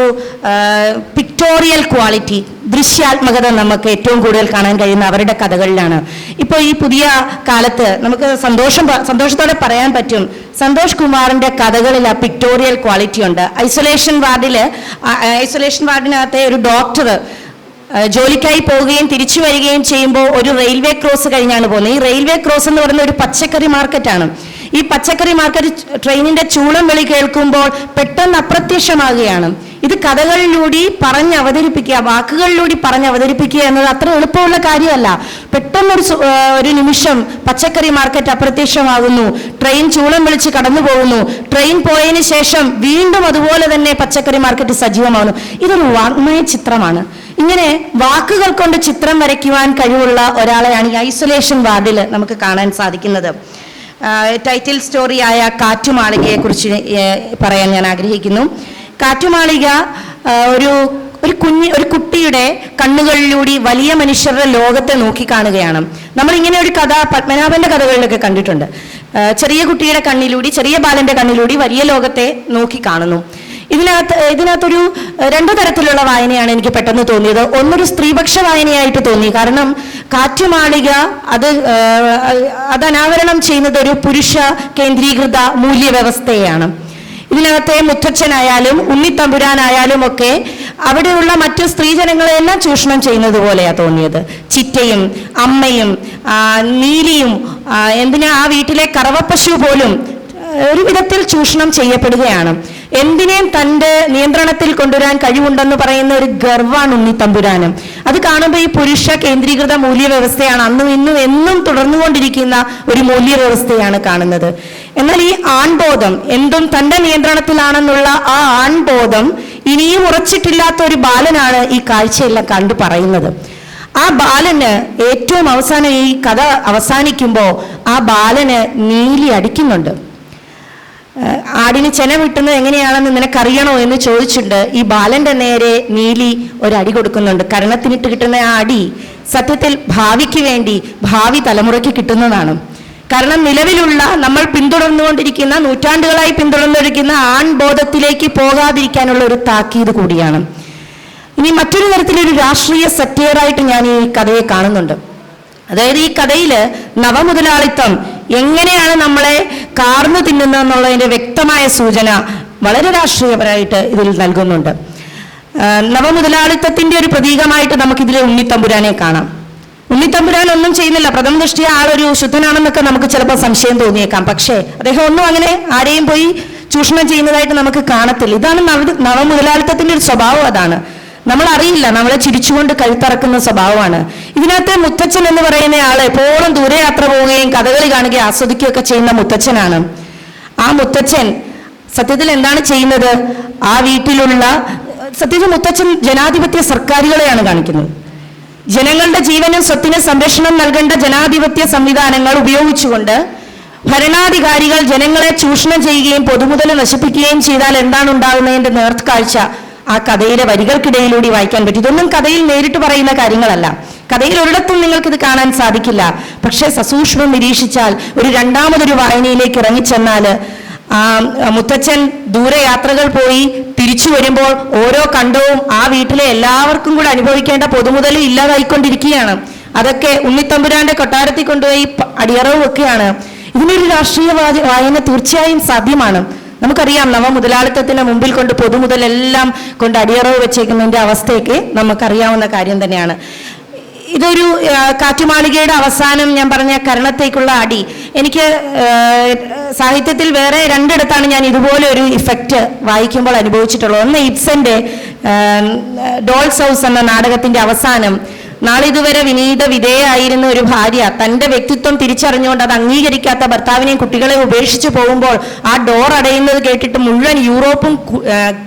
പിക്ടോറിയൽ ക്വാളിറ്റി, ദൃശ്യാത്മകത നമുക്ക് ഏറ്റവും കൂടുതൽ കാണാൻ കഴിയുന്ന അവരുടെ കഥകളിലാണ്. ഇപ്പോൾ ഈ പുതിയ കാലത്ത് നമുക്ക് സന്തോഷത്തോടെ പറയാൻ പറ്റും, സന്തോഷ് കുമാറിന്റെ കഥകളിൽ ആ പിക്ടോറിയൽ ക്വാളിറ്റി ഉണ്ട്. ഐസൊലേഷൻ വാർഡിനകത്തെ ഒരു ഡോക്ടർ ജോലിക്കായി പോവുകയും തിരിച്ചു വരികയും ചെയ്യുമ്പോൾ ഒരു റെയിൽവേ ക്രോസ് കഴിഞ്ഞാണ് പോകുന്നത്. ഈ റെയിൽവേ ക്രോസ് എന്ന് പറയുന്ന ഒരു പച്ചക്കറി മാർക്കറ്റാണ്. ഈ പച്ചക്കറി മാർക്കറ്റ് ട്രെയിനിന്റെ ചൂളം വിളി കേൾക്കുമ്പോൾ പെട്ടെന്ന് അപ്രത്യക്ഷമാകുകയാണ്. ഇത് കഥകളിലൂടെ അവതരിപ്പിക്കുക, വാക്കുകളിലൂടെ അവതരിപ്പിക്കുക എന്നത് അത്ര എളുപ്പമുള്ള കാര്യമല്ല. പെട്ടെന്നൊരു ഒരു നിമിഷം പച്ചക്കറി മാർക്കറ്റ് അപ്രത്യക്ഷമാകുന്നു, ട്രെയിൻ ചൂളം വിളിച്ച് കടന്നു പോകുന്നു, ട്രെയിൻ പോയതിനു ശേഷം വീണ്ടും അതുപോലെ തന്നെ പച്ചക്കറി മാർക്കറ്റ് സജീവമാകുന്നു. ഇതൊരു വാങ്മയ ചിത്രമാണ്. ഇങ്ങനെ വാക്കുകൾ കൊണ്ട് ചിത്രം വരയ്ക്കുവാൻ കഴിവുള്ള ഒരാളെയാണ് ഈ ഐസൊലേഷൻ വാർഡിൽ നമുക്ക് കാണാൻ സാധിക്കുന്നത്. ടൈറ്റിൽ സ്റ്റോറിയായ കാറ്റുമാളികയെ കുറിച്ച് പറയാൻ ഞാൻ ആഗ്രഹിക്കുന്നു. കാറ്റുമാളിക ഒരു കുട്ടിയുടെ കണ്ണുകളിലൂടെ വലിയ മനുഷ്യരുടെ ലോകത്തെ നോക്കിക്കാണുകയാണ്. നമ്മൾ ഇങ്ങനെ ഒരു കഥ പത്മനാഭന്റെ കഥകളിലൊക്കെ കണ്ടിട്ടുണ്ട്. ചെറിയ കുട്ടിയുടെ കണ്ണിലൂടെ, ചെറിയ ബാലന്റെ കണ്ണിലൂടെ വലിയ ലോകത്തെ നോക്കിക്കാണുന്നു. ഇതിനകത്തൊരു രണ്ടു തരത്തിലുള്ള വായനയാണ് എനിക്ക് പെട്ടെന്ന് തോന്നിയത്. ഒന്നൊരു സ്ത്രീപക്ഷ വായനയായിട്ട് തോന്നി. കാരണം കാറ്റുമാളിക അത് അനാവരണം ചെയ്യുന്നത് ഒരു പുരുഷ കേന്ദ്രീകൃത മൂല്യവ്യവസ്ഥയാണ്. ഇതിനകത്തെ മുത്തച്ഛനായാലും ഉണ്ണിത്തമ്പുരാനായാലും ഒക്കെ അവിടെയുള്ള മറ്റു സ്ത്രീജനങ്ങളെല്ലാം ചൂഷണം ചെയ്യുന്നത് പോലെയാണ് തോന്നിയത്. ചിറ്റയും അമ്മയും നീലിയും എന്തിനാ ആ വീട്ടിലെ കറവപ്പശു പോലും ഒരു വിധത്തിൽ ചൂഷണം ചെയ്യപ്പെടുകയാണ്. എന്തിനേയും തൻ്റെ നിയന്ത്രണത്തിൽ കൊണ്ടുവരാൻ കഴിവുണ്ടെന്ന് പറയുന്ന ഒരു ഗർവാണ് ഉണ്ണിത്തമ്പുരാനും. അത് കാണുമ്പോൾ ഈ പുരുഷ കേന്ദ്രീകൃത മൂല്യവ്യവസ്ഥയാണ് അന്നും ഇന്നും എന്നും തുടർന്നുകൊണ്ടിരിക്കുന്ന ഒരു മൂല്യവ്യവസ്ഥയാണ് കാണുന്നത്. എന്നാൽ ഈ ആൺബോധം എന്തും തൻ്റെ നിയന്ത്രണത്തിലാണെന്നുള്ള ആ ആൺബോധം ഇനിയും ഉറച്ചിട്ടില്ലാത്ത ഒരു ബാലനാണ് ഈ കാഴ്ചയെല്ലാം കണ്ടു പറയുന്നത്. ആ ബാലന് ഏറ്റവും അവസാനം ഈ കഥ അവസാനിക്കുമ്പോൾ ആ ബാലന് നീലി അടിക്കുന്നുണ്ട്. ആടിന് ചെന വിട്ടുന്നത് എങ്ങനെയാണെന്ന് നിനക്കറിയണോ എന്ന് ചോദിച്ചിട്ട് ഈ ബാലന്റെ നേരെ നീലി ഒരടി കൊടുക്കുന്നുണ്ട്. കരണത്തിനിട്ട് കിട്ടുന്ന ആ അടി സത്യത്തിൽ ഭാവിക്ക് വേണ്ടി, ഭാവി തലമുറയ്ക്ക് കിട്ടുന്നതാണ്. കാരണം നിലവിലുള്ള നമ്മൾ പിന്തുടർന്നുകൊണ്ടിരിക്കുന്ന, നൂറ്റാണ്ടുകളായി പിന്തുടർന്നിരിക്കുന്ന ആൺബോധത്തിലേക്ക് പോകാതിരിക്കാനുള്ള ഒരു താക്കീത് കൂടിയാണ്. ഇനി മറ്റൊരു തരത്തിലൊരു രാഷ്ട്രീയ സറ്റയറായിട്ട് ഞാൻ ഈ കഥയെ കാണുന്നുണ്ട്. അതായത് ഈ കഥയിൽ നവമുതലാളിത്തം എങ്ങനെയാണ് നമ്മളെ കാർന്നു തിന്നുന്നതെന്നുള്ളതിൻ്റെ വ്യക്തമായ സൂചന വളരെ രാഷ്ട്രീയപരമായിട്ട് ഇതിൽ നൽകുന്നുണ്ട്. നവമുതലാളിത്തത്തിൻ്റെ ഒരു പ്രതീകമായിട്ട് നമുക്കിതിൽ ഉണ്ണിത്തമ്പുരാനെ കാണാം. ഉണ്ണിത്തമ്പുരാൻ ഒന്നും ചെയ്യുന്നില്ല. പ്രഥമ ദൃഷ്ടിയ ആളൊരു ശുദ്ധനാണെന്നൊക്കെ നമുക്ക് ചിലപ്പോൾ സംശയം തോന്നിയേക്കാം. പക്ഷേ അദ്ദേഹം ഒന്നും അങ്ങനെ ആരെയും പോയി ചൂഷണം ചെയ്യുന്നതായിട്ട് നമുക്ക് കാണത്തില്ല. ഇതാണ് നവമുതലാളിത്തത്തിൻ്റെ ഒരു സ്വഭാവം. അതാണ് നമ്മൾ അറിയില്ല, നമ്മളെ ചിരിച്ചുകൊണ്ട് കഴുത്തറക്കുന്ന സ്വഭാവമാണ്. ഇതിനകത്ത് മുത്തച്ഛൻ എന്ന് പറയുന്ന ആള് എപ്പോഴും ദൂരയാത്ര പോവുകയും കഥകളി കാണുകയും ആസ്വദിക്കുകയൊക്കെ ചെയ്യുന്ന മുത്തച്ഛനാണ്. ആ മുത്തച്ഛൻ സത്യത്തിൽ എന്താണ് ചെയ്യുന്നത്? ആ വീട്ടിലുള്ള സത്യത്തിൽ മുത്തച്ഛൻ ജനാധിപത്യ സർക്കാരുകളെയാണ് കാണിക്കുന്നത്. ജനങ്ങളുടെ ജീവനും സ്വത്തിനും സംരക്ഷണം നൽകേണ്ട ജനാധിപത്യ സംവിധാനങ്ങൾ ഉപയോഗിച്ചുകൊണ്ട് ഭരണാധികാരികൾ ജനങ്ങളെ ചൂഷണം ചെയ്യുകയും പൊതുമുതൽ നശിപ്പിക്കുകയും ചെയ്താൽ എന്താണ് ഉണ്ടാകുന്നതിന്റെ നേർക്കാഴ്ച ആ കഥയിലെ വരികൾക്കിടയിലൂടെ വായിക്കാൻ പറ്റും. ഇതൊന്നും കഥയിൽ നേരിട്ട് പറയുന്ന കാര്യങ്ങളല്ല. കഥയിൽ ഒരിടത്തും നിങ്ങൾക്കിത് കാണാൻ സാധിക്കില്ല. പക്ഷേ സസൂക്ഷ്മം നിരീക്ഷിച്ചാൽ, ഒരു രണ്ടാമതൊരു വായനയിലേക്ക് ഇറങ്ങിച്ചെന്നാൽ മുത്തച്ഛൻ ദൂരയാത്രകൾ പോയി തിരിച്ചു വരുമ്പോൾ ഓരോ കണ്ടവും ആ വീട്ടിലെ എല്ലാവർക്കും കൂടെ അനുഭവിക്കേണ്ട പൊതുമുതലും ഇല്ലാതായിക്കൊണ്ടിരിക്കുകയാണ്. അതൊക്കെ ഉണ്ണിത്തമ്പുരാന്റെ കൊട്ടാരത്തിൽ കൊണ്ടുപോയി അടിയറവ് വെക്കുകയാണ്. ഇതിനൊരു രാഷ്ട്രീയ വായന തീർച്ചയായും സാധ്യമാണ്. നമുക്കറിയാം, നവമുതലാളിത്തത്തിന് മുമ്പിൽ കൊണ്ട് പൊതുമുതലെല്ലാം കൊണ്ട് അടിയറവ് വെച്ചേക്കുന്നതിൻ്റെ അവസ്ഥയൊക്കെ നമുക്കറിയാവുന്ന കാര്യം തന്നെയാണ്. ഇതൊരു കാറ്റുമാളികയുടെ അവസാനം ഞാൻ പറഞ്ഞ കരണത്തേക്കുള്ള അടി എനിക്ക് സാഹിത്യത്തിൽ വേറെ രണ്ടിടത്താണ് ഞാൻ ഇതുപോലെ ഒരു ഇഫക്റ്റ് വായിക്കുമ്പോൾ അനുഭവിച്ചിട്ടുള്ളത്. ഒന്ന് ഇബ്സന്റെ ഡോൾസ് ഹൗസ് എന്ന നാടകത്തിന്റെ അവസാനം, നാളിതുവരെ വിനീത വിധേയായിരുന്ന ഒരു ഭാര്യ തൻ്റെ വ്യക്തിത്വം തിരിച്ചറിഞ്ഞുകൊണ്ട് അത് അംഗീകരിക്കാത്ത ഭർത്താവിനെയും കുട്ടികളെയും ഉപേക്ഷിച്ച് പോകുമ്പോൾ ആ ഡോർ അടയുന്നത് കേട്ടിട്ട് മുഴുവൻ യൂറോപ്പും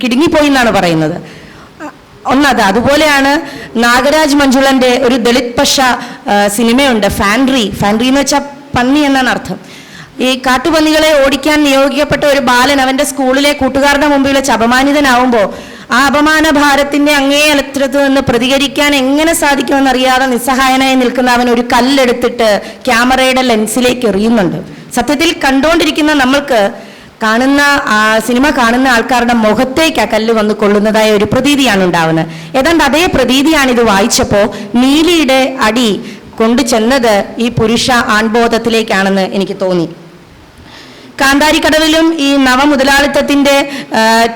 കിടുങ്ങിപ്പോയി എന്നാണ് പറയുന്നത്. ഒന്നത് അതുപോലെയാണ് നാഗരാജ് മഞ്ജുളന്റെ ഒരു ദളിത് പക്ഷ സിനിമയുണ്ട്, ഫാൻഡ്രി എന്ന് വെച്ചാൽ പന്നി എന്നാണ് അർത്ഥം. ഈ കാട്ടുപന്നികളെ ഓടിക്കാൻ നിയോഗിക്കപ്പെട്ട ഒരു ബാലൻ അവന്റെ സ്കൂളിലെ കൂട്ടുകാരുടെ മുമ്പിൽ വെച്ച് അപമാനിതനാവുമ്പോൾ ആ അപമാന ഭാരത്തിന്റെ അങ്ങേ അലത്രത്ത് നിന്ന് പ്രതികരിക്കാൻ എങ്ങനെ സാധിക്കുമെന്നറിയാതെ നിസ്സഹായനായി നിൽക്കുന്ന അവൻ ഒരു കല്ലെടുത്തിട്ട് ക്യാമറയുടെ ലെൻസിലേക്ക് എറിയുന്നുണ്ട്. സത്യത്തിൽ കണ്ടുകൊണ്ടിരിക്കുന്ന നമ്മൾക്ക് സിനിമ കാണുന്ന ആൾക്കാരുടെ മുഖത്തേക്ക് ആ കല്ല് വന്ന് കൊള്ളുന്നതായ ഒരു പ്രതീതിയാണ് ഉണ്ടാവുന്നത്. ഏതാണ്ട് അതേ പ്രതീതിയാണ് ഇത് വായിച്ചപ്പോൾ നീലിയുടെ അടി കൊണ്ടു ചെന്നത് ഈ പുരുഷ ആൺബോധത്തിലേക്കാണെന്ന് എനിക്ക് തോന്നി. കാന്താരിക്കടവിലും ഈ നവമുതലാളിത്തത്തിന്റെ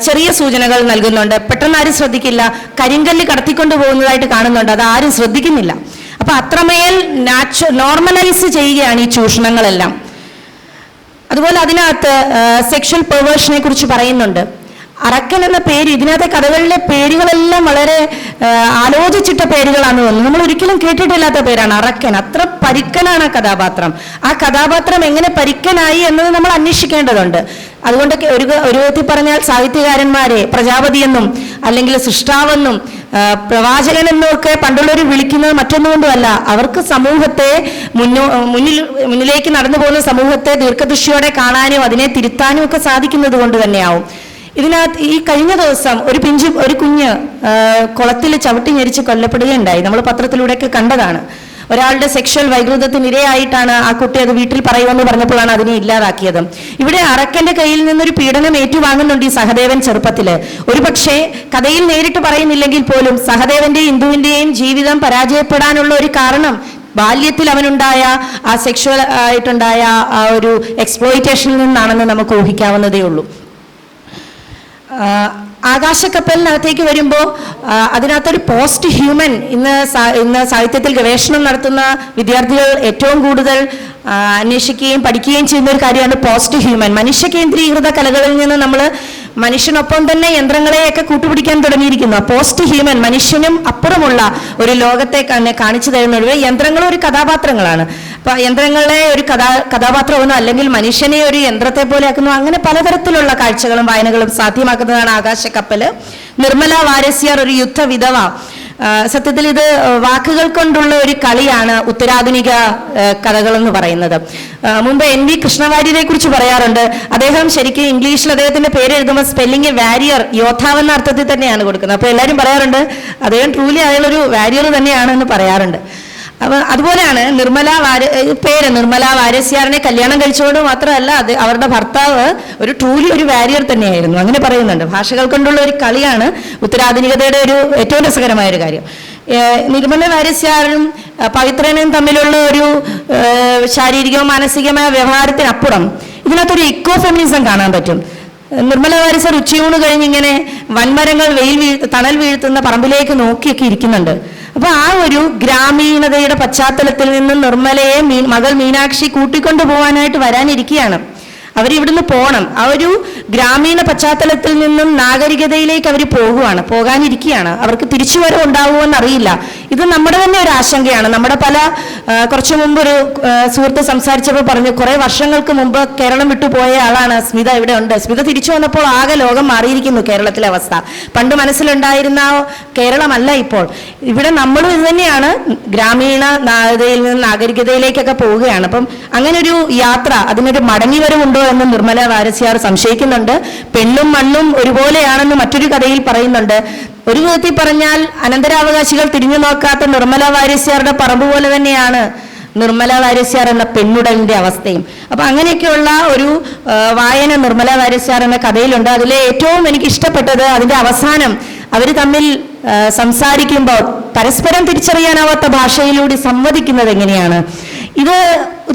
ചെറിയ സൂചനകൾ നൽകുന്നുണ്ട്. പെട്ടെന്ന് ആരും ശ്രദ്ധിക്കില്ല. കരിങ്കല്ല് കടത്തിക്കൊണ്ടു പോകുന്നതായിട്ട് കാണുന്നുണ്ട്, അത് ആരും ശ്രദ്ധിക്കുന്നില്ല. അപ്പൊ അത്രമേൽ നോർമലൈസ് ചെയ്യുകയാണ് ഈ ചൂഷണങ്ങളെല്ലാം. അതുപോലെ അതിനകത്ത് സെക്ഷൽ പെർവേർഷനെ കുറിച്ച് പറയുന്നുണ്ട്. അറക്കൻ എന്ന പേര്, ഇതിനകത്തെ കഥകളിലെ പേരുകളെല്ലാം വളരെ ആലോചിച്ചിട്ട പേരുകളാണെന്ന് തോന്നുന്നു. നമ്മൾ ഒരിക്കലും കേട്ടിട്ടില്ലാത്ത പേരാണ് അറക്കൻ. അത്ര പരിക്കനാണ് ആ കഥാപാത്രം. ആ കഥാപാത്രം എങ്ങനെ പരിക്കനായി എന്നത് നമ്മൾ അന്വേഷിക്കേണ്ടതുണ്ട്. അതുകൊണ്ട് ഒരു വിധത്തിൽ പറഞ്ഞാൽ സാഹിത്യകാരന്മാരെ പ്രജാപതിയെന്നും അല്ലെങ്കിൽ സൃഷ്ടാവെന്നും പ്രവാചകനെന്നും ഒക്കെ പണ്ടുള്ളവർ വിളിക്കുന്നത് മറ്റൊന്നുകൊണ്ടുമല്ല, അവർക്ക് സമൂഹത്തെ മുന്നിലേക്ക് നടന്നു പോകുന്ന സമൂഹത്തെ ദീർഘദൃഷ്ടിയോടെ കാണാനും അതിനെ തിരുത്താനും ഒക്കെ സാധിക്കുന്നത് കൊണ്ട് തന്നെയാവും. ഇതിനകത്ത് ഈ കഴിഞ്ഞ ദിവസം ഒരു കുഞ്ഞ് കുളത്തിൽ ചവിട്ടി ഞെരിച്ച് കൊല്ലപ്പെടുകയുണ്ടായി. നമ്മൾ പത്രത്തിലൂടെയൊക്കെ കണ്ടതാണ്. ഒരാളുടെ സെക്ഷൽ വൈകൃതത്തിന് ഇരയായിട്ടാണ് ആ കുട്ടി അത് വീട്ടിൽ പറയുമെന്ന് പറഞ്ഞപ്പോഴാണ് അതിനെ ഇല്ലാതാക്കിയത്. ഇവിടെ അറക്കന്റെ കയ്യിൽ നിന്നൊരു പീഡനം ഏറ്റുവാങ്ങുന്നുണ്ട് ഈ സഹദേവൻ ചെറുപ്പത്തില്. ഒരുപക്ഷെ കഥയിൽ നേരിട്ട് പറയുന്നില്ലെങ്കിൽ പോലും സഹദേവന്റെയും ഇന്ദുവിന്റെയും ജീവിതം പരാജയപ്പെടാനുള്ള ഒരു കാരണം ബാല്യത്തിൽ അവനുണ്ടായ ആ സെക്ഷൽ ആയിട്ടുണ്ടായ ആ ഒരു എക്സ്പ്ലോയിറ്റേഷനിൽ നിന്നാണെന്ന് നമുക്ക് ഊഹിക്കാവുന്നതേ ഉള്ളൂ. ആകാശക്കപ്പലിനകത്തേക്ക് വരുമ്പോൾ അതിനകത്തൊരു പോസ്റ്റ് ഹ്യൂമൻ ഇന്ന് സാഹിത്യത്തിൽ ഗവേഷണം നടത്തുന്ന വിദ്യാർത്ഥികൾ ഏറ്റവും കൂടുതൽ അന്വേഷിക്കുകയും പഠിക്കുകയും ചെയ്യുന്ന ഒരു കാര്യമാണ് പോസ്റ്റ് ഹ്യൂമൻ. മനുഷ്യ കേന്ദ്രീകൃത കലകളിൽ നിന്ന് നമ്മൾ മനുഷ്യനൊപ്പം തന്നെ യന്ത്രങ്ങളെയൊക്കെ കൂട്ടുപിടിക്കാൻ തുടങ്ങിയിരിക്കുന്നു. പോസ്റ്റ് ഹ്യൂമൻ, മനുഷ്യനും അപ്പുറമുള്ള ഒരു ലോകത്തെ തന്നെ കാണിച്ചു തരുന്നത് യന്ത്രങ്ങളും ഒരു കഥാപാത്രങ്ങളാണ്. അപ്പൊ യന്ത്രങ്ങളെ ഒരു കഥാപാത്രമെന്നോ അല്ലെങ്കിൽ മനുഷ്യനെ ഒരു യന്ത്രത്തെ പോലെ ആക്കുന്നു. അങ്ങനെ പലതരത്തിലുള്ള കാഴ്ചകളും വായനകളും സാധ്യമാക്കുന്നതാണ് ആകാശക്കപ്പല്. നിർമ്മല വാരസ്യാർ ഒരു യുദ്ധവിധവ. സത്യത്തിൽ ഇത് വാക്കുകൾ കൊണ്ടുള്ള ഒരു കളിയാണ് ഉത്തരാധുനിക കഥകൾ എന്ന് പറയുന്നത്. മുമ്പ് NV കൃഷ്ണവാര്യരെ കുറിച്ച് പറയാറുണ്ട്. അദ്ദേഹം ശരിക്കും ഇംഗ്ലീഷിൽ അദ്ദേഹത്തിന്റെ പേര് എഴുതുമ്പോൾ സ്പെല്ലിംഗ് വാരിയർ, യോദ്ധാവെന്ന അർത്ഥത്തിൽ തന്നെയാണ് കൊടുക്കുന്നത്. അപ്പൊ എല്ലാവരും പറയാറുണ്ട് അദ്ദേഹം ട്രൂലി അയാളൊരു വാരിയർ തന്നെയാണെന്ന് പറയാറുണ്ട്. അപ്പൊ അതുപോലെയാണ് നിർമ്മല വാരസ്യാറിനെ കല്യാണം കഴിച്ചുകൊണ്ട് മാത്രമല്ല അവരുടെ ഭർത്താവ് ട്രൂലി ഒരു വാരിയർ തന്നെയായിരുന്നു. അങ്ങനെ പറയുന്നുണ്ട്. ഭാഷകൾ കൊണ്ടുള്ള ഒരു കളിയാണ് ഉത്തരാധുനികതയുടെ ഒരു ഏറ്റവും രസകരമായ ഒരു കാര്യം. നിർമ്മല വാരസ്യാറും പവിത്രനും തമ്മിലുള്ള ഒരു ശാരീരികവും മാനസികമായ വ്യവഹാരത്തിനപ്പുറം ഇതിനകത്തൊരു ഇക്കോ ഫെമിനിസം കാണാൻ പറ്റും. നിർമ്മല വാരസ്യാർ ഉച്ചയൂണ് കഴിഞ്ഞ് ഇങ്ങനെ വൻമരങ്ങൾ തണൽ വീഴ്ത്തുന്ന പറമ്പിലേക്ക് നോക്കിയൊക്കെ ഇരിക്കുന്നുണ്ട്. അപ്പൊ ആ ഒരു ഗ്രാമീണതയുടെ പശ്ചാത്തലത്തിൽ നിന്ന് നിർമ്മലയെ മകൾ മീനാക്ഷി കൂട്ടിക്കൊണ്ടു പോകാനായിട്ട് വരാനിരിക്കുകയാണ്. അവരിവിടുന്ന് പോകണം. ആ ഒരു ഗ്രാമീണ പശ്ചാത്തലത്തിൽ നിന്നും നാഗരികതയിലേക്ക് അവർ പോകാനിരിക്കുകയാണ്. അവർക്ക് തിരിച്ചുവരവ് ഉണ്ടാവുമെന്ന് അറിയില്ല. ഇത് നമ്മുടെ തന്നെ ഒരു ആശങ്കയാണ്. നമ്മുടെ കുറച്ചു മുമ്പ് ഒരു സുഹൃത്ത് സംസാരിച്ചപ്പോൾ പറഞ്ഞു, കുറെ വർഷങ്ങൾക്ക് മുമ്പ് കേരളം വിട്ടുപോയ ആളാണ് സ്മിത, ഇവിടെ ഉണ്ട്. സ്മിത തിരിച്ചു വന്നപ്പോൾ ആകെ ലോകം മാറിയിരിക്കുന്നു. കേരളത്തിലെ അവസ്ഥ പണ്ട് മനസ്സിലുണ്ടായിരുന്ന കേരളമല്ല ഇപ്പോൾ. ഇവിടെ നമ്മളും ഇത് തന്നെയാണ്, ഗ്രാമീണ നിന്ന് നാഗരികതയിലേക്കൊക്കെ പോവുകയാണ്. അപ്പം അങ്ങനെ ഒരു യാത്ര, അതിനൊരു മടങ്ങിവരവുണ്ടോ എന്ന് നിർമ്മല വാരസ്യാർ സംശയിക്കുന്നുണ്ട്. പെണ്ണും മണ്ണും ഒരുപോലെയാണെന്ന് മറ്റൊരു കഥയിൽ പറയുന്നുണ്ട്. ഒരു വിധത്തിൽ പറഞ്ഞാൽ അനന്തരാവകാശികൾ തിരിഞ്ഞു നോക്കാത്ത നിർമ്മല വാരസ്യാറുടെ പറമ്പ് പോലെ തന്നെയാണ് നിർമ്മല വാരസ്യാർ എന്ന പെണ്ണുടലിന്റെ അവസ്ഥയും. അപ്പൊ അങ്ങനെയൊക്കെയുള്ള ഒരു വായന നിർമ്മല വാരസ്യാർ എന്ന കഥയിലുണ്ട്. അതിലെ ഏറ്റവും എനിക്ക് ഇഷ്ടപ്പെട്ടത് അതിന്റെ അവസാനം അവർ തമ്മിൽ സംസാരിക്കുമ്പോൾ പരസ്പരം തിരിച്ചറിയാനാവാത്ത ഭാഷയിലൂടെ സംവദിക്കുന്നത് എങ്ങനെയാണ്. ഇത്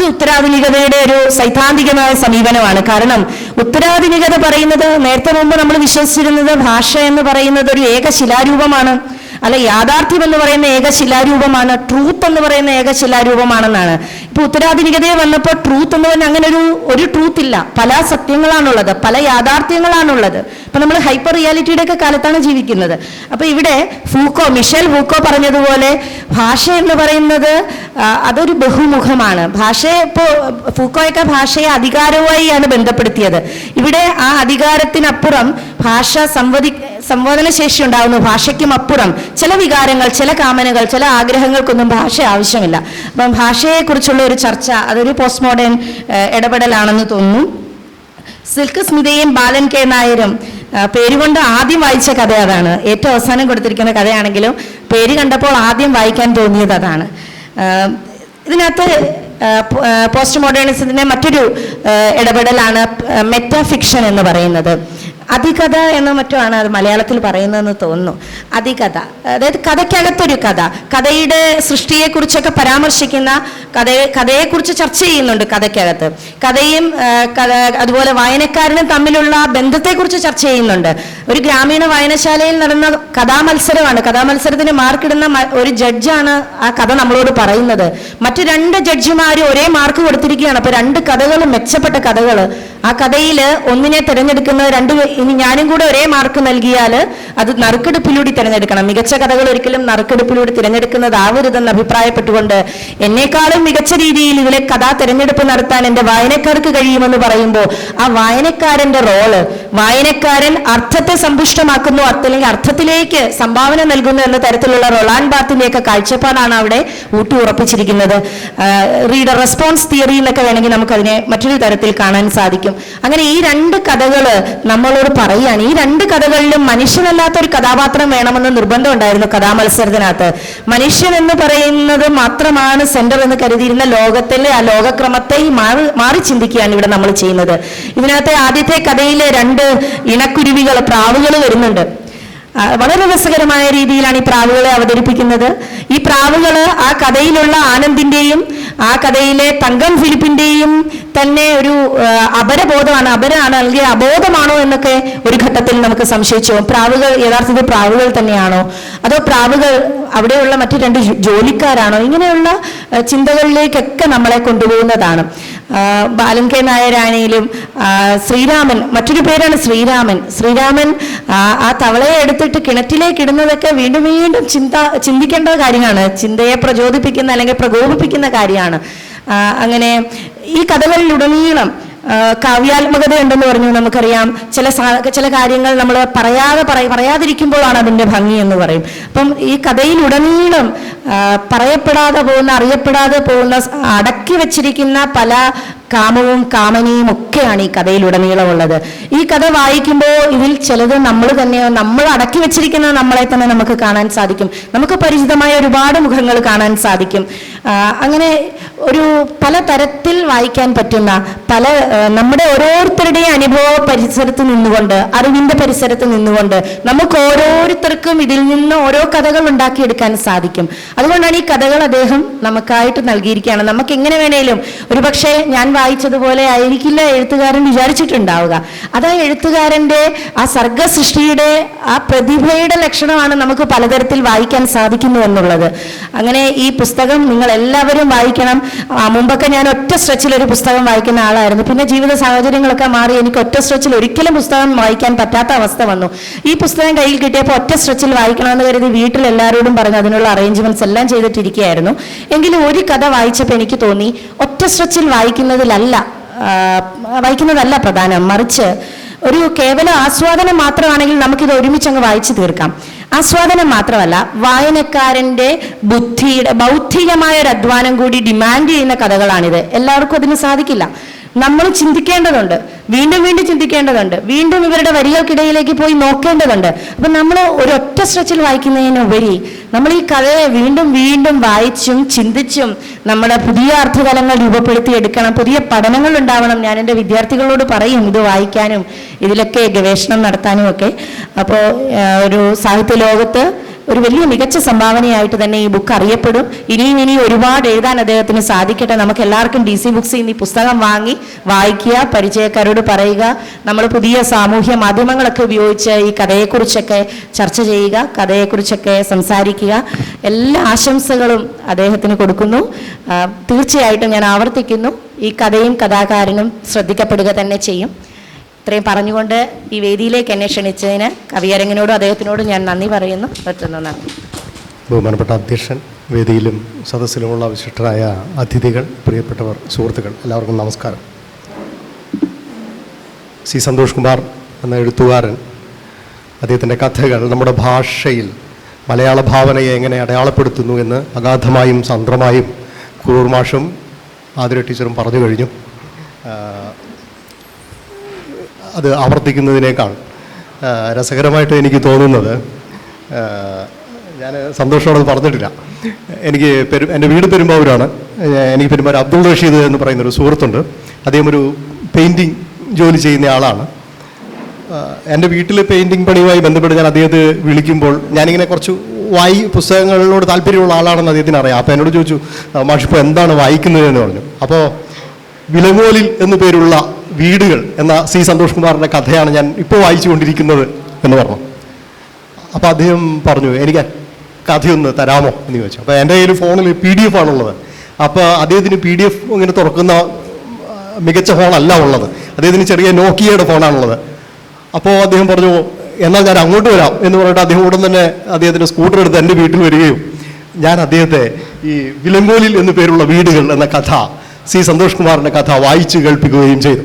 ഉത്തരാധുനികതയുടെ ഒരു സൈദ്ധാന്തികമായ സമീപനമാണ്. കാരണം ഉത്തരാധുനികത പറയുന്നത്, നേരത്തെ മുമ്പ് നമ്മൾ വിശ്വസിച്ചിരുന്നത് ഭാഷ എന്ന് പറയുന്നത് ഒരു ഏകശിലാരൂപമാണ്, അല്ല യാഥാർത്ഥ്യം എന്ന് പറയുന്ന ഏകശിലാരൂപമാണ്, ട്രൂത്ത് എന്ന് പറയുന്ന ഏകശിലാരൂപമാണെന്നാണ്. ഇപ്പൊ ഉത്തരാധുനികതയെ വന്നപ്പോൾ ട്രൂത്ത് എന്ന് പറഞ്ഞാൽ അങ്ങനെ ഒരു ട്രൂത്ത് ഇല്ല. പല സത്യങ്ങളാണുള്ളത്, പല യാഥാർത്ഥ്യങ്ങളാണുള്ളത്. ഇപ്പൊ നമ്മൾ ഹൈപ്പർ റിയാലിറ്റിയുടെ ഒക്കെ കാലത്താണ് ജീവിക്കുന്നത്. അപ്പൊ ഇവിടെ മിഷേൽ ഫൂക്കോ പറഞ്ഞതുപോലെ ഭാഷ എന്ന് പറയുന്നത് അതൊരു ബഹുമുഖമാണ്. ഇപ്പോൾ ഫൂക്കോയൊക്കെ ഭാഷയെ അധികാരവുമായാണ് ബന്ധപ്പെടുത്തിയത്. ഇവിടെ ആ അധികാരത്തിനപ്പുറം ഭാഷ സംവേദന ശേഷി ഉണ്ടാകുന്നു. ഭാഷയ്ക്കും അപ്പുറം ചില വികാരങ്ങൾ, ചില കാമനകൾ, ചില ആഗ്രഹങ്ങൾക്കൊന്നും ഭാഷ ആവശ്യമില്ല. അപ്പം ഭാഷയെക്കുറിച്ചുള്ള ഒരു ചർച്ച അതൊരു പോസ്റ്റ് മോഡേൺ ഇടപെടലാണെന്ന് തോന്നുന്നു. സിൽക്ക് സ്മിതയും ബാലൻ കെ നായരും പേരുകൊണ്ട് ആദ്യം വായിച്ച കഥ അതാണ്. ഏറ്റവും അവസാനം കൊടുത്തിരിക്കുന്ന കഥയാണെങ്കിലും പേര് കണ്ടപ്പോൾ ആദ്യം വായിക്കാൻ തോന്നിയത് അതാണ്. ഇതിനകത്ത് പോസ്റ്റ് മോഡേണിസത്തിന്റെ മറ്റൊരു ഇടപെടലാണ് മെറ്റാഫിക്ഷൻ എന്ന് പറയുന്നത്. അതികഥ എന്ന മറ്റോ ആണ് അത് മലയാളത്തിൽ പറയുന്നതെന്ന് തോന്നുന്നു. അതികഥ, അതായത് കഥയ്ക്കകത്തൊരു കഥ, കഥയുടെ സൃഷ്ടിയെക്കുറിച്ചൊക്കെ പരാമർശിക്കുന്ന കഥയെക്കുറിച്ച് ചർച്ച ചെയ്യുന്നുണ്ട് കഥയ്ക്കകത്ത്. കഥയും അതുപോലെ വായനക്കാരനും തമ്മിലുള്ള ബന്ധത്തെക്കുറിച്ച് ചർച്ച ചെയ്യുന്നുണ്ട്. ഒരു ഗ്രാമീണ വായനശാലയിൽ നടന്ന കഥാമത്സരമാണ്. കഥാമത്സരത്തിന് മാർക്കിടുന്ന ഒരു ജഡ്ജാണ് ആ കഥ നമ്മളോട് പറയുന്നത്. മറ്റു 2 ജഡ്ജിമാർ ഒരേ മാർക്ക് കൊടുത്തിരിക്കുകയാണ്. അപ്പൊ 2 കഥകളും മെച്ചപ്പെട്ട കഥകൾ ആ കഥയിൽ ഒന്നിനെ തിരഞ്ഞെടുക്കുന്ന ഇനി ഞാനും കൂടെ ഒരേ മാർക്ക് നൽകിയാൽ അത് നറുക്കെടുപ്പിലൂടെ തിരഞ്ഞെടുക്കണം. മികച്ച കഥകൾ ഒരിക്കലും നറുക്കെടുപ്പിലൂടെ തിരഞ്ഞെടുക്കുന്നതാവരുതെന്ന് അഭിപ്രായപ്പെട്ടുകൊണ്ട് എന്നെക്കാളും മികച്ച രീതിയിൽ ഇതിലെ കഥാ തിരഞ്ഞെടുപ്പ് നടത്താൻ എൻ്റെ വായനക്കാർക്ക് കഴിയുമെന്ന് പറയുമ്പോൾ ആ വായനക്കാരൻ്റെ റോള്, വായനക്കാരൻ അർത്ഥത്തെ സമ്പുഷ്ടമാക്കുന്നു, അല്ലെങ്കിൽ അർത്ഥത്തിലേക്ക് സംഭാവന നൽകുന്നു എന്ന തരത്തിലുള്ള റൊളാൻ ബാർത്തിൻ്റെയൊക്കെ കാഴ്ചപ്പാടാണ് അവിടെ ഊട്ടി ഉറപ്പിച്ചിരിക്കുന്നത്. റീഡർ റെസ്പോൺസ് തിയറി എന്നൊക്കെ വേണമെങ്കിൽ നമുക്കതിനെ മറ്റൊരു തരത്തിൽ കാണാൻ സാധിക്കും. അങ്ങനെ ഈ രണ്ട് കഥകൾ നമ്മളോട് പറയുകയാണ്. ഈ രണ്ട് കഥകളിലും മനുഷ്യനല്ലാത്ത ഒരു കഥാപാത്രം വേണമെന്ന് നിർബന്ധം ഉണ്ടായിരുന്നു കഥാമത്സരത്തിനകത്ത്. മനുഷ്യൻ എന്ന് പറയുന്നത് മാത്രമാണ് സെന്റർ എന്ന് കരുതിയിരുന്ന ലോകത്തിലെ ആ ലോകക്രമത്തെ മാറി ചിന്തിക്കുകയാണ് ഇവിടെ നമ്മൾ ചെയ്യുന്നത്. ഇതിനകത്തെ ആദ്യത്തെ കഥയിലെ രണ്ട് ഇണക്കുരുവികൾ, പ്രാവുകൾ വരുന്നുണ്ട്. വളരെ രസകരമായ രീതിയിലാണ് ഈ പ്രാവുകളെ അവതരിപ്പിക്കുന്നത്. ഈ പ്രാവുകൾ ആ കഥയിലുള്ള ആനന്ദിന്റെയും ആ കഥയിലെ തങ്കം ഫിലിപ്പിന്റെയും തന്നെ ഒരു അപരബോധമാണ്, അപരാണ് അല്ലെങ്കിൽ അബോധമാണോ എന്നൊക്കെ ഒരു ഘട്ടത്തിൽ നമുക്ക് സംശയിച്ചു. പ്രാവുകൾ യഥാർത്ഥത്തിൽ പ്രാവുകൾ തന്നെയാണോ, അതോ പ്രാവുകൾ അവിടെയുള്ള മറ്റു രണ്ട് ജോലിക്കാരാണോ? ഇങ്ങനെയുള്ള ചിന്തകളിലേക്കൊക്കെ നമ്മളെ കൊണ്ടുപോകുന്നതാണ്. ബാലൻ കെ നായരാണെങ്കിലും ശ്രീരാമൻ, മറ്റൊരു പേരാണ് ശ്രീരാമൻ ആ തവളയെ എടുത്തിട്ട് കിണറ്റിലേക്ക് ഇടുന്നതൊക്കെ വീണ്ടും വീണ്ടും ചിന്തിക്കേണ്ട കാര്യമാണ്, ചിന്തയെ പ്രചോദിപ്പിക്കുന്ന അല്ലെങ്കിൽ പ്രകോപിപ്പിക്കുന്ന കാര്യമാണ്. അങ്ങനെ ഈ കഥകളിലുടനീളം കാവ്യാത്മകത ഉണ്ടെന്ന് പറഞ്ഞു. നമുക്കറിയാം ചില കാര്യങ്ങൾ നമ്മൾ പറയാതിരിക്കുമ്പോഴാണ് അതിൻ്റെ ഭംഗി എന്ന് പറയും. അപ്പം ഈ കഥയിലുടനീളം പറയപ്പെടാതെ പോകുന്ന, അറിയപ്പെടാതെ പോകുന്ന, അടക്കി വച്ചിരിക്കുന്ന പല കാമവും കാമനയും ഒക്കെയാണ് ഈ കഥയിലുടനീളമുള്ളത്. ഈ കഥ വായിക്കുമ്പോൾ ഇതിൽ ചിലത് നമ്മൾ അടക്കി വെച്ചിരിക്കുന്ന നമ്മളെ തന്നെ നമുക്ക് കാണാൻ സാധിക്കും. നമുക്ക് പരിചിതമായ ഒരുപാട് മുഖങ്ങൾ കാണാൻ സാധിക്കും. അങ്ങനെ ഒരു പല തരത്തിൽ വായിക്കാൻ പറ്റുന്ന നമ്മുടെ ഓരോരുത്തരുടെയും അനുഭവ പരിസരത്ത് നിന്നുകൊണ്ട്, അറിവിന്റെ പരിസരത്ത് നിന്നുകൊണ്ട് നമുക്ക് ഓരോരുത്തർക്കും ഇതിൽ നിന്ന് ഓരോ കഥകൾ ഉണ്ടാക്കിയെടുക്കാൻ സാധിക്കും. അതുകൊണ്ടാണ് ഈ കഥകൾ അദ്ദേഹം നമുക്കായിട്ട് നൽകിയിരിക്കുകയാണ്. നമുക്ക് എങ്ങനെ വേണേലും, ഒരുപക്ഷെ ഞാൻ വായിച്ചതുപോലെ ആയിരിക്കില്ല എഴുത്തുകാരൻ വിചാരിച്ചിട്ടുണ്ടാവുക. അത് ആ എഴുത്തുകാരൻ്റെ ആ സർഗസൃഷ്ടിയുടെ ആ പ്രതിഭയുടെ ലക്ഷണമാണ് നമുക്ക് പലതരത്തിൽ വായിക്കാൻ സാധിക്കുന്നു എന്നുള്ളത്. അങ്ങനെ ഈ പുസ്തകം നിങ്ങൾ എല്ലാവരും വായിക്കണം. മുമ്പൊക്കെ ഞാൻ ഒറ്റ സ്ട്രെച്ചിൽ ഒരു പുസ്തകം വായിക്കുന്ന ആളായിരുന്നു. പിന്നെ ജീവിത സാഹചര്യങ്ങളൊക്കെ മാറി എനിക്ക് ഒറ്റ സ്ട്രെച്ചിൽ ഒരിക്കലും പുസ്തകം വായിക്കാൻ പറ്റാത്ത അവസ്ഥ വന്നു. ഈ പുസ്തകം കയ്യിൽ കിട്ടിയപ്പോൾ ഒറ്റ സ്ട്രെച്ചിൽ വായിക്കണമെന്ന് കരുതി വീട്ടിൽ എല്ലാവരോടും പറഞ്ഞു അതിനുള്ള അറേഞ്ച്മെന്റ്സ് എല്ലാം ചെയ്തിട്ടിരിക്കുകയായിരുന്നു. എങ്കിലും ഒരു കഥ വായിച്ചപ്പോൾ എനിക്ക് തോന്നി ഒറ്റ സ്ട്രെച്ചിൽ വായിക്കുന്നതല്ല പ്രധാനം, മറിച്ച് ഒരു കേവല ആസ്വാദനം മാത്രമാണെങ്കിൽ നമുക്കിത് ഒരുമിച്ചങ്ങ് വായിച്ചു തീർക്കാം. ആസ്വാദനം മാത്രമല്ല, വായനക്കാരൻ്റെ ബുദ്ധിയുടെ ബൗദ്ധികമായ ഒരു അധ്വാനം കൂടി ഡിമാൻഡ് ചെയ്യുന്ന കഥകളാണിത്. എല്ലാവർക്കും അതിന് സാധിക്കില്ല. നമ്മൾ ചിന്തിക്കേണ്ടതുണ്ട്, വീണ്ടും വീണ്ടും ചിന്തിക്കേണ്ടതുണ്ട്, വീണ്ടും ഇവരുടെ വരികൾക്കിടയിലേക്ക് പോയി നോക്കേണ്ടതുണ്ട്. അപ്പം നമ്മൾ ഒരൊറ്റ സ്ട്രെച്ചിൽ വായിക്കുന്നതിനുപരി നമ്മൾ ഈ കഥയെ വീണ്ടും വീണ്ടും വായിച്ചും ചിന്തിച്ചും നമ്മുടെ പുതിയ അർത്ഥതലങ്ങൾ രൂപപ്പെടുത്തിയെടുക്കണം, പുതിയ പഠനങ്ങൾ ഉണ്ടാവണം. ഞാൻ എൻ്റെ വിദ്യാർത്ഥികളോട് പറയും ഇത് വായിക്കാനും ഇതിലൊക്കെ ഗവേഷണം നടത്താനും ഒക്കെ. അപ്പോൾ ഒരു സാഹിത്യ ലോകത്ത് ഒരു വലിയ മികച്ച സംഭാവനയായിട്ട് തന്നെ ഈ ബുക്ക് അറിയപ്പെടും. ഇനിയും ഒരുപാട് എഴുതാൻ അദ്ദേഹത്തിന് സാധിക്കട്ടെ. നമുക്ക് എല്ലാവർക്കും DC ബുക്സിൽ നിന്ന് ഈ പുസ്തകം വാങ്ങി വായിക്കുക, പരിചയക്കാരോട് പറയുക, നമ്മൾ പുതിയ സാമൂഹ്യ മാധ്യമങ്ങളൊക്കെ ഉപയോഗിച്ച് ഈ കഥയെക്കുറിച്ചൊക്കെ ചർച്ച ചെയ്യുക, കഥയെക്കുറിച്ചൊക്കെ സംസാരിക്കുക. എല്ലാ ആശംസകളും അദ്ദേഹത്തിന് കൊടുക്കുന്നു. തീർച്ചയായിട്ടും ഞാൻ ആവർത്തിക്കുന്നു, ഈ കഥയും കഥാകാരനും ശ്രദ്ധിക്കപ്പെടുക തന്നെ ചെയ്യും. ഇത്രയും പറഞ്ഞുകൊണ്ട് ഈ വേദിയിലേക്ക് എന്നെ ക്ഷണിച്ചതിന് കവിയരങ്ങിനോടും അദ്ദേഹത്തിനോടും ഞാൻ നന്ദി പറയുന്നു. നന്ദി. ബഹുമാനപ്പെട്ട അധ്യക്ഷൻ, വേദിയിലും സദസ്സിലുമുള്ള വിശിഷ്ടരായ അതിഥികൾ, പ്രിയപ്പെട്ടവർ, സുഹൃത്തുക്കൾ, എല്ലാവർക്കും നമസ്കാരം. സി സന്തോഷ് കുമാർ എന്ന എഴുത്തുകാരൻ, അദ്ദേഹത്തിൻ്റെ കഥകൾ നമ്മുടെ ഭാഷയിൽ മലയാള ഭാവനയെ എങ്ങനെ അടയാളപ്പെടുത്തുന്നു എന്ന് അഗാധമായും സന്ത്രമായും കുറൂർ മാഷും ആതിര ടീച്ചറും പറഞ്ഞു കഴിഞ്ഞു. അത് ആവർത്തിക്കുന്നതിനേക്കാൾ രസകരമായിട്ട് എനിക്ക് തോന്നുന്നത്, ഞാൻ സന്തോഷത്തോടെ പറഞ്ഞിട്ടില്ല, എനിക്ക് എൻ്റെ വീട് പെരുമ്പാവൂരാണ്. എനിക്ക് പെരുമ്പാവൂർ അബ്ദുൾ റഷീദ് എന്ന് പറയുന്നൊരു സുഹൃത്തുണ്ട്. അദ്ദേഹം ഒരു പെയിൻറ്റിങ് ജോലി ചെയ്യുന്ന ആളാണ്. എൻ്റെ വീട്ടിൽ പെയിൻറ്റിങ് പണിയുമായി ബന്ധപ്പെട്ട് ഞാൻ അദ്ദേഹത്തെ വിളിക്കുമ്പോൾ ഞാനിങ്ങനെ കുറച്ച് പുസ്തകങ്ങളോട് താല്പര്യമുള്ള ആളാണെന്ന് അദ്ദേഹത്തിന് അറിയാം. അപ്പോൾ എന്നോട് ചോദിച്ചു, മാഷിപ്പോൾ എന്താണ് വായിക്കുന്നത് എന്ന് പറഞ്ഞു. അപ്പോൾ വിലങ്ങോലിൽ എന്നു പേരുള്ള വീടുകൾ എന്ന സി സന്തോഷ് കുമാറിൻ്റെ കഥയാണ് ഞാൻ ഇപ്പോൾ വായിച്ചു കൊണ്ടിരിക്കുന്നത് എന്ന് പറഞ്ഞു. അപ്പോൾ അദ്ദേഹം പറഞ്ഞു, എനിക്ക് കഥയൊന്ന് തരാമോ എന്ന് ചോദിച്ചു. അപ്പോൾ എൻ്റെ കയ്യിൽ ഫോണിൽ PDF ആണുള്ളത്. അപ്പോൾ അദ്ദേഹത്തിന് PDF ഇങ്ങനെ തുറക്കുന്ന മികച്ച ഫോണല്ല ഉള്ളത്, അദ്ദേഹത്തിന് ചെറിയ നോക്കിയയുടെ ഫോണാണുള്ളത്. അപ്പോൾ അദ്ദേഹം പറഞ്ഞു, എന്നാൽ ഞാൻ അങ്ങോട്ട് വരാം എന്ന് പറഞ്ഞിട്ട് അദ്ദേഹം ഉടൻ തന്നെ അദ്ദേഹത്തിൻ്റെ സ്കൂട്ടർ എടുത്ത് എൻ്റെ വീട്ടിൽ വരികയും ഞാൻ അദ്ദേഹത്തെ ഈ വിലങ്ങോലിൽ എന്നു പേരുള്ള വീടുകൾ എന്ന കഥ, സി സന്തോഷ് കുമാറിൻ്റെ കഥ വായിച്ച് കേൾപ്പിക്കുകയും ചെയ്തു.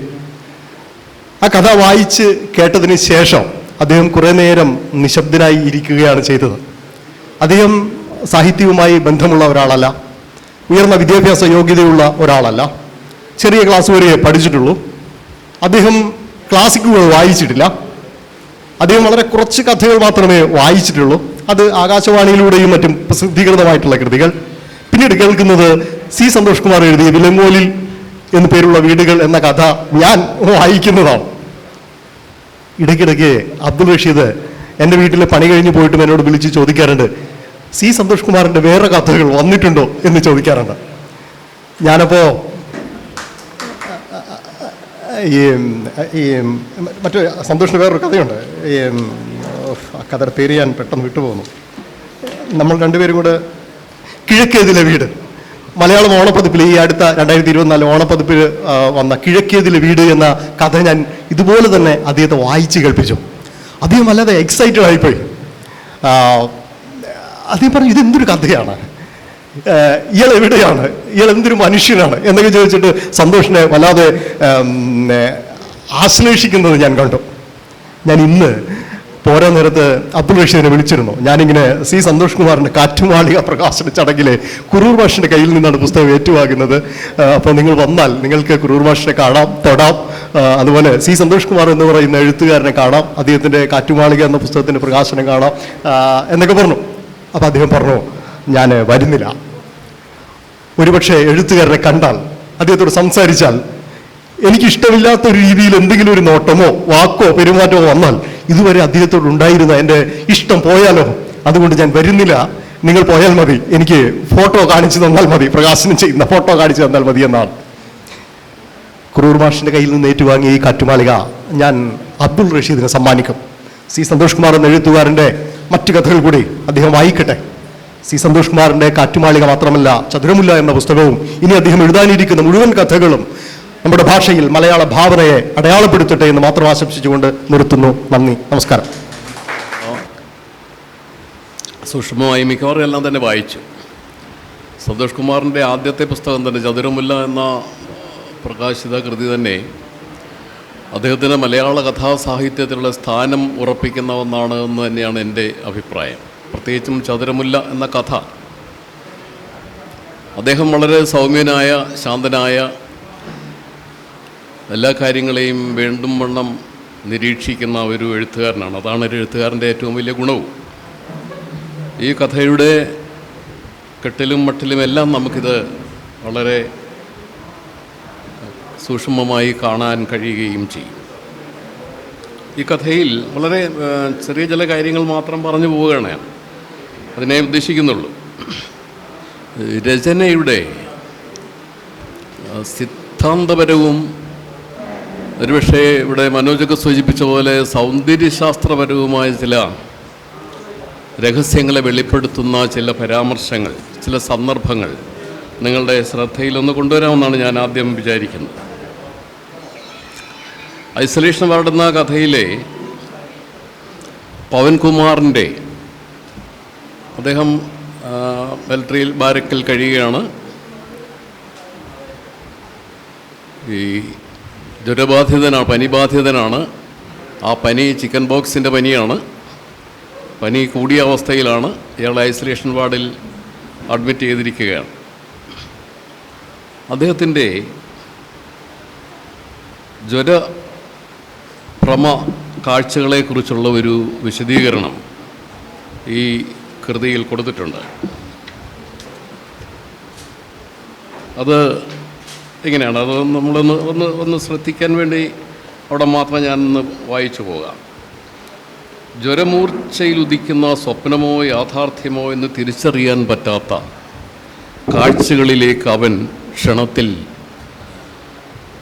ആ കഥ വായിച്ച് കേട്ടതിന് ശേഷം അദ്ദേഹം കുറേ നേരം നിശബ്ദനായി ഇരിക്കുകയാണ് ചെയ്തത്. അദ്ദേഹം സാഹിത്യവുമായി ബന്ധമുള്ള ഒരാളല്ല, ഉയർന്ന വിദ്യാഭ്യാസ യോഗ്യതയുള്ള ഒരാളല്ല, ചെറിയ ക്ലാസ് വരെ പഠിച്ചിട്ടുള്ളൂ. അദ്ദേഹം ക്ലാസിക്കുകൾ വായിച്ചിട്ടില്ല. അദ്ദേഹം വളരെ കുറച്ച് കഥകൾ മാത്രമേ വായിച്ചിട്ടുള്ളൂ. അത് ആകാശവാണിയിലൂടെയും മറ്റും പ്രസിദ്ധീകൃതമായിട്ടുള്ള കൃതികൾ. പിന്നീട് കേൾക്കുന്നത് സി സന്തോഷ് കുമാർ എഴുതിയ വിലങ്ങോലിൽ എന്നു പേരുള്ള വീടുകൾ എന്ന കഥ ഞാൻ വായിക്കുന്നതാണ്. ഇടയ്ക്കിടയ്ക്ക് അബ്ദുൾ റഷീദ് എൻ്റെ വീട്ടിൽ പണി കഴിഞ്ഞ് പോയിട്ടും എന്നോട് വിളിച്ച് ചോദിക്കാറുണ്ട്, സി സന്തോഷ് കുമാറിൻ്റെ വേറെ കഥകൾ വന്നിട്ടുണ്ടോ എന്ന് ചോദിക്കാറുണ്ട്. ഞാനപ്പോൾ ഈ മറ്റു സന്തോഷിന് വേറൊരു കഥയുണ്ട്. ആ കഥയുടെ പേര് ഞാൻ പെട്ടെന്ന് വിട്ടുപോകുന്നു. നമ്മൾ രണ്ടുപേരും കൂടെ കിഴക്കേതിലെ വീട്, മലയാളം ഓണപ്പതിപ്പിൽ ഈ അടുത്ത 2024 ഓണപ്പതിപ്പിൽ വന്ന കിഴക്കേതിലെ വീട് എന്ന കഥ ഞാൻ ഇതുപോലെ തന്നെ അദ്ദേഹത്തെ വായിച്ച് കേൾപ്പിച്ചു. അദ്ദേഹം വല്ലാതെ എക്സൈറ്റഡ് ആയിപ്പോയി. അദ്ദേഹം പറഞ്ഞു, ഇതെന്തൊരു കഥയാണ്, ഇയാൾ എവിടെയാണ്, ഇയാൾ എന്തൊരു മനുഷ്യനാണ് എന്നൊക്കെ ചോദിച്ചിട്ട് സന്തോഷിനെ വല്ലാതെ ആശ്ലേഷിക്കുന്നത് ഞാൻ കണ്ടു. ഞാൻ ഇന്ന് പോരാ നേരത്ത് അബ്ദുൾ റഷീദിനെ വിളിച്ചിരുന്നു. ഞാനിങ്ങനെ സി സന്തോഷ് കുമാറിൻ്റെ കാറ്റുമാളിക പ്രകാശന ചടങ്ങിലെ കുറൂർ മാഷിൻ്റെ കയ്യിൽ നിന്നാണ് പുസ്തകം ഏറ്റുവാങ്ങുന്നത്. അപ്പോൾ നിങ്ങൾ വന്നാൽ നിങ്ങൾക്ക് കുറൂർ മാഷിനെ കാണാം, തൊടാം. അതുപോലെ സി സന്തോഷ് കുമാർ എന്ന് പറയുന്ന എഴുത്തുകാരനെ കാണാം, അദ്ദേഹത്തിൻ്റെ കാറ്റുമാളിക എന്ന പുസ്തകത്തിൻ്റെ പ്രകാശനം കാണാം എന്നൊക്കെ പറഞ്ഞു. അപ്പോൾ അദ്ദേഹം പറഞ്ഞു, ഞാൻ വരുന്നില്ല. ഒരുപക്ഷെ എഴുത്തുകാരനെ കണ്ടാൽ, അദ്ദേഹത്തോട് സംസാരിച്ചാൽ, എനിക്കിഷ്ടമില്ലാത്തൊരു രീതിയിൽ എന്തെങ്കിലും ഒരു നോട്ടമോ വാക്കോ പെരുമാറ്റമോ വന്നാൽ ഇതുവരെ അദ്ദേഹത്തോട് ഉണ്ടായിരുന്ന എൻ്റെ ഇഷ്ടം പോയാലോ, അതുകൊണ്ട് ഞാൻ വരുന്നില്ല, നിങ്ങൾ പോയാൽ മതി, എനിക്ക് ഫോട്ടോ കാണിച്ചു തന്നാൽ മതി, പ്രകാശനം ചെയ്യുന്ന ഫോട്ടോ കാണിച്ചു തന്നാൽ മതി എന്നാണ്. കുറൂർ മാഷിൻ്റെ കയ്യിൽ നിന്ന് ഏറ്റുവാങ്ങിയ ഈ കാറ്റുമാളിക ഞാൻ അബ്ദുൾ റഷീദിനെ സമ്മാനിക്കും. സി സന്തോഷ് കുമാർ എന്ന എഴുത്തുകാരൻ്റെ മറ്റു കഥകൾ കൂടി അദ്ദേഹം വായിക്കട്ടെ. സി സന്തോഷ് കുമാറിൻ്റെ കാറ്റുമാളിക മാത്രമല്ല, ചതുരമുല്ല എന്ന പുസ്തകവും ഇനി അദ്ദേഹം എഴുതാനിരിക്കുന്ന മുഴുവൻ കഥകളും നമ്മുടെ ഭാഷയിൽ മലയാള ഭാവനയെ അടയാളപ്പെടുത്തട്ടെ എന്ന് മാത്രം ആശംസിച്ചുകൊണ്ട് നിർത്തുന്നു. നന്ദി, നമസ്കാരം. സൂക്ഷ്മമായി മിക്കവാറും എല്ലാം തന്നെ വായിച്ചു. സന്തോഷ് കുമാറിൻ്റെ ആദ്യത്തെ പുസ്തകം തന്നെ ചതുരമുല്ല എന്ന പ്രകാശിത കൃതി തന്നെ അദ്ദേഹത്തിൻ്റെ മലയാള കഥാസാഹിത്യത്തിലുള്ള സ്ഥാനം ഉറപ്പിക്കുന്ന ഒന്നാണ് എന്ന് തന്നെയാണ് എൻ്റെ അഭിപ്രായം. പ്രത്യേകിച്ചും ചതുരമുല്ല എന്ന കഥ അദ്ദേഹം വളരെ സൗമ്യനായ, ശാന്തനായ, എല്ലാ കാര്യങ്ങളെയും വേണ്ടും വണ്ണം നിരീക്ഷിക്കുന്ന ഒരു എഴുത്തുകാരനാണ്. അതാണ് ഒരു എഴുത്തുകാരൻ്റെ ഏറ്റവും വലിയ ഗുണവും. ഈ കഥയുടെ കെട്ടിലും മട്ടിലും എല്ലാം നമുക്കിത് വളരെ സൂക്ഷ്മമായി കാണാൻ കഴിയുകയും ചെയ്യും. ഈ കഥയിൽ വളരെ ചെറിയ ചില കാര്യങ്ങൾ മാത്രം പറഞ്ഞു പോവുകയാണ്, അതിനെ ഉദ്ദേശിക്കുന്നുള്ളൂ. രചനയുടെ സിദ്ധാന്തപരവും ഒരുപക്ഷെ ഇവിടെ മനോജൊക്കെ സൂചിപ്പിച്ച പോലെ സൗന്ദര്യശാസ്ത്രപരവുമായ ചില രഹസ്യങ്ങളെ വെളിപ്പെടുത്തുന്ന ചില പരാമർശങ്ങൾ, ചില സന്ദർഭങ്ങൾ നിങ്ങളുടെ ശ്രദ്ധയിലൊന്ന് കൊണ്ടുവരാമെന്നാണ് ഞാൻ ആദ്യം വിചാരിക്കുന്നത്. ഐസൊലേഷൻ വാർഡ് എന്ന കഥയിലെ പവൻകുമാറിൻ്റെ, അദ്ദേഹം മിലിറ്ററിയിൽ ബാരക്കിൽ കഴിയുകയാണ്. ഈ ജ്വരബാധിതനാണ്, പനിബാധിതനാണ്. ആ പനി ചിക്കൻ ബോക്സിൻ്റെ പനിയാണ്. പനി കൂടിയ അവസ്ഥയിലാണ്. ഇയാൾ ഐസൊലേഷൻ വാർഡിൽ അഡ്മിറ്റ് ചെയ്തിരിക്കുകയാണ്. അദ്ദേഹത്തിൻ്റെ ജ്വരഭ്രമ കാഴ്ചകളെക്കുറിച്ചുള്ള ഒരു വിശദീകരണം ഈ കൃതിയിൽ കൊടുത്തിട്ടുണ്ട്. അത് ഇങ്ങനെയാണ്. അത് നമ്മളൊന്ന് ശ്രദ്ധിക്കാൻ വേണ്ടി അവിടെ മാത്രം ഞാനൊന്ന് വായിച്ചു പോകാം. ജ്വരമൂർച്ചയിൽ ഉദിക്കുന്ന സ്വപ്നമോ യാഥാർത്ഥ്യമോ എന്ന് തിരിച്ചറിയാൻ പറ്റാത്ത കാഴ്ചകളിലേക്ക് അവൻ ക്ഷണത്തിൽ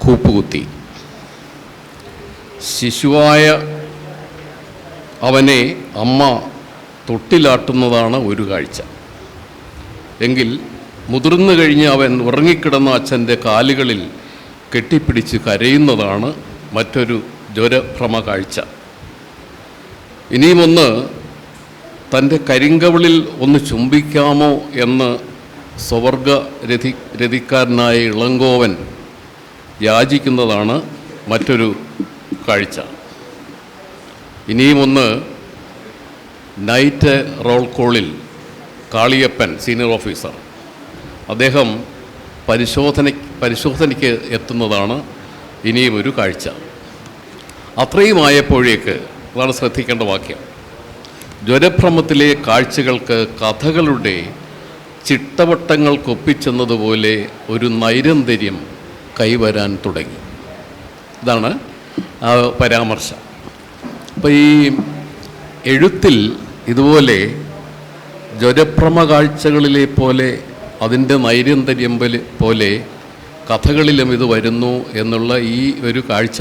കൂപ്പുകുത്തി. ശിശുവായ അവനെ അമ്മ തൊട്ടിലാട്ടുന്നതാണ് ഒരു കാഴ്ച. എങ്കിൽ മുതിർന്നു കഴിഞ്ഞ് അവൻ ഉറങ്ങിക്കിടന്ന അച്ഛൻ്റെ കാലുകളിൽ കെട്ടിപ്പിടിച്ച് കരയുന്നതാണ് മറ്റൊരു ജ്വരഭ്രമ കാഴ്ച. ഇനിയുമൊന്ന് തൻ്റെ കരിങ്കവിളിൽ ഒന്ന് ചുംബിക്കാമോ എന്ന് രതിക്കാരനായ ഇളങ്കോവൻ യാചിക്കുന്നതാണ് മറ്റൊരു കാഴ്ച. ഇനിയുമൊന്ന് നൈറ്റ് റോൾ കോളിൽ കാളിയപ്പൻ സീനിയർ ഓഫീസർ അദ്ദേഹം പരിശോധനയ്ക്ക് എത്തുന്നതാണ് ഇനിയും ഒരു കാഴ്ച. അത്രയുമായപ്പോഴേക്ക് അതാണ് ശ്രദ്ധിക്കേണ്ട വാക്യം. ജ്വരഭ്രമത്തിലെ കാഴ്ചകൾക്ക് കഥകളുടെ ചിട്ടവട്ടങ്ങൾക്കൊപ്പിച്ചെന്നതുപോലെ ഒരു നൈരന്തര്യം കൈവരാൻ തുടങ്ങി. ഇതാണ് ആ പരാമർശം. അപ്പോൾ ഈ എഴുത്തിൽ ഇതുപോലെ ജ്വരഭ്രമ കാഴ്ചകളിലെ പോലെ അതിൻ്റെ നൈരന്തര്യം പോലെ കഥകളിലും ഇത് വരുന്നു എന്നുള്ള ഈ ഒരു കാഴ്ച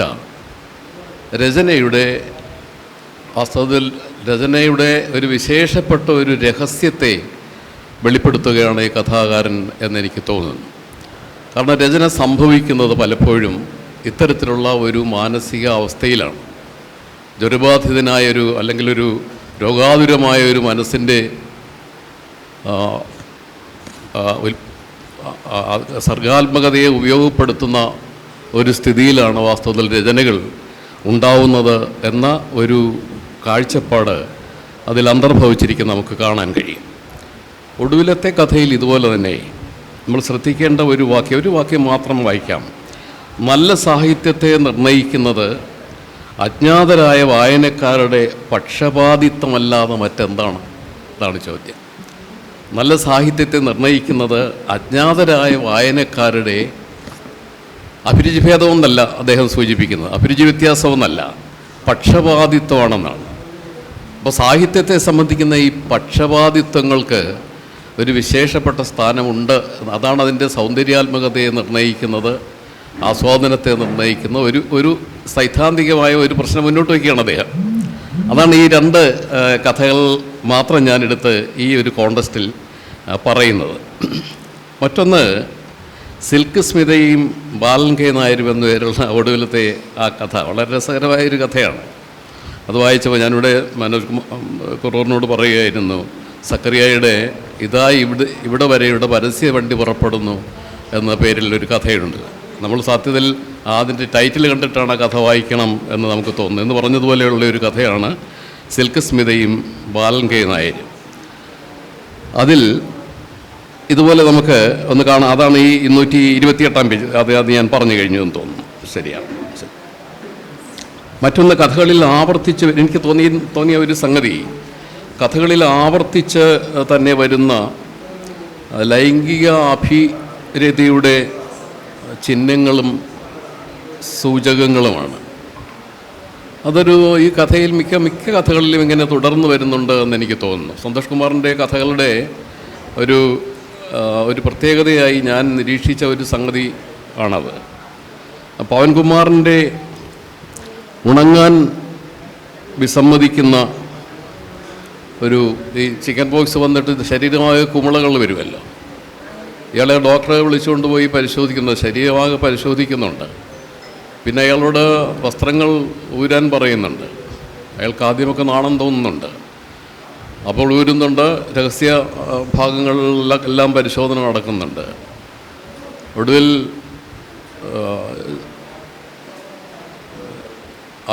വാസ്തവത്തിൽ രചനയുടെ ഒരു വിശേഷപ്പെട്ട ഒരു രഹസ്യത്തെ വെളിപ്പെടുത്തുകയാണ് ഈ കഥാകാരൻ എന്നെനിക്ക് തോന്നുന്നു. കാരണം രചന സംഭവിക്കുന്നത് പലപ്പോഴും ഇത്തരത്തിലുള്ള ഒരു മാനസിക അവസ്ഥയിലാണ്. ജ്വരബാധിതനായൊരു അല്ലെങ്കിൽ ഒരു രോഗാതുരമായ ഒരു മനസ്സിൻ്റെ സർഗാത്മകതയെ ഉപയോഗപ്പെടുത്തുന്ന ഒരു സ്ഥിതിയിലാണ് വാസ്തവത്തിൽ രചനകൾ ഉണ്ടാവുന്നത് എന്ന ഒരു കാഴ്ചപ്പാട് അതിൽ അന്തർഭവിച്ചിരിക്കുന്ന നമുക്ക് കാണാൻ കഴിയും. ഒടുവിലത്തെ കഥയിൽ ഇതുപോലെ തന്നെ നമ്മൾ ശ്രദ്ധിക്കേണ്ട ഒരു വാക്യം മാത്രം വായിക്കാം. നല്ല സാഹിത്യത്തെ നിർണയിക്കുന്നത് അജ്ഞാതരായ വായനക്കാരുടെ പക്ഷപാതിത്വമല്ലാതെ മറ്റെന്താണ്? ഇതാണ് ചോദ്യം. നല്ല സാഹിത്യത്തെ നിർണയിക്കുന്നത് അജ്ഞാതരായ വായനക്കാരുടെ അഭിരുചിഭേദമെന്നല്ല അദ്ദേഹം സൂചിപ്പിക്കുന്നത്, അഭിരുചി വ്യത്യാസമെന്നല്ല, പക്ഷപാതിത്വമാണെന്നാണ്. അപ്പോൾ സാഹിത്യത്തെ സംബന്ധിക്കുന്ന ഈ പക്ഷപാതിത്വങ്ങൾക്ക് ഒരു വിശേഷപ്പെട്ട സ്ഥാനമുണ്ട്. അതാണ് അതിൻ്റെ സൗന്ദര്യാത്മകതയെ നിർണ്ണയിക്കുന്നത്, ആസ്വാദനത്തെ നിർണ്ണയിക്കുന്ന ഒരു സൈദ്ധാന്തികമായ ഒരു പ്രശ്നം മുന്നോട്ട് വയ്ക്കുകയാണ് അദ്ദേഹം. അതാണ് ഈ രണ്ട് കഥകൾ മാത്രം ഞാനെടുത്ത് ഈ ഒരു കോണ്ടസ്റ്റിൽ പറയുന്നത്. മറ്റൊന്ന് സിൽക്ക് സ്മിതയും ബാലൻ കെ നായരും എന്നു പേരുള്ള ഒടുവിലത്തെ ആ കഥ വളരെ രസകരമായൊരു കഥയാണ്. അത് വായിച്ചപ്പോൾ ഞാനിവിടെ മനോജ് കുറോറിനോട് പറയുകയായിരുന്നു, സക്കറിയയുടെ ഇവിടെ വരെയുടെ പരസ്യ വണ്ടി പുറപ്പെടുന്നു എന്ന പേരിൽ ഒരു കഥയുണ്ട്. നമ്മൾ സത്യത്തിൽ അതിൻ്റെ ടൈറ്റിൽ കണ്ടിട്ടാണ് ആ കഥ വായിക്കണം എന്ന് നമുക്ക് തോന്നുന്നത്. എന്ന് പറഞ്ഞതുപോലെയുള്ള ഒരു കഥയാണ് സിൽക്ക് സ്മിതയും ബാലൻ കെ നായരും. അതിൽ ഇതുപോലെ നമുക്ക് ഒന്ന് കാണാം. അതാണ് ഈ 228 പേജ്. അത് ഞാൻ പറഞ്ഞു കഴിഞ്ഞു എന്ന് തോന്നുന്നു. ശരിയാണ്. മറ്റൊന്ന്, കഥകളിൽ ആവർത്തിച്ച് എനിക്ക് തോന്നിയ ഒരു സംഗതി, കഥകളിൽ ആവർത്തിച്ച് തന്നെ വരുന്ന ലൈംഗിക അഭിരതിയുടെ ചിഹ്നങ്ങളും സൂചകങ്ങളുമാണ്. ഈ കഥയിൽ മിക്ക കഥകളിലും ഇങ്ങനെ തുടർന്ന് വരുന്നുണ്ട് എന്ന് എനിക്ക് തോന്നുന്നു. സന്തോഷ് കുമാറിൻ്റെ കഥകളുടെ ഒരു പ്രത്യേകതയായി ഞാൻ നിരീക്ഷിച്ച ഒരു സംഗതി ആണത്. പവൻകുമാറിൻ്റെ ഉണങ്ങാൻ വിസമ്മതിക്കുന്ന ഈ ചിക്കൻ പോക്സ് വന്നിട്ട് ശരീരമായ കുമിളകൾ വരുമല്ലോ, ഇയാളെ ഡോക്ടറെ വിളിച്ചുകൊണ്ട് പോയി പരിശോധിക്കുന്നത്, ശരീരമാകെ പരിശോധിക്കുന്നുണ്ട്. പിന്നെ അയാളോട് വസ്ത്രങ്ങൾ ഊരാൻ പറയുന്നുണ്ട്. അയാൾക്ക് ആദ്യമൊക്കെ നാണം തോന്നുന്നുണ്ട്. അപ്പോൾ ഊരുന്നുണ്ട്, രഹസ്യ ഭാഗങ്ങളിലെല്ലാം പരിശോധന നടക്കുന്നുണ്ട്. ഒടുവിൽ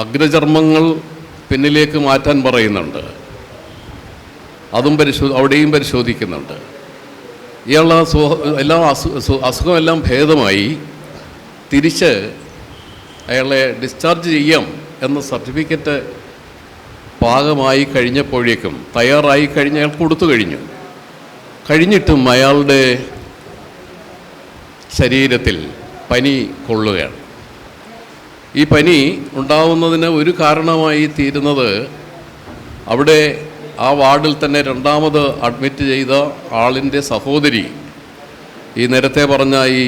അഗ്രചർമ്മങ്ങൾ പിന്നിലേക്ക് മാറ്റാൻ പറയുന്നുണ്ട്. അതും അവിടെയും പരിശോധിക്കുന്നുണ്ട്. ഇയാളുടെ അസുഖമെല്ലാം ഭേദമായി തിരിച്ച് അയാളെ ഡിസ്ചാർജ് ചെയ്യാം എന്ന സർട്ടിഫിക്കറ്റ് പാകമായി കഴിഞ്ഞപ്പോഴേക്കും തയ്യാറായി കഴിഞ്ഞ് അയാൾ കൊടുത്തു കഴിഞ്ഞിട്ടും അയാളുടെ ശരീരത്തിൽ പനി കൊള്ളുകയാണ്. ഈ പനി ഉണ്ടാവുന്നതിന് ഒരു കാരണമായി തീരുന്നത് അവിടെ ആ വാർഡിൽ തന്നെ രണ്ടാമത് അഡ്മിറ്റ് ചെയ്ത ആളിൻ്റെ സഹോദരി ഈ നേരത്തെ പറഞ്ഞ ഈ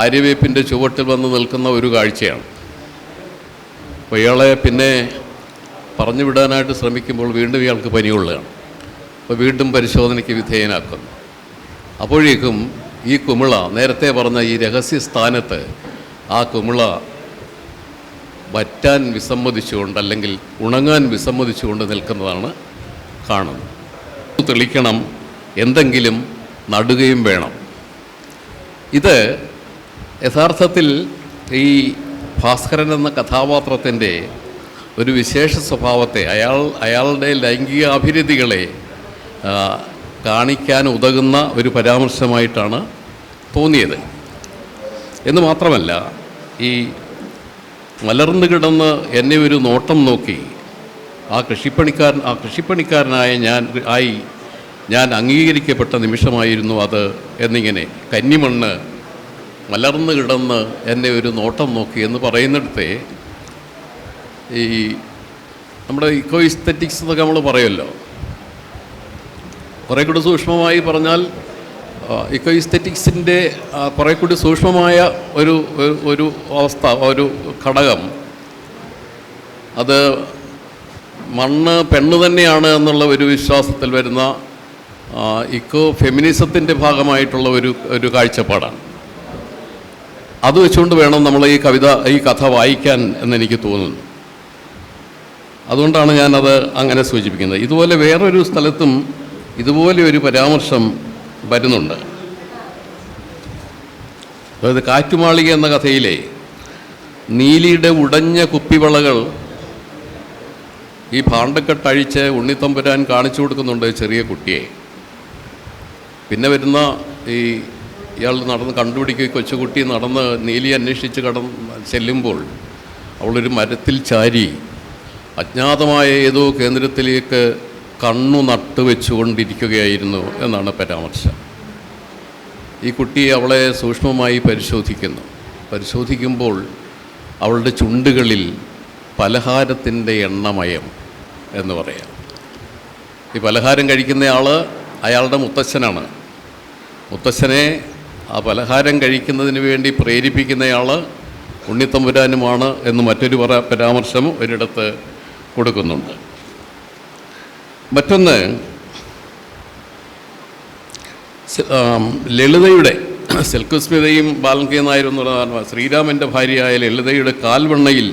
ആര്യവേപ്പിൻ്റെ ചുവട്ടിൽ വന്ന് നിൽക്കുന്ന ഒരു കാഴ്ചയാണ്. അപ്പോൾ ഇയാളെ പിന്നെ പറഞ്ഞു വിടാനായിട്ട് ശ്രമിക്കുമ്പോൾ വീണ്ടും ഇയാൾക്ക് പനിയുള്ളതാണ്. അപ്പോൾ വീണ്ടും പരിശോധനയ്ക്ക് വിധേയനാക്കുന്നു. അപ്പോഴേക്കും ഈ കുമിള നേരത്തെ പറഞ്ഞ ഈ രഹസ്യസ്ഥാനത്ത് ആ കുമിള വറ്റാൻ വിസമ്മതിച്ചുകൊണ്ട് അല്ലെങ്കിൽ ഉണങ്ങാൻ വിസമ്മതിച്ചുകൊണ്ട് നിൽക്കുന്നതാണ് കാണുന്നത്. തെളിക്കണം, എന്തെങ്കിലും നടുകയും വേണം. ഇത് യഥാർത്ഥത്തിൽ ഈ ഭാസ്കരൻ എന്ന കഥാപാത്രത്തിൻ്റെ ഒരു വിശേഷ സ്വഭാവത്തെ, അയാളുടെ ലൈംഗിക അഭിരുചികളെ കാണിക്കാൻ ഉതകുന്ന ഒരു പരാമർശമായിട്ടാണ് തോന്നിയത്. എന്ന് മാത്രമല്ല, ഈ മലർന്നു കിടന്ന് എന്നെ ഒരു നോട്ടം നോക്കി ആ കൃഷിപ്പണിക്കാരനായ ഞാൻ അംഗീകരിക്കപ്പെട്ട നിമിഷമായിരുന്നു അത് എന്നിങ്ങനെ കന്നിമണ്ണ് മലർന്നു കിടന്ന് എന്നെ ഒരു നോട്ടം നോക്കി എന്ന് പറയുന്നിടത്തെ ഈ നമ്മുടെ ഇക്കോയിസ്തെറ്റിക്സ് എന്നൊക്കെ നമ്മൾ പറയുമല്ലോ, കുറേ കൂടി സൂക്ഷ്മമായി പറഞ്ഞാൽ ഇക്കോയിസ്തെറ്റിക്സിൻ്റെ കുറേ കൂടി സൂക്ഷ്മമായ ഒരു അവസ്ഥ, ഒരു ഘടകം, അത് മണ്ണ് പെണ്ണ് തന്നെയാണ് എന്നുള്ള ഒരു വിശ്വാസത്തിൽ വരുന്ന ഇക്കോ ഫെമിനിസത്തിൻ്റെ ഭാഗമായിട്ടുള്ള ഒരു കാഴ്ചപ്പാടാണ്. അത് വെച്ചുകൊണ്ട് വേണം നമ്മൾ ഈ കഥ വായിക്കാൻ എന്നെനിക്ക് തോന്നുന്നു. അതുകൊണ്ടാണ് ഞാനത് അങ്ങനെ സൂചിപ്പിക്കുന്നത്. ഇതുപോലെ വേറൊരു സ്ഥലത്തും ഇതുപോലെ ഒരു പരാമർശം വരുന്നുണ്ട്. അതായത് കാറ്റുമാളിക എന്ന കഥയിലെ നീലിയുടെ ഉടഞ്ഞ കുപ്പിവളകൾ ഈ ഭാണ്ഡക്കെട്ടഴിച്ച് ഉണ്ണിത്തമ്പുരാൻ കാണിച്ചു കൊടുക്കുന്നുണ്ട് ചെറിയ കുട്ടിയെ. പിന്നെ വരുന്ന ഇയാൾ നടന്ന് കണ്ടുപിടിക്കുക, കൊച്ചുകുട്ടി നടന്ന് നീലി അന്വേഷിച്ച് ചെല്ലുമ്പോൾ അവളൊരു മരത്തിൽ ചാരി അജ്ഞാതമായ ഏതോ കേന്ദ്രത്തിലേക്ക് കണ്ണു നട്ടുവെച്ചുകൊണ്ടിരിക്കുകയായിരുന്നു എന്നാണ് പരാമർശം. ഈ കുട്ടി അവളെ സൂക്ഷ്മമായി പരിശോധിക്കുമ്പോൾ അവളുടെ ചുണ്ടുകളിൽ പലഹാരത്തിൻ്റെ എണ്ണമയം എന്ന് പറയാം. ഈ പലഹാരം കഴിക്കുന്നയാൾ അയാളുടെ മുത്തച്ഛനാണ്. മുത്തച്ഛനെ ആ പലഹാരം കഴിക്കുന്നതിന് വേണ്ടി പ്രേരിപ്പിക്കുന്നയാൾ ഉണ്ണിത്തമ്പുരാനുമാണ് എന്ന് മറ്റൊരു പരാമർശം ഒരിടത്ത് കൊടുക്കുന്നുണ്ട്. മറ്റൊന്ന്, ലളിതയുടെ സെൽക്കുസ്മിതയും ബാലൻ നായരും എന്നുള്ള ശ്രീരാമൻ്റെ ഭാര്യയായ ലളിതയുടെ കാൽവണ്ണയിൽ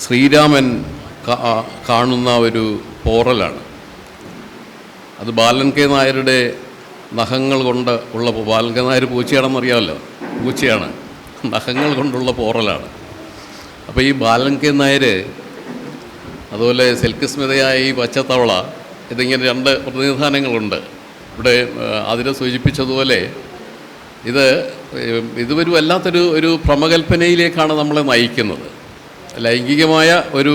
ശ്രീരാമൻ കാണുന്ന ഒരു പോറലാണ്. അത് ബാലൻ കെ നായരുടെ നഖങ്ങൾ കൊണ്ട് ഉള്ള, ബാലൻ കെ നായർ പൂച്ചയാണെന്നറിയാമല്ലോ, പൂച്ചയാണ്, നഖങ്ങൾ കൊണ്ടുള്ള പോറലാണ്. അപ്പോൾ ഈ ബാലൻ കെ നായർ അതുപോലെ സെൽക്കുസ്മിതയായ ഈ പച്ചത്തവള, ഇതിങ്ങനെ രണ്ട് പ്രതിനിധാനങ്ങളുണ്ട്. ഇവിടെ അതിനെ സൂചിപ്പിച്ചതുപോലെ ഇതൊരു വല്ലാത്തൊരു ഭ്രമകൽപ്പനയിലേക്കാണ് നമ്മളെ നയിക്കുന്നത്. ലൈംഗികമായ ഒരു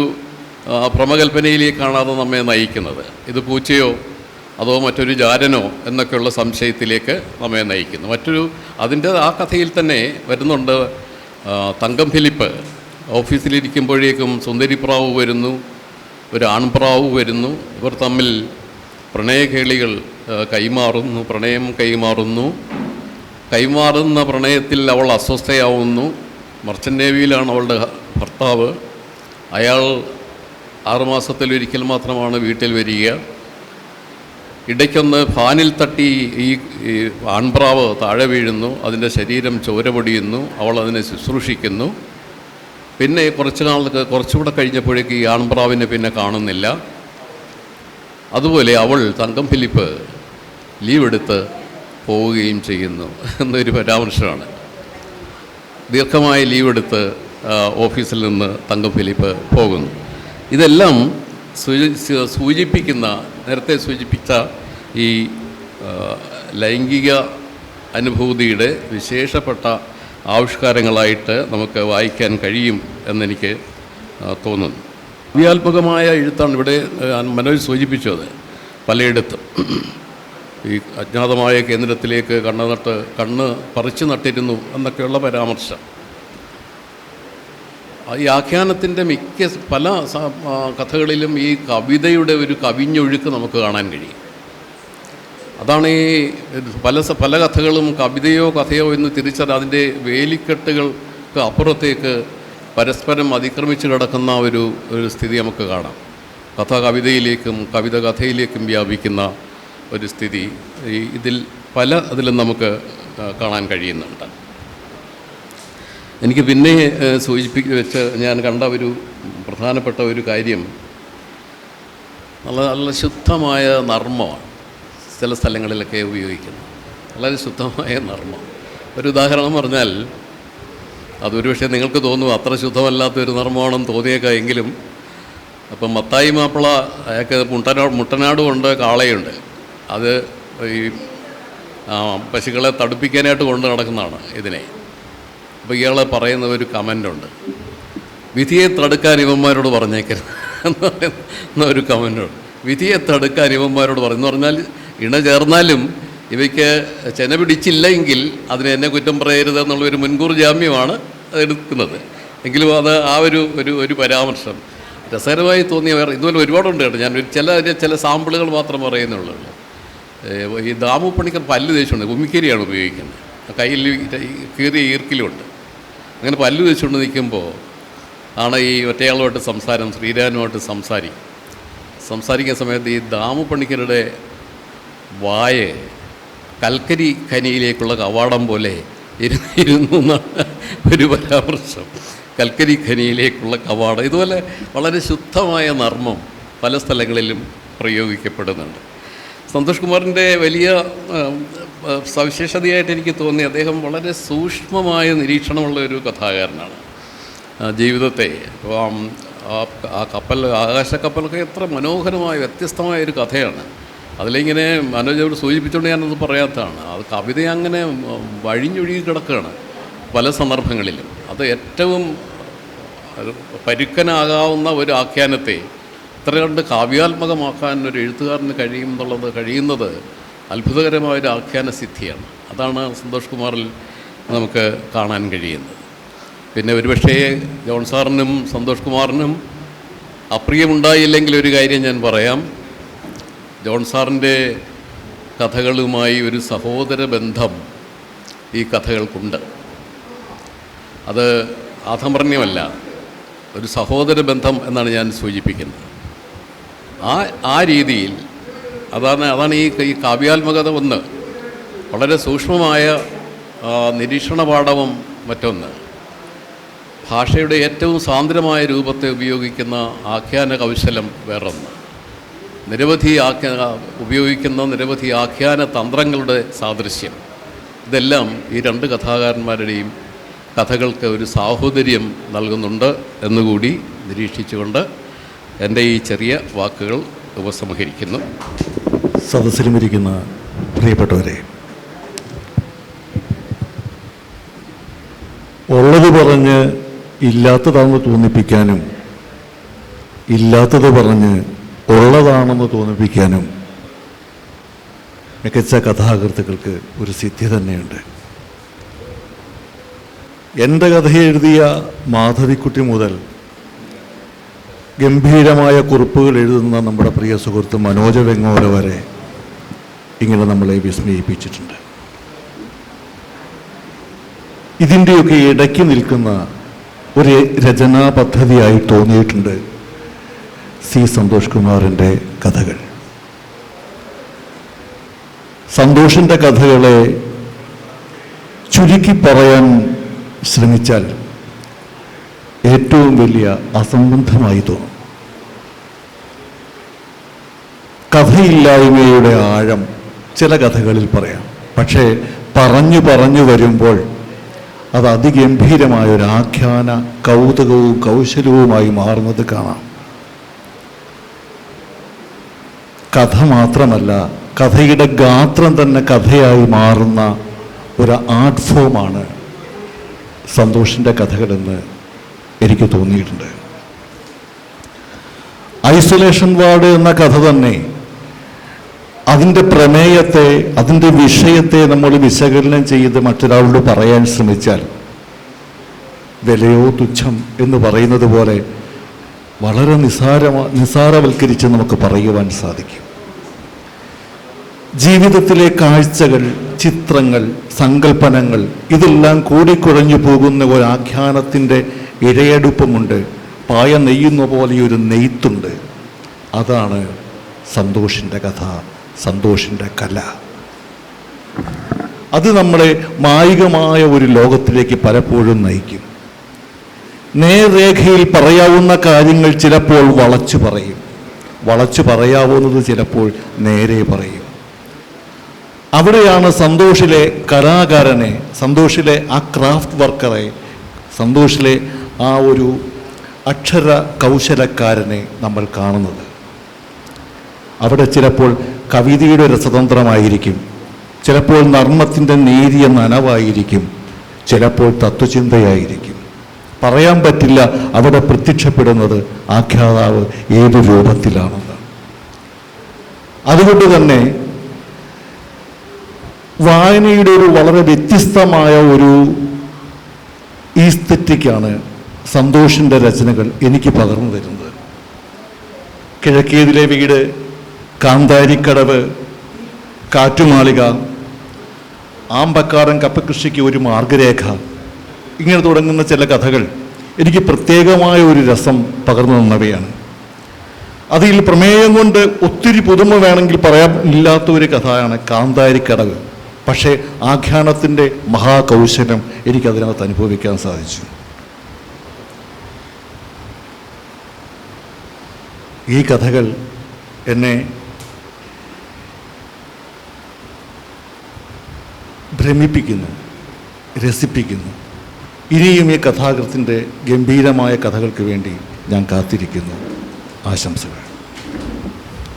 ഭ്രമകൽപ്പനയിലേക്കാണ് അത് നമ്മെ നയിക്കുന്നത്. ഇത് പൂച്ചയോ അതോ മറ്റൊരു ജാരനോ എന്നൊക്കെയുള്ള സംശയത്തിലേക്ക് നമ്മെ നയിക്കുന്നു. അതിൻ്റെ ആ കഥയിൽ തന്നെ വരുന്നുണ്ട്, തങ്കം ഫിലിപ്പ് ഓഫീസിലിരിക്കുമ്പോഴേക്കും സുന്ദരിപ്രാവ് വരുന്നു, ഒരു ആൺപ്രാവ് വരുന്നു. ഇവർ തമ്മിൽ പ്രണയകേളികൾ പ്രണയം കൈമാറുന്ന പ്രണയത്തിൽ അവൾ അസ്വസ്ഥയാവുന്നു. മർച്ചൻ്റ് നേവിയിലാണ് അവളുടെ ഭർത്താവ്. അയാൾ 6 മാസത്തിലൊരിക്കൽ മാത്രമാണ് വീട്ടിൽ വരിക. ഇടയ്ക്കൊന്ന് ഫാനിൽ തട്ടി ഈ ആൺപ്രാവ് താഴെ വീഴുന്നു, അതിൻ്റെ ശരീരം ചോര പൊടിയുന്നു, അവൾ അതിനെ ശുശ്രൂഷിക്കുന്നു. പിന്നെ കുറച്ചുകൂടെ കഴിഞ്ഞപ്പോഴേക്ക് ഈ ആൺപ്രാവിനെ പിന്നെ കാണുന്നില്ല. അതുപോലെ അവൾ തങ്കം ഫിലിപ്പ് ലീവ് എടുത്ത് പോവുകയും ചെയ്യുന്നു എന്നൊരു പരാമർശമാണ്. ദീർഘമായ ലീവ് എടുത്ത് ഓഫീസിൽ നിന്ന് തങ്കം ഫിലിപ്പ് പോകുന്നു. ഇതെല്ലാം സൂചിപ്പിക്കുന്ന, നേരത്തെ സൂചിപ്പിച്ച ഈ ലൈംഗിക അനുഭൂതിയുടെ വിശേഷപ്പെട്ട ആവിഷ്കാരങ്ങളായിട്ട് നമുക്ക് വായിക്കാൻ കഴിയും എന്നെനിക്ക് തോന്നുന്നു. കാവ്യാത്മകമായ എഴുത്താണ് ഇവിടെ മനോജ് സൂചിപ്പിച്ചത്. പലയിടത്തും ഈ അജ്ഞാതമായ കേന്ദ്രത്തിലേക്ക് കണ്ണ് പറിച്ചു നട്ടിരുന്നു എന്നൊക്കെയുള്ള പരാമർശം. ഈ ആഖ്യാനത്തിൻ്റെ പല കഥകളിലും ഈ കവിതയുടെ ഒരു കവിഞ്ഞൊഴുക്ക് നമുക്ക് കാണാൻ കഴിയും. അതാണ് ഈ പല കഥകളും കവിതയോ കഥയോ എന്ന് അതിൻ്റെ വേലിക്കെട്ടുകൾക്ക് അപ്പുറത്തേക്ക് പരസ്പരം അതിക്രമിച്ച് കിടക്കുന്ന ഒരു സ്ഥിതി നമുക്ക് കാണാം. കഥ കവിതയിലേക്കും കവിത കഥയിലേക്കും വ്യാപിക്കുന്ന ഒരു സ്ഥിതി ഇതിലും നമുക്ക് കാണാൻ കഴിയുന്നുണ്ട്. എനിക്ക് പിന്നെ വെച്ച് ഞാൻ കണ്ട ഒരു പ്രധാനപ്പെട്ട ഒരു കാര്യം നല്ല ശുദ്ധമായ നർമ്മമാണ് ചില സ്ഥലങ്ങളിലൊക്കെ ഉപയോഗിക്കുന്നത്. വളരെ ശുദ്ധമായ നർമ്മം. ഒരു ഉദാഹരണം പറഞ്ഞാൽ അതൊരു പക്ഷേ നിങ്ങൾക്ക് തോന്നും അത്ര ശുദ്ധമല്ലാത്തൊരു നർമ്മമാണെന്ന് തോന്നിയേക്കാം. എങ്കിലും അപ്പം മത്തായി മാപ്പിള അയാൾക്ക് മുട്ടനാടും ഉണ്ട്, കാളയുണ്ട്. അത് ഈ പശുക്കളെ തടുപ്പിക്കാനായിട്ട് കൊണ്ട് നടക്കുന്നതാണ് ഇതിനെ. അപ്പോൾ ഇയാൾ പറയുന്ന ഒരു കമൻ്റുണ്ട്, വിധിയെ തടുക്കാൻ ഇവന്മാരോട് പറഞ്ഞേക്കരുത് എന്ന ഒരു കമൻ്റുണ്ട്. വിധിയെ തടുക്കാൻ ഇവന്മാരോട് പറഞ്ഞു പറഞ്ഞാൽ ഇണ ചേർന്നാലും ഇവയ്ക്ക് ചെന പിടിച്ചില്ലെങ്കിൽ അതിനെ എന്നെ കുറ്റം പറയരുത് എന്നുള്ളൊരു മുൻകൂർ ജാമ്യമാണ് അതെടുക്കുന്നത്. എങ്കിലും അത് ആ ഒരു പരാമർശം രസകരമായി തോന്നിയ വേറെ ഇതുപോലെ ഒരുപാടുണ്ട് കേട്ടോ. ഞാൻ ചില സാമ്പിളുകൾ മാത്രം പറയുന്നുള്ളൂ. ഈ ദാമു പണിക്കർ പല്ല് തേച്ചുകൊണ്ട് ഉമ്മിക്കരിയാണ് ഉപയോഗിക്കുന്നത്. കയ്യിൽ കീറിയ ഈർക്കിലുണ്ട്. അങ്ങനെ പല്ല് തേച്ചുകൊണ്ട് നിൽക്കുമ്പോൾ ആണ് ഈ ഒറ്റയാളുമായിട്ട് ശ്രീരാനുമായിട്ട് സംസാരിക്കുന്ന സമയത്ത് ഈ ദാമു പണിക്കരുടെ വായ കൽക്കരി ഖനിയിലേക്കുള്ള കവാടം പോലെ ഇരുന്നു എന്നാണ് ഒരു പരാമർശം. കൽക്കരി ഖനിയിലേക്കുള്ള കവാടം. ഇതുപോലെ വളരെ ശുദ്ധമായ നർമ്മം പല സ്ഥലങ്ങളിലും പ്രയോഗിക്കപ്പെടുന്നുണ്ട്. സന്തോഷ് കുമാറിൻ്റെ വലിയ സവിശേഷതയായിട്ട് എനിക്ക് തോന്നി, അദ്ദേഹം വളരെ സൂക്ഷ്മമായ നിരീക്ഷണമുള്ള ഒരു കഥാകാരനാണ്. ജീവിതത്തെ ആ ആകാശക്കപ്പലൊക്കെ എത്ര മനോഹരമായ വ്യത്യസ്തമായ ഒരു കഥയാണ്. അതിലിങ്ങനെ മനോജോട് സൂചിപ്പിച്ചുകൊണ്ട് ഞാനത് പറയാത്തതാണ്. അത് കവിത അങ്ങനെ വഴിഞ്ഞൊഴുകി കിടക്കുകയാണ് പല സന്ദർഭങ്ങളിലും. അത് ഏറ്റവും പരുക്കനാകാവുന്ന ഒരു ആഖ്യാനത്തെ ഇത്ര കണ്ട് കാവ്യാത്മകമാക്കാൻ ഒരു എഴുത്തുകാരന് കഴിയുന്നത് അത്ഭുതകരമായൊരു ആഖ്യാന സിദ്ധിയാണ്. അതാണ് സന്തോഷ് കുമാറിൽ നമുക്ക് കാണാൻ കഴിയുന്നത്. പിന്നെ ഒരുപക്ഷേ ജോൺ സാറിനും സന്തോഷ് കുമാറിനും അപ്രിയമുണ്ടായില്ലെങ്കിൽ ഒരു കാര്യം ഞാൻ പറയാം. ജോൺ സാറിൻ്റെ കഥകളുമായി ഒരു സഹോദര ബന്ധം ഈ കഥകൾക്കുണ്ട്. അത് ആധമർണ്യമല്ല, ഒരു സഹോദര ബന്ധം എന്നാണ് ഞാൻ സൂചിപ്പിക്കുന്നത്. ആ രീതിയിൽ അതാണ് ഈ കാവ്യാത്മകത ഒന്ന്, വളരെ സൂക്ഷ്മമായ നിരീക്ഷണ പാഠവും മറ്റൊന്ന്, ഭാഷയുടെ ഏറ്റവും സാന്ദ്രമായ രൂപത്തെ ഉപയോഗിക്കുന്ന ആഖ്യാന കൗശലം വേറൊന്ന്, ഉപയോഗിക്കുന്ന നിരവധി ആഖ്യാന തന്ത്രങ്ങളുടെ സാദൃശ്യം. ഇതെല്ലാം ഈ രണ്ട് കഥാകാരന്മാരുടെയും കഥകൾക്ക് ഒരു സാഹോദര്യം നൽകുന്നുണ്ട് എന്നുകൂടി നിരീക്ഷിച്ചുകൊണ്ട് എൻ്റെ ഈ ചെറിയ വാക്കുകൾ ഉപസംഹരിക്കുന്നു. സദസ്സിലുമിരിക്കുന്ന പ്രിയപ്പെട്ടവരെ, ഉള്ളത് പറഞ്ഞ് ഇല്ലാത്തതാണെന്ന് തോന്നിപ്പിക്കാനും ഇല്ലാത്തത് പറഞ്ഞ് ഉള്ളതാണെന്ന് തോന്നിപ്പിക്കാനും മികച്ച കഥാകൃത്തുക്കൾക്ക് ഒരു സിദ്ധി തന്നെയുണ്ട്. എൻ്റെ കഥ എഴുതിയ മാധവിക്കുട്ടി മുതൽ ഗംഭീരമായ കുറിപ്പുകൾ എഴുതുന്ന നമ്മുടെ പ്രിയ സുഹൃത്ത് മനോജ വെങ്ങോല വരെ ഇങ്ങനെ നമ്മളെ വിസ്മയിപ്പിച്ചിട്ടുണ്ട്. ഇതിൻ്റെയൊക്കെ ഇടയ്ക്ക് നിൽക്കുന്ന ഒരു രചനാ പദ്ധതിയായി തോന്നിയിട്ടുണ്ട് സി സന്തോഷ് കുമാറിൻ്റെ കഥകൾ. സന്തോഷിൻ്റെ കഥകളെ ചുരുക്കി പറയാൻ ശ്രമിച്ചാൽ ഏറ്റവും വലിയ അസംബന്ധമായി തോന്നും. കഥയില്ലായ്മയുടെ ആഴം ചില കഥകളിൽ പറയാം. പക്ഷേ പറഞ്ഞു വരുമ്പോൾ അത് അതിഗംഭീരമായൊരു ആഖ്യാന കൗതുകവും കൗശലവുമായി മാറുന്നത് കാണാം. കഥ മാത്രമല്ല, കഥയുടെ ഗാത്രം തന്നെ കഥയായി മാറുന്ന ഒരു ആർട്ട് ഫോമാണ് സന്തോഷിൻ്റെ കഥകളെന്ന് എനിക്ക് തോന്നിയിട്ടുണ്ട്. ഐസൊലേഷൻ വാർഡ് എന്ന കഥ തന്നെ അതിൻ്റെ പ്രമേയത്തെ, അതിൻ്റെ വിഷയത്തെ നമ്മൾ വിശകലനം ചെയ്ത് മറ്റൊരാളോട് പറയാൻ ശ്രമിച്ചാൽ വിലയോ തുച്ഛം എന്ന് പറയുന്നത് പോലെ വളരെ നിസാരവൽക്കരിച്ച് നമുക്ക് പറയുവാൻ സാധിക്കും. ജീവിതത്തിലെ കാഴ്ചകൾ, ചിത്രങ്ങൾ, സങ്കല്പനങ്ങൾ ഇതെല്ലാം കൂടിക്കുഴഞ്ഞു പോകുന്ന ഒരു ആഖ്യാനത്തിൻ്റെ ഇഴയടുപ്പമുണ്ട്. പായ നെയ്യുന്ന പോലെയൊരു നെയ്ത്തുണ്ട്. അതാണ് സന്തോഷിൻ്റെ കഥ, സന്തോഷിൻ്റെ കല. അത് നമ്മളെ മായികമായ ഒരു ലോകത്തിലേക്ക് പലപ്പോഴും നയിക്കും. നേർരേഖയിൽ പറയാവുന്ന കാര്യങ്ങൾ ചിലപ്പോൾ വളച്ചു പറയും, വളച്ചു പറയാവുന്നത് ചിലപ്പോൾ നേരെ പറയും. അവിടെയാണ് സന്തോഷിലെ കലാകാരനെ, സന്തോഷിലെ ആ ക്രാഫ്റ്റ് വർക്കറെ, സന്തോഷിലെ ആ ഒരു അക്ഷര കൗശലക്കാരനെ നമ്മൾ കാണുന്നത്. അവിടെ ചിലപ്പോൾ കവിതയുടെ രസതന്ത്രമായിരിക്കും, ചിലപ്പോൾ നർമ്മത്തിൻ്റെ നേരിയ നനവായിരിക്കും, ചിലപ്പോൾ തത്വചിന്തയായിരിക്കും. പറയാൻ പറ്റില്ല അവിടെ പ്രത്യക്ഷപ്പെടുന്നത് ആഖ്യാതാവ് ഏതു രൂപത്തിലാണെന്ന്. അതുകൊണ്ട് തന്നെ വായനയുടെ ഒരു വളരെ വ്യത്യസ്തമായ ഒരു ഈസ്തറ്റിക്കാണ് സന്തോഷിൻ്റെ രചനകൾ എനിക്ക് പകർന്നു തരുന്നത്. കിഴക്കേതിലെ വീട്, കാന്താരിക്കടവ്, കാറ്റുമാളിക, ആമ്പക്കാടൻ കപ്പകൃഷിക്ക് ഒരു മാർഗരേഖ, ഇങ്ങനെ തുടങ്ങുന്ന ചില കഥകൾ എനിക്ക് പ്രത്യേകമായ ഒരു രസം പകർന്നു തന്നവയാണ്. അതിൽ പ്രമേയം കൊണ്ട് ഒത്തിരി പുതുമ വേണമെങ്കിൽ പറയാൻ ഇല്ലാത്ത ഒരു കഥയാണ് കാന്താരിക്കടവ്. പക്ഷേ ആഖ്യാനത്തിൻ്റെ മഹാകൗശലം എനിക്കതിനകത്ത് അനുഭവിക്കാൻ സാധിച്ചു. ഈ കഥകൾ എന്നെ ഭ്രമിപ്പിക്കുന്നു, രസിപ്പിക്കുന്നു. ഇനിയും ഈ കഥാകൃത്തിൻ്റെ ഗംഭീരമായ കഥകൾക്ക് വേണ്ടി ഞാൻ കാത്തിരിക്കുന്നു. ആശംസകൾ.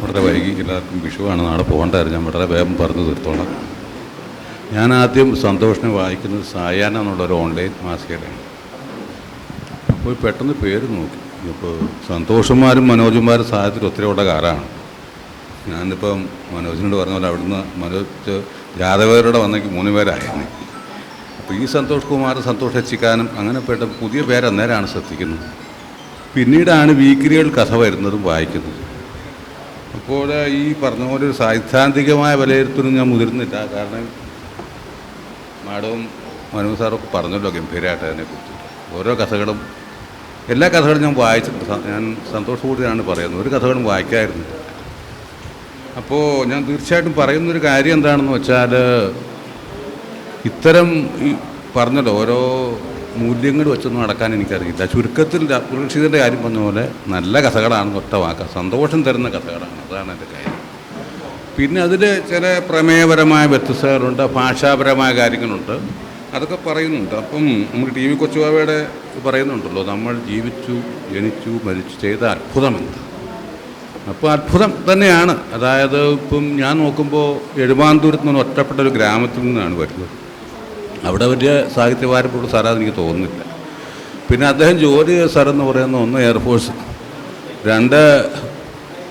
വളരെ വൈകി, എല്ലാവർക്കും വിഷുവാണ്, നാളെ പോകേണ്ടായിരുന്നു. ഞാൻ വളരെ വേഗം പറഞ്ഞു തീർത്തോളാം. ഞാൻ ആദ്യം സന്തോഷിനെ വായിക്കുന്നത് സായാഹ്ന എന്നുള്ളൊരു ഓൺലൈൻ മാസികയിലാണ്. അപ്പോൾ പെട്ടെന്ന് പേര് നോക്കി, ഇപ്പോൾ സന്തോഷന്മാരും മനോജന്മാരും സാഹിത്യത്തിൽ ഒത്തിരിയുള്ള കാലമാണ്. ഞാനിപ്പം മനോജിനോട് പറഞ്ഞ പോലെ അവിടുന്ന് മനോജ് യാദവരുടെ വന്നെങ്കിൽ 3 പേരായിരുന്നു. അപ്പോൾ ഈ സന്തോഷ് കുമാർ, സന്തോഷ് എച്ചിക്കാനും അങ്ങനെ പെട്ട പുതിയ പേര് അന്നേരമാണ് ശ്രദ്ധിക്കുന്നത്. പിന്നീടാണ് വീക്കിലികൾ കഥ വരുന്നതും വായിക്കുന്നത്. അപ്പോൾ ഈ പറഞ്ഞ പോലെ ഒരു സൈദ്ധാന്തികമായ വിലയിരുത്തലും ഞാൻ മുതിർന്നില്ല. കാരണം മാഡവും മനോജ് സാറൊക്കെ പറഞ്ഞല്ലോ ഗംഭീരമായിട്ട് അതിനെക്കുറിച്ച്. ഓരോ കഥകളും, എല്ലാ കഥകളും ഞാൻ വായിച്ചിട്ടുണ്ട്. ഞാൻ സന്തോഷപൂർത്തിയാണ് പറയുന്നത്, ഒരു കഥകളും വായിക്കായിരുന്നു. അപ്പോൾ ഞാൻ തീർച്ചയായിട്ടും പറയുന്നൊരു കാര്യം എന്താണെന്ന് വെച്ചാൽ, ഇത്തരം ഈ പറഞ്ഞല്ലോ ഓരോ മൂല്യങ്ങൾ വെച്ചൊന്നും നടക്കാൻ എനിക്കറിയില്ല. ചുരുക്കത്തിൽ അബ്ദുൾ കാര്യം പറഞ്ഞ പോലെ നല്ല കഥകളാണെന്ന് ഒറ്റ വാക്ക, സന്തോഷം തരുന്ന കഥകളാണ്, അതാണ് എൻ്റെ കാര്യം. പിന്നെ അതിൽ ചില പ്രമേയപരമായ വ്യത്യസ്തതകളുണ്ട്, ഭാഷാപരമായ കാര്യങ്ങളുണ്ട്, അതൊക്കെ പറയുന്നുണ്ട്. അപ്പം നമുക്ക് ടി വി കൊച്ചുബാവയുടെ പറയുന്നുണ്ടല്ലോ, നമ്മൾ ജീവിച്ചു, ജനിച്ചു, മരിച്ചു, ചെയ്ത അത്ഭുതമെന്ത്. അപ്പോൾ അത്ഭുതം തന്നെയാണ്. അതായത് ഇപ്പം ഞാൻ നോക്കുമ്പോൾ എഴുമാന്തൂരത്ത് നിന്ന് ഒറ്റപ്പെട്ട ഒരു ഗ്രാമത്തിൽ നിന്നാണ് വരുന്നത്. അവിടെ വലിയ സാഹിത്യവാരപ്പുള്ള സ്ഥലം എനിക്ക് തോന്നുന്നില്ല. പിന്നെ അദ്ദേഹം ജോലി ചെയ്ത സ്ഥലം എന്ന് പറയുന്ന ഒന്ന് എയർഫോഴ്സ്, 2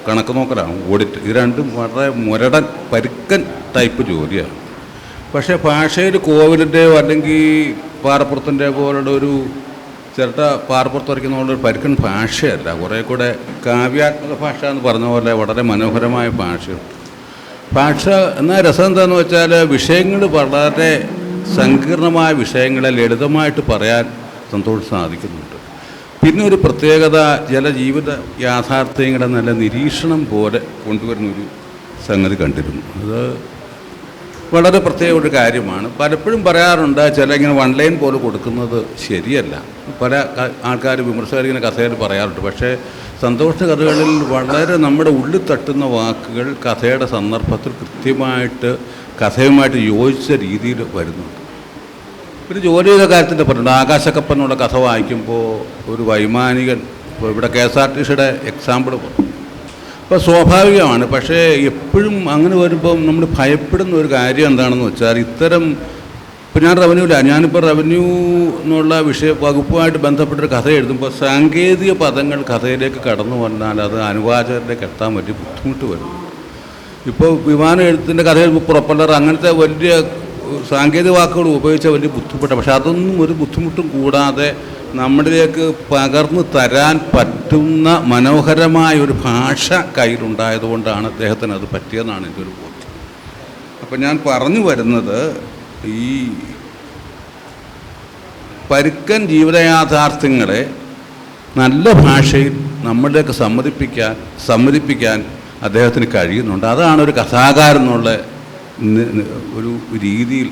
കണക്ക് നോക്കലാണ്, ഓഡിറ്റ്. ഇത് രണ്ടും വളരെ മുരടൻ പരുക്കൻ ടൈപ്പ് ജോലിയാണ്. പക്ഷേ ഭാഷയിൽ കോവിലിൻ്റെയോ അല്ലെങ്കിൽ പാറപ്പുറത്തിൻ്റെ പോലുള്ള ഒരു ചിരട്ട പാറപ്പുറത്ത് വരയ്ക്കുന്ന പോലെ ഒരു പരുക്കൻ ഭാഷയല്ല, കുറേ കൂടെ കാവ്യാത്മക ഭാഷ എന്ന് പറഞ്ഞ പോലെ വളരെ മനോഹരമായ ഭാഷയുണ്ട്. ഭാഷ എന്നാൽ രസം എന്താണെന്ന് വെച്ചാൽ, വിഷയങ്ങൾ വളരെ സങ്കീർണമായ വിഷയങ്ങളെ ലളിതമായിട്ട് പറയാൻ സന്തോഷം സാധിക്കുന്നുണ്ട്. പിന്നെ ഒരു പ്രത്യേകത, ചില ജീവിത യാഥാർത്ഥ്യങ്ങളെ നല്ല നിരീക്ഷണം പോലെ കൊണ്ടുവരുന്നൊരു സംഗതി കണ്ടിരുന്നു. അത് വളരെ പ്രത്യേക ഒരു കാര്യമാണ്. പലപ്പോഴും പറയാറുണ്ട്, ചില ഇങ്ങനെ 1 ലൈൻ പോലെ കൊടുക്കുന്നത് ശരിയല്ല. പല ആൾക്കാർ, വിമർശകർ കഥയിൽ പറയാറുണ്ട്. പക്ഷേ സന്തോഷ കഥകളിൽ വളരെ നമ്മുടെ ഉള്ളിൽ തട്ടുന്ന വാക്കുകൾ കഥയുടെ സന്ദർഭത്തിൽ കൃത്യമായിട്ട് കഥയുമായിട്ട് യോജിച്ച രീതിയിൽ വരുന്നുണ്ട്. പിന്നെ ജോലി ചെയ്ത കാര്യത്തിൻ്റെ പറയുന്നുണ്ട്. ആകാശക്കപ്പനുള്ള കഥ വായിക്കുമ്പോൾ ഒരു വൈമാനികൻ, ഇപ്പോൾ ഇവിടെ KSRTCയുടെ എക്സാമ്പിൾ പറഞ്ഞു. അപ്പോൾ സ്വാഭാവികമാണ്. പക്ഷേ എപ്പോഴും അങ്ങനെ വരുമ്പം നമ്മൾ ഭയപ്പെടുന്ന ഒരു കാര്യം എന്താണെന്ന് വെച്ചാൽ, ഇത്തരം ഇപ്പോൾ ഞാൻ ഞാനിപ്പോൾ റവന്യൂ എന്നുള്ള വകുപ്പുമായിട്ട് ബന്ധപ്പെട്ടൊരു കഥ എഴുതുമ്പോൾ സാങ്കേതിക പദങ്ങൾ കഥയിലേക്ക് കടന്നു വന്നാൽ അത് അനുവാചകരിലേക്ക് എത്താൻ വലിയ ബുദ്ധിമുട്ട് വരും. ഇപ്പോൾ വിമാനം എഴുത്തിൻ്റെ കഥയിൽ പ്രൊപ്പല്ലർ അങ്ങനത്തെ വലിയ സാങ്കേതിക വാക്കുകൾ ഉപയോഗിച്ചാൽ വലിയ ബുദ്ധിമുട്ടാണ്. പക്ഷെ അതൊന്നും ഒരു ബുദ്ധിമുട്ടും കൂടാതെ നമ്മളിലേക്ക് പകർന്നു തരാൻ പറ്റുന്ന മനോഹരമായ ഒരു ഭാഷ കയ്യിലുണ്ടായതുകൊണ്ടാണ് അദ്ദേഹത്തിന് അത് പറ്റിയതെന്നാണ് എൻ്റെ ഒരു ബോധ്യം. അപ്പം ഞാൻ പറഞ്ഞു വരുന്നത്, ഈ പരുക്കൻ ജീവിതയാഥാർത്ഥ്യങ്ങളെ നല്ല ഭാഷയിൽ നമ്മളിലേക്ക് സമ്മതിപ്പിക്കാൻ അദ്ദേഹത്തിന് കഴിയുന്നുണ്ട്. അതാണ് ഒരു കഥാകാരൻ എന്നുള്ള ഒരു രീതിയിൽ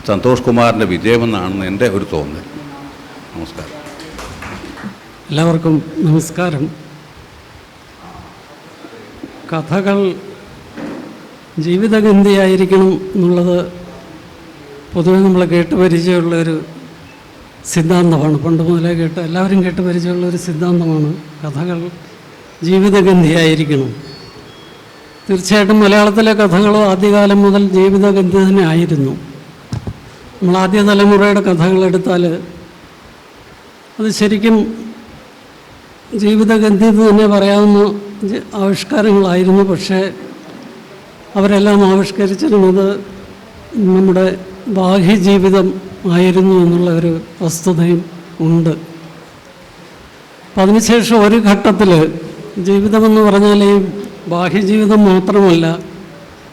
സന്തോഷ് കുമാറിൻ്റെ വിജയമെന്നാണ് എൻ്റെ ഒരു തോന്നൽ. നമസ്കാരം. എല്ലാവർക്കും നമസ്കാരം. കഥകൾ ജീവിതഗന്ധിയായിരിക്കണം എന്നുള്ളത് പൊതുവെ നമ്മൾ കേട്ട് പരിചയമുള്ളൊരു സിദ്ധാന്തമാണ്. പണ്ട് മുതലേ എല്ലാവരും കേട്ട് പരിചയമുള്ളൊരു സിദ്ധാന്തമാണ് കഥകൾ ജീവിതഗന്ധിയായിരിക്കണം. തീർച്ചയായിട്ടും മലയാളത്തിലെ കഥകൾ ആദ്യകാലം മുതൽ ജീവിതഗന്ധി തന്നെ ആയിരുന്നു. നമ്മൾ ആദ്യ തലമുറയുടെ കഥകളെടുത്താൽ അത് ശരിക്കും ജീവിതഗന്ധി എന്ന് തന്നെ പറയാവുന്ന ആവിഷ്കാരങ്ങളായിരുന്നു. പക്ഷേ അവരെല്ലാം ആവിഷ്കരിച്ചിരുന്നത് നമ്മുടെ ബാഹ്യജീവിതം ആയിരുന്നു എന്നുള്ള ഒരു വസ്തുതയും ഉണ്ട്. അപ്പം അതിനുശേഷം ഒരു ഘട്ടത്തിൽ ജീവിതമെന്ന് പറഞ്ഞാൽ ഈ ബാഹ്യജീവിതം മാത്രമല്ല,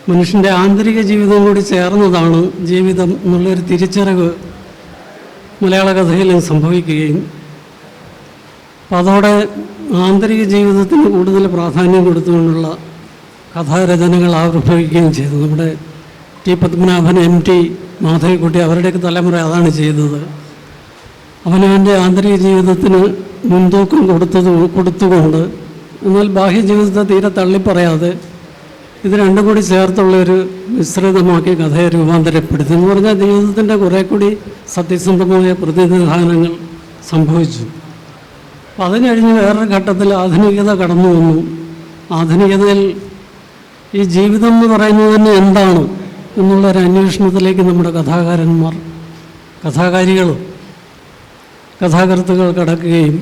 മനുഷ്യൻ്റെ ആന്തരിക ജീവിതം കൂടി ചേർന്നതാണ് ജീവിതം എന്നുള്ളൊരു തിരിച്ചറിവ് മലയാള കഥയിൽ സംഭവിക്കുകയും അപ്പം അതോടെ ആന്തരിക ജീവിതത്തിന് കൂടുതൽ പ്രാധാന്യം കൊടുത്തുകൊണ്ടുള്ള കഥാരചനകൾ ആവിർഭവിക്കുകയും ചെയ്തു. നമ്മുടെ ടി പത്മനാഭൻ, MT മാധവിക്കുട്ടി അവരുടെയൊക്കെ തലമുറ അതാണ് ചെയ്തത്. അവനവൻ്റെ ആന്തരിക ജീവിതത്തിന് മുൻതൂക്കം കൊടുത്തുകൊണ്ട് എന്നാൽ ബാഹ്യജീവിതത്തെ തീരെ തള്ളിപ്പറയാതെ ഇത് രണ്ടും കൂടി ചേർത്തുള്ളൊരു മിശ്രിതമാക്കി കഥയെ രൂപാന്തരപ്പെടുത്തി. എന്ന് പറഞ്ഞാൽ ജീവിതത്തിൻ്റെ കുറേ കൂടി സത്യസന്ധമായ പ്രതിനിധാനങ്ങൾ സംഭവിച്ചു. അപ്പം അത് കഴിഞ്ഞ് വേറൊരു ഘട്ടത്തിൽ ആധുനികത കടന്നു വന്നു. ആധുനികതയിൽ ഈ ജീവിതം എന്ന് പറയുന്നത് തന്നെ എന്താണ് എന്നുള്ളൊരു അന്വേഷണത്തിലേക്ക് നമ്മുടെ കഥാകാരികളും കഥാകൃത്തുകൾ കടക്കുകയും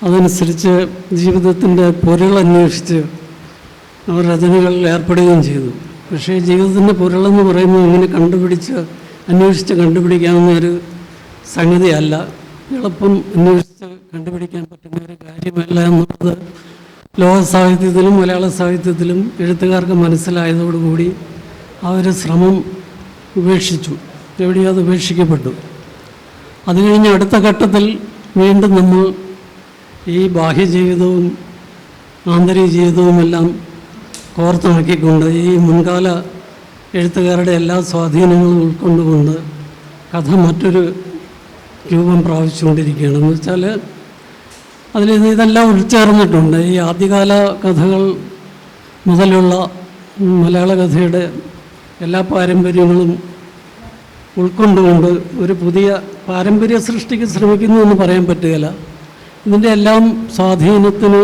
അതനുസരിച്ച് ജീവിതത്തിൻ്റെ പൊരുളന്വേഷിച്ച് അവർ രചനകളിൽ ഏർപ്പെടുകയും ചെയ്തു. പക്ഷേ ജീവിതത്തിൻ്റെ പൊരുളെന്ന് പറയുന്നത് ഇങ്ങനെ അന്വേഷിച്ച് കണ്ടുപിടിക്കാവുന്ന ഒരു സംഗതിയല്ല, എളുപ്പം അന്വേഷിച്ച് കണ്ടുപിടിക്കാൻ പറ്റുന്ന ഒരു കാര്യമല്ല എന്നുള്ളത് ലോക സാഹിത്യത്തിലും മലയാള സാഹിത്യത്തിലും എഴുത്തുകാർക്ക് മനസ്സിലായതോടുകൂടി ആ ഒരു ശ്രമം ഉപേക്ഷിച്ചു. എവിടെയോ അത് ഉപേക്ഷിക്കപ്പെട്ടു. അത് കഴിഞ്ഞ് അടുത്ത ഘട്ടത്തിൽ വീണ്ടും നമ്മൾ ഈ ബാഹ്യജീവിതവും ആന്തരിക ജീവിതവുമെല്ലാം കോർത്തിണക്കിക്കൊണ്ട് ഈ മുൻകാല എഴുത്തുകാരുടെ എല്ലാ സ്വാധീനങ്ങളും ഉൾക്കൊണ്ടുകൊണ്ട് കഥ മറ്റൊരു രൂപം പ്രാപിച്ചുകൊണ്ടിരിക്കുകയാണ്. എന്ന് വെച്ചാൽ അതിൽ ഇതെല്ലാം ഉൾച്ചേർന്നിട്ടുണ്ട്. ഈ ആദ്യകാല കഥകൾ മുതലുള്ള മലയാള കഥയുടെ എല്ലാ പാരമ്പര്യങ്ങളും ഉൾക്കൊണ്ടുകൊണ്ട് ഒരു പുതിയ പാരമ്പര്യ സൃഷ്ടിക്ക് ശ്രമിക്കുന്നു എന്ന് പറയാൻ പറ്റുകയില്ല. ഇതിൻ്റെ എല്ലാം സ്വാധീനത്തിന്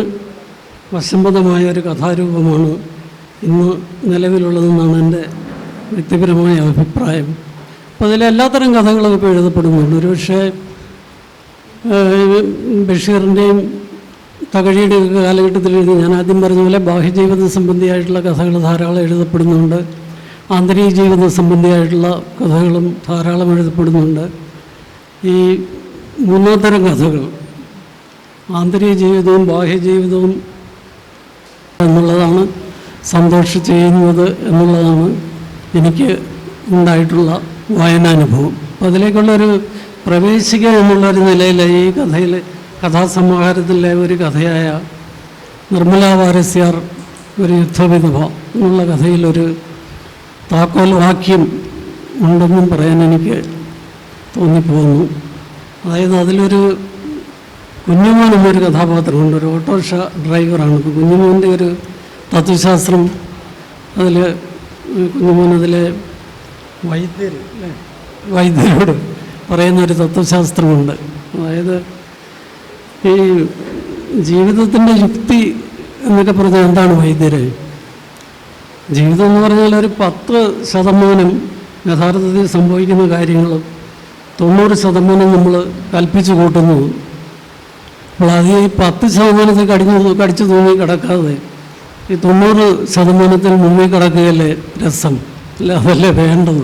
വശംവദമായ ഒരു കഥാരൂപമാണ് ഇന്ന് നിലവിലുള്ളതെന്നാണ് എൻ്റെ വ്യക്തിപരമായ അഭിപ്രായം. അപ്പോൾ അതിലെല്ലാത്തരം കഥകളും ഇപ്പോൾ എഴുതപ്പെടുന്നുണ്ട്. ഒരുപക്ഷെ ബഷീറിൻ്റെയും തകഴിയുടെയും ഒക്കെ കാലഘട്ടത്തിൽ ഞാൻ ആദ്യം പറഞ്ഞ പോലെ ബാഹ്യജീവിത സംബന്ധിയായിട്ടുള്ള കഥകൾ ധാരാളം എഴുതപ്പെടുന്നുണ്ട്. ആന്തരിക ജീവിത സംബന്ധിയായിട്ടുള്ള കഥകളും ധാരാളം എഴുതപ്പെടുന്നുണ്ട്. ഈ മൂന്നാം കഥകൾ ആന്തരിക ജീവിതവും ബാഹ്യജീവിതവും എന്നുള്ളതാണ് സന്തോഷ് ചെയ്യുന്നത് എന്നുള്ളതാണ് എനിക്ക് ഉണ്ടായിട്ടുള്ള വായനാനുഭവം. അപ്പോൾ അതിലേക്കുള്ളൊരു പ്രവേശിക എന്നുള്ളൊരു നിലയിൽ ഈ കഥാസമാഹാരത്തിലെ ഒരു കഥയായ നിർമ്മല വാരസ്യാർ ഒരു യുദ്ധവിധവ എന്നുള്ള കഥയിലൊരു താക്കോൽ വാക്യം ഉണ്ടെന്നും പറയാൻ എനിക്ക് തോന്നിപ്പോകുന്നു. അതായത് അതിലൊരു കുഞ്ഞുമോൻ എന്നൊരു കഥാപാത്രമുണ്ട്. ഒരു ഓട്ടോറിക്ഷ ഡ്രൈവറാണ്. ഇപ്പോൾ കുഞ്ഞുമോൻ്റെ ഒരു തത്വശാസ്ത്രം അതിൽ കുഞ്ഞുമോൻ അതിലെ വൈദ്യരോട് പറയുന്നൊരു തത്വശാസ്ത്രമുണ്ട്. അതായത് ഈ ജീവിതത്തിൻ്റെ യുക്തി എന്നൊക്കെ പറഞ്ഞാൽ എന്താണ് വൈദ്യര്? ജീവിതം എന്ന് പറഞ്ഞാൽ ഒരു 10% യഥാർത്ഥത്തിൽ സംഭവിക്കുന്ന കാര്യങ്ങൾ 90% നമ്മൾ കൽപ്പിച്ചു കൂട്ടുന്നു. അപ്പോൾ അത് ഈ 10% കടിച്ചു തൂങ്ങി കിടക്കാതെ ഈ 90% മുങ്ങി കിടക്കുകയല്ലേ രസം, അല്ല അതല്ലേ വേണ്ടത്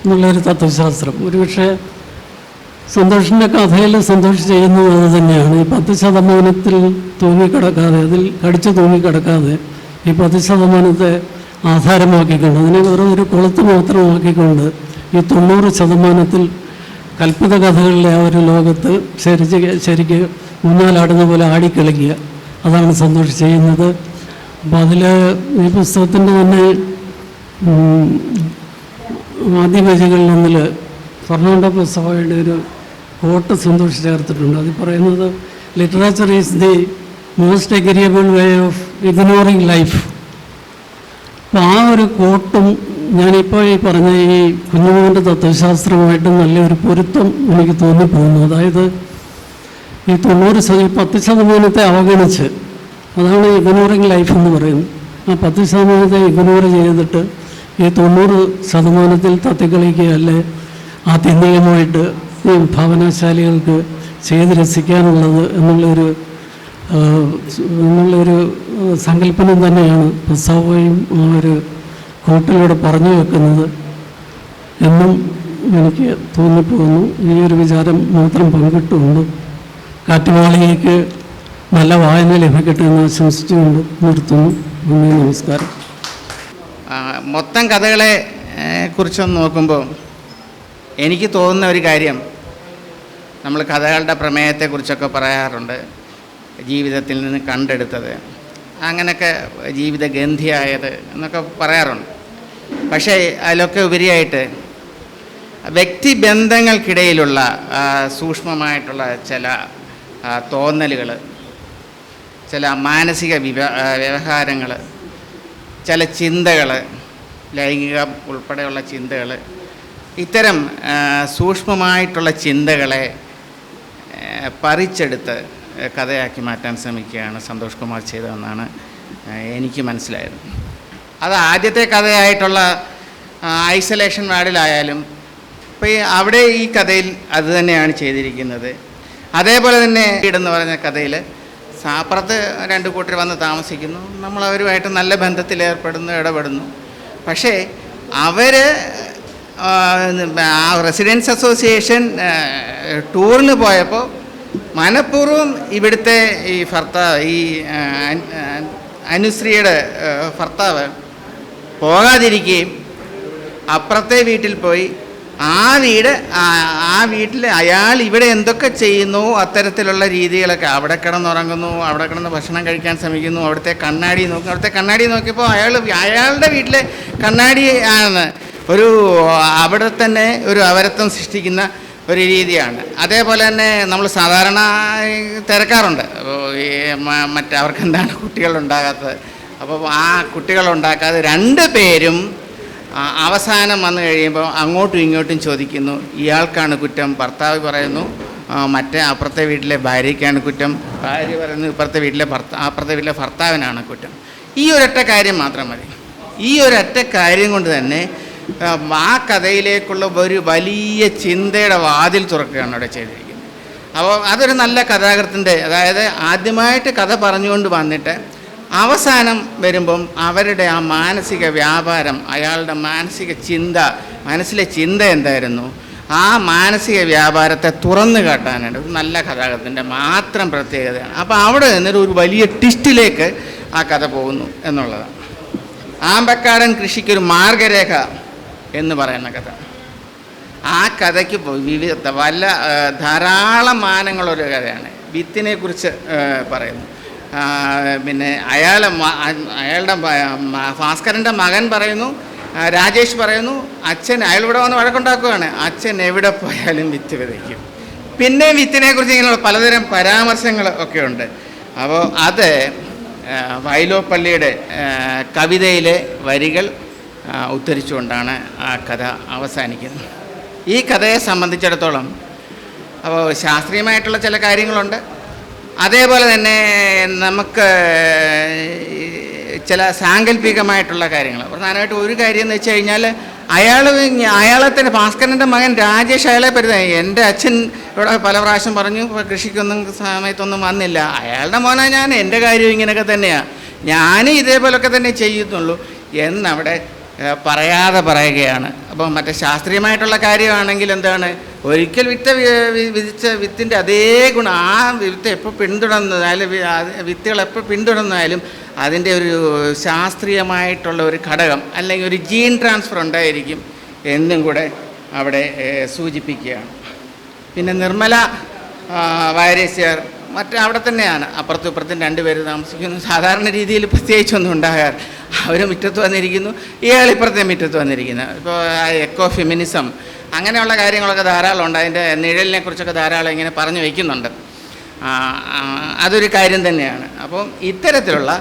എന്നുള്ളൊരു തത്വശാസ്ത്രം. ഒരുപക്ഷെ സന്തോഷിൻ്റെ കഥയിൽ സന്തോഷ് ചെയ്യുന്നത് അത് തന്നെയാണ്. ഈ 10% തൂങ്ങിക്കിടക്കാതെ, അതിൽ കടിച്ചു തൂങ്ങിക്കിടക്കാതെ ഈ 10% ആധാരമാക്കിക്കൊണ്ട്, അതിനെ വെറും ഒരു കൊളുത്ത് മാത്രമാക്കിക്കൊണ്ട് ഈ 90% കൽപ്പിത കഥകളിലെ ആ ഒരു ലോകത്ത് ശരിക്ക് ഊഞ്ഞാലാടുന്ന പോലെ ആടിക്കളിക്കുക, അതാണ് സന്തോഷ് ചെയ്യുന്നത്. അപ്പോൾ അതിൽ ഈ പുസ്തകത്തിൻ്റെ തന്നെ ആദ്യ പേജുകളിലൊന്നിൽ ഫെർണാണ്ടോ പെസോയുടെ ഒരു കോട്ട് സന്തോഷ് ചേർത്തിട്ടുണ്ട്. അതിൽ പറയുന്നത് literature is the most agreeable way of ignoring life. അപ്പോൾ ആ ഒരു കോട്ടും ഞാനിപ്പോൾ ഈ പറഞ്ഞ ഈ കുഞ്ഞുമോൻ്റെ തത്വശാസ്ത്രമായിട്ട് നല്ലൊരു പൊരുത്തം എനിക്ക് തോന്നിപ്പോകുന്നു. അതായത് ഈ 10% അവഗണിച്ച്, അതാണ് ഇഗ്നോറിങ് ലൈഫ് എന്ന് പറയുന്നത്. ആ 10% ഇഗ്നോർ ചെയ്തിട്ട് ഈ 90% തത്തിക്കളിക്കുകയല്ലേ ആത്യന്തികമായിട്ട് ഈ ഭാവനാശാലികൾക്ക് ചെയ്ത് രസിക്കാനുള്ളത് എന്നുള്ളൊരു സങ്കല്പനം തന്നെയാണ് പെസോയും ആ ഒരു കോട്ടിലൂടെ പറഞ്ഞു വെക്കുന്നത് എന്നും എനിക്ക് തോന്നിപ്പോകുന്നു. ഈ ഒരു വിചാരം മാത്രം പങ്കിട്ടുകൊണ്ട് കാറ്റുവാളിയേക്ക് നല്ല വായന ലഭിക്കട്ടെ എന്ന് ആശംസിച്ചുകൊണ്ട് നിർത്തുന്നു. നന്ദി, നമസ്കാരം. മൊത്തം കഥകളെ കുറിച്ചൊന്ന് നോക്കുമ്പോൾ എനിക്ക് തോന്നുന്ന ഒരു കാര്യം, നമ്മൾ കഥകളുടെ പ്രമേയത്തെക്കുറിച്ചൊക്കെ പറയാറുണ്ട്, ജീവിതത്തിൽ നിന്ന് കണ്ടെടുത്തത്, അങ്ങനെയൊക്കെ ജീവിതഗന്ധിയായത് എന്നൊക്കെ പറയാറുണ്ട്. പക്ഷേ അതിലൊക്കെ ഉപരിയായിട്ട് വ്യക്തിബന്ധങ്ങൾക്കിടയിലുള്ള സൂക്ഷ്മമായിട്ടുള്ള ചില തോന്നലുകൾ, ചില മാനസിക വ്യവഹാരങ്ങൾ, ചില ചിന്തകൾ, ലൈംഗിക ഉൾപ്പെടെയുള്ള ചിന്തകൾ, ഇത്തരം സൂക്ഷ്മമായിട്ടുള്ള ചിന്തകളെ പറിച്ചെടുത്ത് കഥയാക്കി മാറ്റാൻ ശ്രമിക്കുകയാണ് സന്തോഷ് കുമാർ ചെയ്തതെന്നാണ് എനിക്ക് മനസ്സിലായത്. അത് ആദ്യത്തെ കഥയായിട്ടുള്ള ഐസൊലേഷൻ വാർഡിലായാലും ഇപ്പോൾ അവിടെ ഈ കഥയിൽ അത് തന്നെയാണ് ചെയ്തിരിക്കുന്നത്. അതേപോലെ തന്നെ വീടെന്ന് പറഞ്ഞ കഥയിൽ അപ്പുറത്ത് 2 കൂട്ടർ വന്ന് താമസിക്കുന്നു, നമ്മളവരുമായിട്ട് നല്ല ബന്ധത്തിൽ ഏർപ്പെടുന്നു, ഇടപെടുന്നു. പക്ഷേ അവർ ആ റെസിഡൻസ് അസോസിയേഷൻ ടൂറിന് പോയപ്പോൾ മനഃപൂർവ്വം ഇവിടുത്തെ ഈ ഭർത്താവ്, ഈ അനുശ്രീയുടെ ഭർത്താവ് പോകാതിരിക്കുകയും അപ്പുറത്തെ വീട്ടിൽ പോയി ആ വീട്ടിൽ അയാൾ ഇവിടെ എന്തൊക്കെ ചെയ്യുന്നു അത്തരത്തിലുള്ള രീതികളൊക്കെ, അവിടെ കിടന്നുറങ്ങുന്നു, അവിടെ കിടന്ന് ഭക്ഷണം കഴിക്കാൻ ശ്രമിക്കുന്നു, അവിടുത്തെ കണ്ണാടി നോക്കും. അവിടുത്തെ കണ്ണാടി നോക്കിയപ്പോൾ അയാളുടെ വീട്ടിലെ കണ്ണാടി ആണ് അവിടെ തന്നെ ഒരു അവരത്വം സൃഷ്ടിക്കുന്ന ഒരു രീതിയാണ്. അതേപോലെ തന്നെ നമ്മൾ സാധാരണ തിരക്കാറുണ്ട്, അപ്പോൾ ഈ മറ്റവർക്ക് എന്താണ് കുട്ടികളുണ്ടാകാത്തത്. അപ്പോൾ ആ കുട്ടികളുണ്ടാക്കാതെ 2 പേരും അവസാനം വന്നു കഴിയുമ്പോൾ അങ്ങോട്ടും ഇങ്ങോട്ടും ചോദിക്കുന്നു, ഇയാൾക്കാണ് കുറ്റം, ഭർത്താവ് പറയുന്നു മറ്റേ അപ്പുറത്തെ വീട്ടിലെ ഭാര്യയ്ക്കാണ് കുറ്റം, ഭാര്യ പറയുന്നു അപ്പുറത്തെ വീട്ടിലെ ഭർത്താവിനാണ് കുറ്റം. ഈ ഒരൊറ്റ കാര്യം മാത്രം മതി. ഈ ഒരൊറ്റ കാര്യം കൊണ്ട് തന്നെ ആ കഥയിലേക്കുള്ള ഒരു വലിയ ചിന്തയുടെ വാതിൽ തുറക്കുകയാണ് അവിടെ ചെയ്തിരിക്കുന്നത്. അപ്പോൾ അതൊരു നല്ല കഥാകൃത്തിൻ്റെ, അതായത് ആദ്യമായിട്ട് കഥ പറഞ്ഞുകൊണ്ട് വന്നിട്ട് അവസാനം വരുമ്പം അവരുടെ ആ മാനസിക വ്യാപാരം, അയാളുടെ മനസ്സിലെ ചിന്ത എന്തായിരുന്നു, ആ മാനസിക വ്യാപാരത്തെ തുറന്നു കാട്ടാനായിട്ട് ഒരു നല്ല കഥാകൃത്തിൻ്റെ മാത്രം പ്രത്യേകതയാണ്. അപ്പോൾ അവിടെ നിന്നൊരു ഒരു വലിയ ട്വിസ്റ്റിലേക്ക് ആ കഥ പോകുന്നു എന്നുള്ളതാണ്. ആമ്പക്കാടൻ കൃഷിക്കൊരു മാർഗരേഖ എന്ന് പറയുന്ന കഥ, ആ കഥയ്ക്ക് ധാരാളം മാനങ്ങളൊരു കഥയാണ്. വിത്തിനെ കുറിച്ച് പറയുന്നു. പിന്നെ അയാളുടെ ഭാസ്കരൻ്റെ മകൻ പറയുന്നു, രാജേഷ് പറയുന്നു, അയാൾ ഇവിടെ വന്ന് വഴക്കുണ്ടാക്കുകയാണ്, അച്ഛൻ എവിടെ പോയാലും വിത്ത് വിതയ്ക്കും. പിന്നെ വിത്തിനെക്കുറിച്ച് ഇങ്ങനെയുള്ള പലതരം പരാമർശങ്ങൾ ഒക്കെ ഉണ്ട്. അപ്പോൾ അത് വൈലോപ്പള്ളിയുടെ കവിതയിലെ വരികൾ ഉദ്ധരിച്ചുകൊണ്ടാണ് ആ കഥ അവസാനിക്കുന്നത്. ഈ കഥയെ സംബന്ധിച്ചിടത്തോളം അപ്പോൾ ശാസ്ത്രീയമായിട്ടുള്ള ചില കാര്യങ്ങളുണ്ട്, അതേപോലെ തന്നെ നമുക്ക് ചില സാങ്കല്പികമായിട്ടുള്ള കാര്യങ്ങൾ. പ്രധാനമായിട്ട് ഒരു കാര്യം എന്ന് വെച്ച് കഴിഞ്ഞാൽ അയാളെ തന്നെ ഭാസ്കരൻ്റെ മകൻ രാജേഷ് അയാളെ പരുതായി, എൻ്റെ അച്ഛൻ ഇവിടെ പല പ്രാവശ്യം പറഞ്ഞു കൃഷിക്കൊന്നും സമയത്തൊന്നും വന്നില്ല, അയാളുടെ മോനാ ഞാൻ, എൻ്റെ കാര്യം ഇങ്ങനെയൊക്കെ തന്നെയാണ്, ഞാനും ഇതേപോലൊക്കെ തന്നെ ചെയ്യുന്നുള്ളൂ എന്നവിടെ പറയാതെ പറയുകയാണ്. അപ്പോൾ മറ്റേ ശാസ്ത്രീയമായിട്ടുള്ള കാര്യമാണെങ്കിൽ എന്താണ്, ഒരിക്കൽ വിധിച്ച വിത്തിൻ്റെ അതേ ഗുണം, ആ വിത്ത് എപ്പോൾ പിന്തുടർന്നാലും വിത്തുകൾ എപ്പോൾ പിന്തുടർന്നാലും അതിൻ്റെ ഒരു ശാസ്ത്രീയമായിട്ടുള്ള ഒരു ഘടകം അല്ലെങ്കിൽ ഒരു ജീൻ ട്രാൻസ്ഫർ ഉണ്ടായിരിക്കും എന്നും കൂടെ അവിടെ സൂചിപ്പിക്കുകയാണ്. പിന്നെ നിർമ്മല വാര്യസ്യർ അവിടെ തന്നെയാണ്, അപ്പുറത്തും ഇപ്പുറത്തും 2 പേര് താമസിക്കുന്നു. സാധാരണ രീതിയിൽ പ്രത്യേകിച്ചൊന്നും ഉണ്ടാകാറ്. അവർ മുറ്റത്ത് വന്നിരിക്കുന്നു, ഇയാൾ ഇപ്പുറത്തെ മുറ്റത്ത് വന്നിരിക്കുന്നു. ഇപ്പോൾ എക്കോ ഫെമിനിസം അങ്ങനെയുള്ള കാര്യങ്ങളൊക്കെ ധാരാളം ഉണ്ട്. അതിൻ്റെ നിഴലിനെ കുറിച്ചൊക്കെ ധാരാളം ഇങ്ങനെ പറഞ്ഞു വയ്ക്കുന്നുണ്ട്. അതൊരു കാര്യം തന്നെയാണ്. അപ്പം ഇത്തരത്തിലുള്ള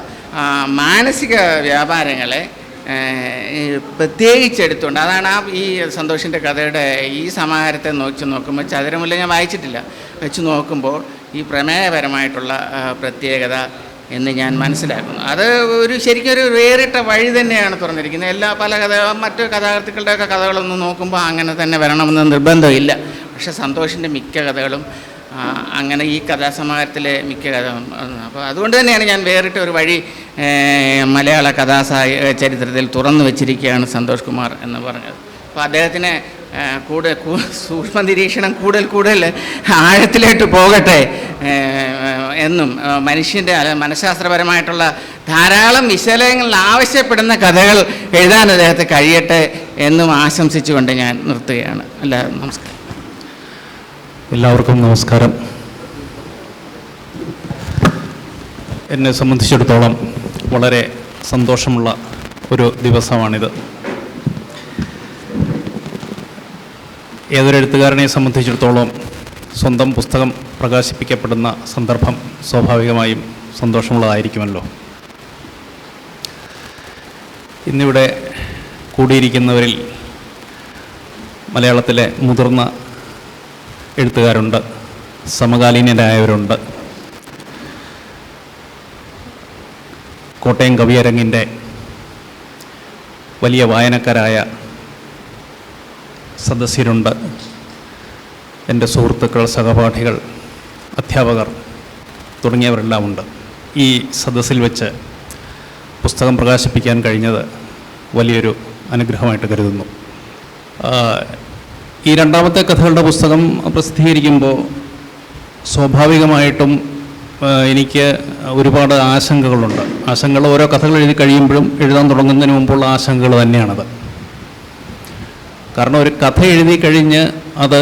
മാനസിക വ്യാപാരങ്ങളെ പ്രത്യേകിച്ചെടുത്തുകൊണ്ട്, അതാണ് ഈ സന്തോഷിൻ്റെ കഥയുടെ ഈ സമാഹാരത്തെ നോക്കുമ്പോൾ, ചതുരമുല്ല ഞാൻ വായിച്ചിട്ടില്ല, വെച്ച് നോക്കുമ്പോൾ ഈ പ്രമേയപരമായിട്ടുള്ള പ്രത്യേകത എന്ന് ഞാൻ മനസ്സിലാക്കുന്നു. അത് ശരിക്കും ഒരു വേറിട്ട വഴി തന്നെയാണ് തുറന്നിരിക്കുന്നത്. പല മറ്റു കഥാകൃത്തുക്കളുടെയൊക്കെ കഥകളൊന്നും നോക്കുമ്പോൾ അങ്ങനെ തന്നെ വരണമെന്ന് നിർബന്ധമില്ല. പക്ഷേ സന്തോഷിൻ്റെ മിക്ക കഥകളും അങ്ങനെ ഈ കഥാസമാഹാരത്തിലെ മിക്ക കഥകളും. അപ്പോൾ അതുകൊണ്ട് തന്നെയാണ് ഞാൻ വേറിട്ട ഒരു വഴി മലയാള ചരിത്രത്തിൽ തുറന്നു വച്ചിരിക്കുകയാണ് സന്തോഷ് കുമാർ എന്ന് പറഞ്ഞത്. അപ്പോൾ അദ്ദേഹത്തിന് സൂക്ഷ്മ നിരീക്ഷണം കൂടുതൽ ആഴത്തിലേക്ക് പോകട്ടെ എന്നും മനുഷ്യൻ്റെ മനഃശാസ്ത്രപരമായിട്ടുള്ള ധാരാളം വിശകലനങ്ങൾ ആവശ്യപ്പെടുന്ന കഥകൾ എഴുതാൻ അദ്ദേഹത്തെ കഴിയട്ടെ എന്നും ആശംസിച്ചുകൊണ്ട് ഞാൻ നിർത്തുകയാണ്. നമസ്കാരം. എല്ലാവർക്കും നമസ്കാരം. എന്നെ സംബന്ധിച്ചിടത്തോളം വളരെ സന്തോഷമുള്ള ഒരു ദിവസമാണിത്. ഏതൊരു എഴുത്തുകാരനെ സംബന്ധിച്ചിടത്തോളം സ്വന്തം പുസ്തകം പ്രകാശിപ്പിക്കപ്പെടുന്ന സന്ദർഭം സ്വാഭാവികമായും സന്തോഷമുള്ളതായിരിക്കുമല്ലോ. ഇന്നിവിടെ കൂടിയിരിക്കുന്നവരിൽ മലയാളത്തിലെ മുതിർന്ന എഴുത്തുകാരുണ്ട്, സമകാലീനരായവരുണ്ട്. കോട്ടയം കവിയരങ്ങിൻ്റെ വലിയ വായനക്കാരായ സദസ്യരുണ്ട്, എൻ്റെ സുഹൃത്തുക്കൾ, സഹപാഠികൾ, അധ്യാപകർ തുടങ്ങിയവരെല്ലാം ഉണ്ട്. ഈ സദസ്സിൽ വെച്ച് പുസ്തകം പ്രകാശിപ്പിക്കാൻ കഴിഞ്ഞത് വലിയൊരു അനുഗ്രഹമായിട്ട് കരുതുന്നു. ഈ രണ്ടാമത്തെ കഥകളുടെ പുസ്തകം പ്രസിദ്ധീകരിക്കുമ്പോൾ സ്വാഭാവികമായിട്ടും എനിക്ക് ഒരുപാട് ആശങ്കകളുണ്ട്. ആശങ്കകൾ ഓരോ കഥകൾ എഴുതി കഴിയുമ്പോഴും എഴുതാൻ തുടങ്ങുന്നതിന് മുമ്പുള്ള ആശങ്കകൾ തന്നെയാണത്. കാരണം ഒരു കഥ എഴുതി കഴിഞ്ഞ് അത്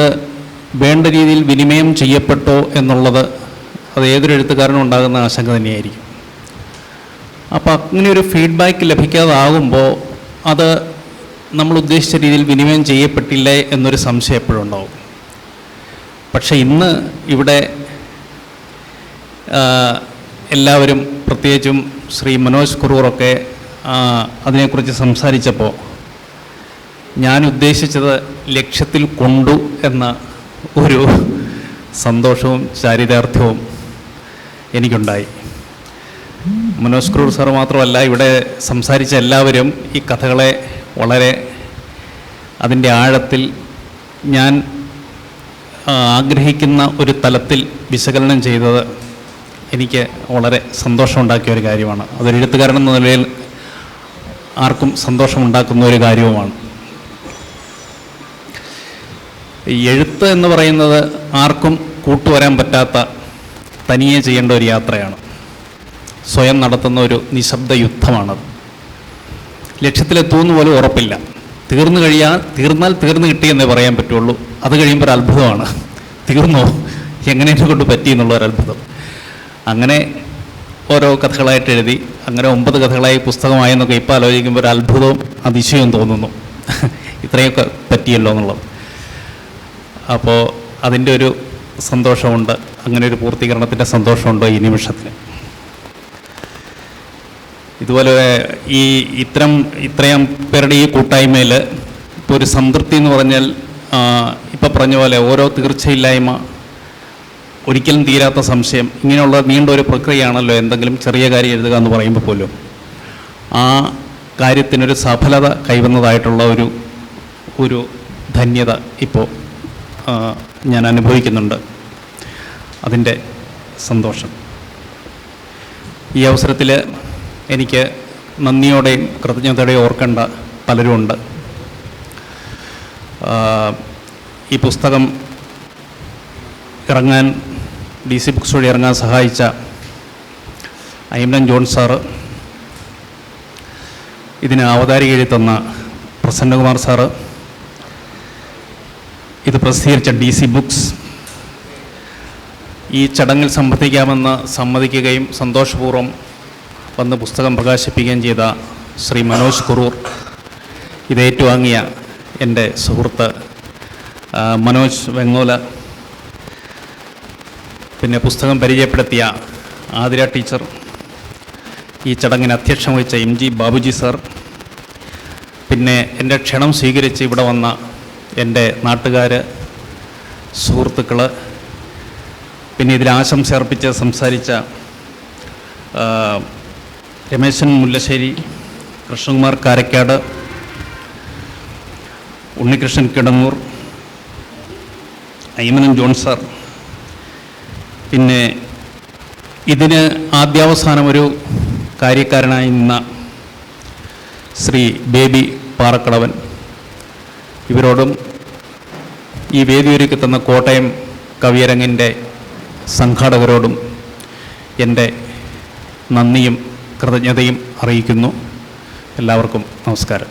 വേണ്ട രീതിയിൽ വിനിമയം ചെയ്യപ്പെട്ടോ എന്നുള്ളത് അത് ഏതൊരു എഴുത്തുകാരനും ഉണ്ടാകുന്ന ആശങ്ക തന്നെയായിരിക്കും. അപ്പോൾ അങ്ങനെ ഒരു ഫീഡ്ബാക്ക് ലഭിക്കാതാകുമ്പോൾ അത് നമ്മൾ ഉദ്ദേശിച്ച രീതിയിൽ വിനിമയം ചെയ്യപ്പെട്ടില്ലേ എന്നൊരു സംശയം എപ്പോഴും ഉണ്ടാവും. പക്ഷേ ഇന്ന് ഇവിടെ എല്ലാവരും, പ്രത്യേകിച്ചും ശ്രീ മനോജ് കുറൂറൊക്കെ അതിനെക്കുറിച്ച് സംസാരിച്ചപ്പോൾ ഞാൻ ഉദ്ദേശിച്ചത് ലക്ഷ്യത്തിൽ കൊണ്ടു എന്ന ഒരു സന്തോഷവും ചാരിതാർത്ഥ്യവും എനിക്കുണ്ടായി. മനോജ് കുറൂർ സാർ മാത്രമല്ല, ഇവിടെ സംസാരിച്ച എല്ലാവരും ഈ കഥകളെ വളരെ അതിൻ്റെ ആഴത്തിൽ ഞാൻ ആഗ്രഹിക്കുന്ന ഒരു തലത്തിൽ വിശകലനം ചെയ്തത് എനിക്ക് വളരെ സന്തോഷമുണ്ടാക്കിയ ഒരു കാര്യമാണ്. അതൊരു എഴുത്തുകാരൻ എന്ന നിലയിൽ ആർക്കും സന്തോഷമുണ്ടാക്കുന്ന ഒരു കാര്യവുമാണ്. എഴുത്ത് എന്ന് പറയുന്നത് ആർക്കും കൂട്ടുവരാൻ പറ്റാത്ത, തനിയെ ചെയ്യേണ്ട ഒരു യാത്രയാണ്. സ്വയം നടത്തുന്ന ഒരു നിശബ്ദ യുദ്ധമാണത്. ലക്ഷ്യത്തിലെത്തുമെന്ന് പോലും ഉറപ്പില്ല. തീർന്നാൽ തീർന്നു കിട്ടിയെന്നേ പറയാൻ പറ്റുള്ളൂ. അത് കഴിയുമ്പോൾ ഒരു അത്ഭുതമാണ്. തീർന്നോ, എങ്ങനെ എന്നെ കൊണ്ട് പറ്റി എന്നുള്ളൊരു അത്ഭുതം. അങ്ങനെ ഓരോ കഥകളായിട്ട് എഴുതി, അങ്ങനെ 9 കഥകളായി പുസ്തകമായെന്നൊക്കെ ഇപ്പോൾ ആലോചിക്കുമ്പോൾ ഒരു അത്ഭുതവും അതിശയവും തോന്നുന്നു, ഇത്രയൊക്കെ പറ്റിയല്ലോ എന്നുള്ളത്. അപ്പോൾ അതിൻ്റെ ഒരു സന്തോഷമുണ്ട്, അങ്ങനെ ഒരു പൂർത്തീകരണത്തിൻ്റെ സന്തോഷമുണ്ട് ഈ നിമിഷത്തിൽ. ഇതുപോലെ ഇത്രയും പേരുടെ ഈ കൂട്ടായ്മയിൽ ഇപ്പോൾ ഒരു സംതൃപ്തി എന്ന് പറഞ്ഞാൽ, ഇപ്പം പറഞ്ഞ പോലെ ഓരോ തീർച്ചയില്ലായ്മ, ഒരിക്കലും തീരാത്ത സംശയം, ഇങ്ങനെയുള്ള നീണ്ട ഒരു പ്രക്രിയയാണല്ലോ എന്തെങ്കിലും ചെറിയ കാര്യം എഴുതുക എന്ന് പറയുമ്പോൾ പോലും. ആ കാര്യത്തിനൊരു സഫലത കൈവന്നതായിട്ടുള്ള ഒരു ധന്യത ഇപ്പോൾ ഞാൻ അനുഭവിക്കുന്നുണ്ട്. അതിൻ്റെ സന്തോഷം ഈ അവസരത്തിൽ എനിക്ക് നന്ദിയോടെയും കൃതജ്ഞതയോടെയും ഓർക്കേണ്ട പലരുമുണ്ട്. ഈ പുസ്തകം ഇറങ്ങാൻ, DC ബുക്സ് വഴി ഇറങ്ങാൻ സഹായിച്ച അയ്യമ്പൻ ജോൺ സാറ്, ഇതിന് അവതാരിക എഴുതി തന്ന പ്രസന്നകുമാർ സാറ്, ഇത് പ്രസിദ്ധീകരിച്ച DC ബുക്സ്, ഈ ചടങ്ങിൽ സംബന്ധിക്കാമെന്ന് സമ്മതിക്കുകയും സന്തോഷപൂർവ്വം വന്ന് പുസ്തകം പ്രകാശിപ്പിക്കുകയും ചെയ്ത ശ്രീ മനോജ് കുറൂർ, ഇത് ഏറ്റുവാങ്ങിയ എൻ്റെ സുഹൃത്ത് മനോജ് വെങ്ങോല, പിന്നെ പുസ്തകം പരിചയപ്പെടുത്തിയ ആതിര ടീച്ചർ, ഈ ചടങ്ങിന് അധ്യക്ഷം വഹിച്ച MG ബാബുജി സാർ, പിന്നെ എൻ്റെ ക്ഷണം സ്വീകരിച്ച് ഇവിടെ വന്ന എൻ്റെ നാട്ടുകാർ, സുഹൃത്തുക്കൾ, പിന്നെ ഇതിൽ ആശംസ അർപ്പിച്ച് സംസാരിച്ച രമേശൻ മുല്ലശ്ശേരി, കൃഷ്ണകുമാർ കാരക്കാട്, ഉണ്ണികൃഷ്ണൻ കിടങ്ങൂർ, ഐമനൻ ജോൺ സാർ, പിന്നെ ഇതിന് ആദ്യാവസാനം ഒരു കാര്യക്കാരനായി നിന്ന ശ്രീ ബേബി പാറക്കടവൻ, ഇവരോടും ഈ വേദി ഒരുക്കി തന്ന കോട്ടയം കവിയരങ്ങിൻ്റെ സംഘാടകരോടും എൻ്റെ നന്ദിയും കൃതജ്ഞതയും അറിയിക്കുന്നു. എല്ലാവർക്കും നമസ്കാരം.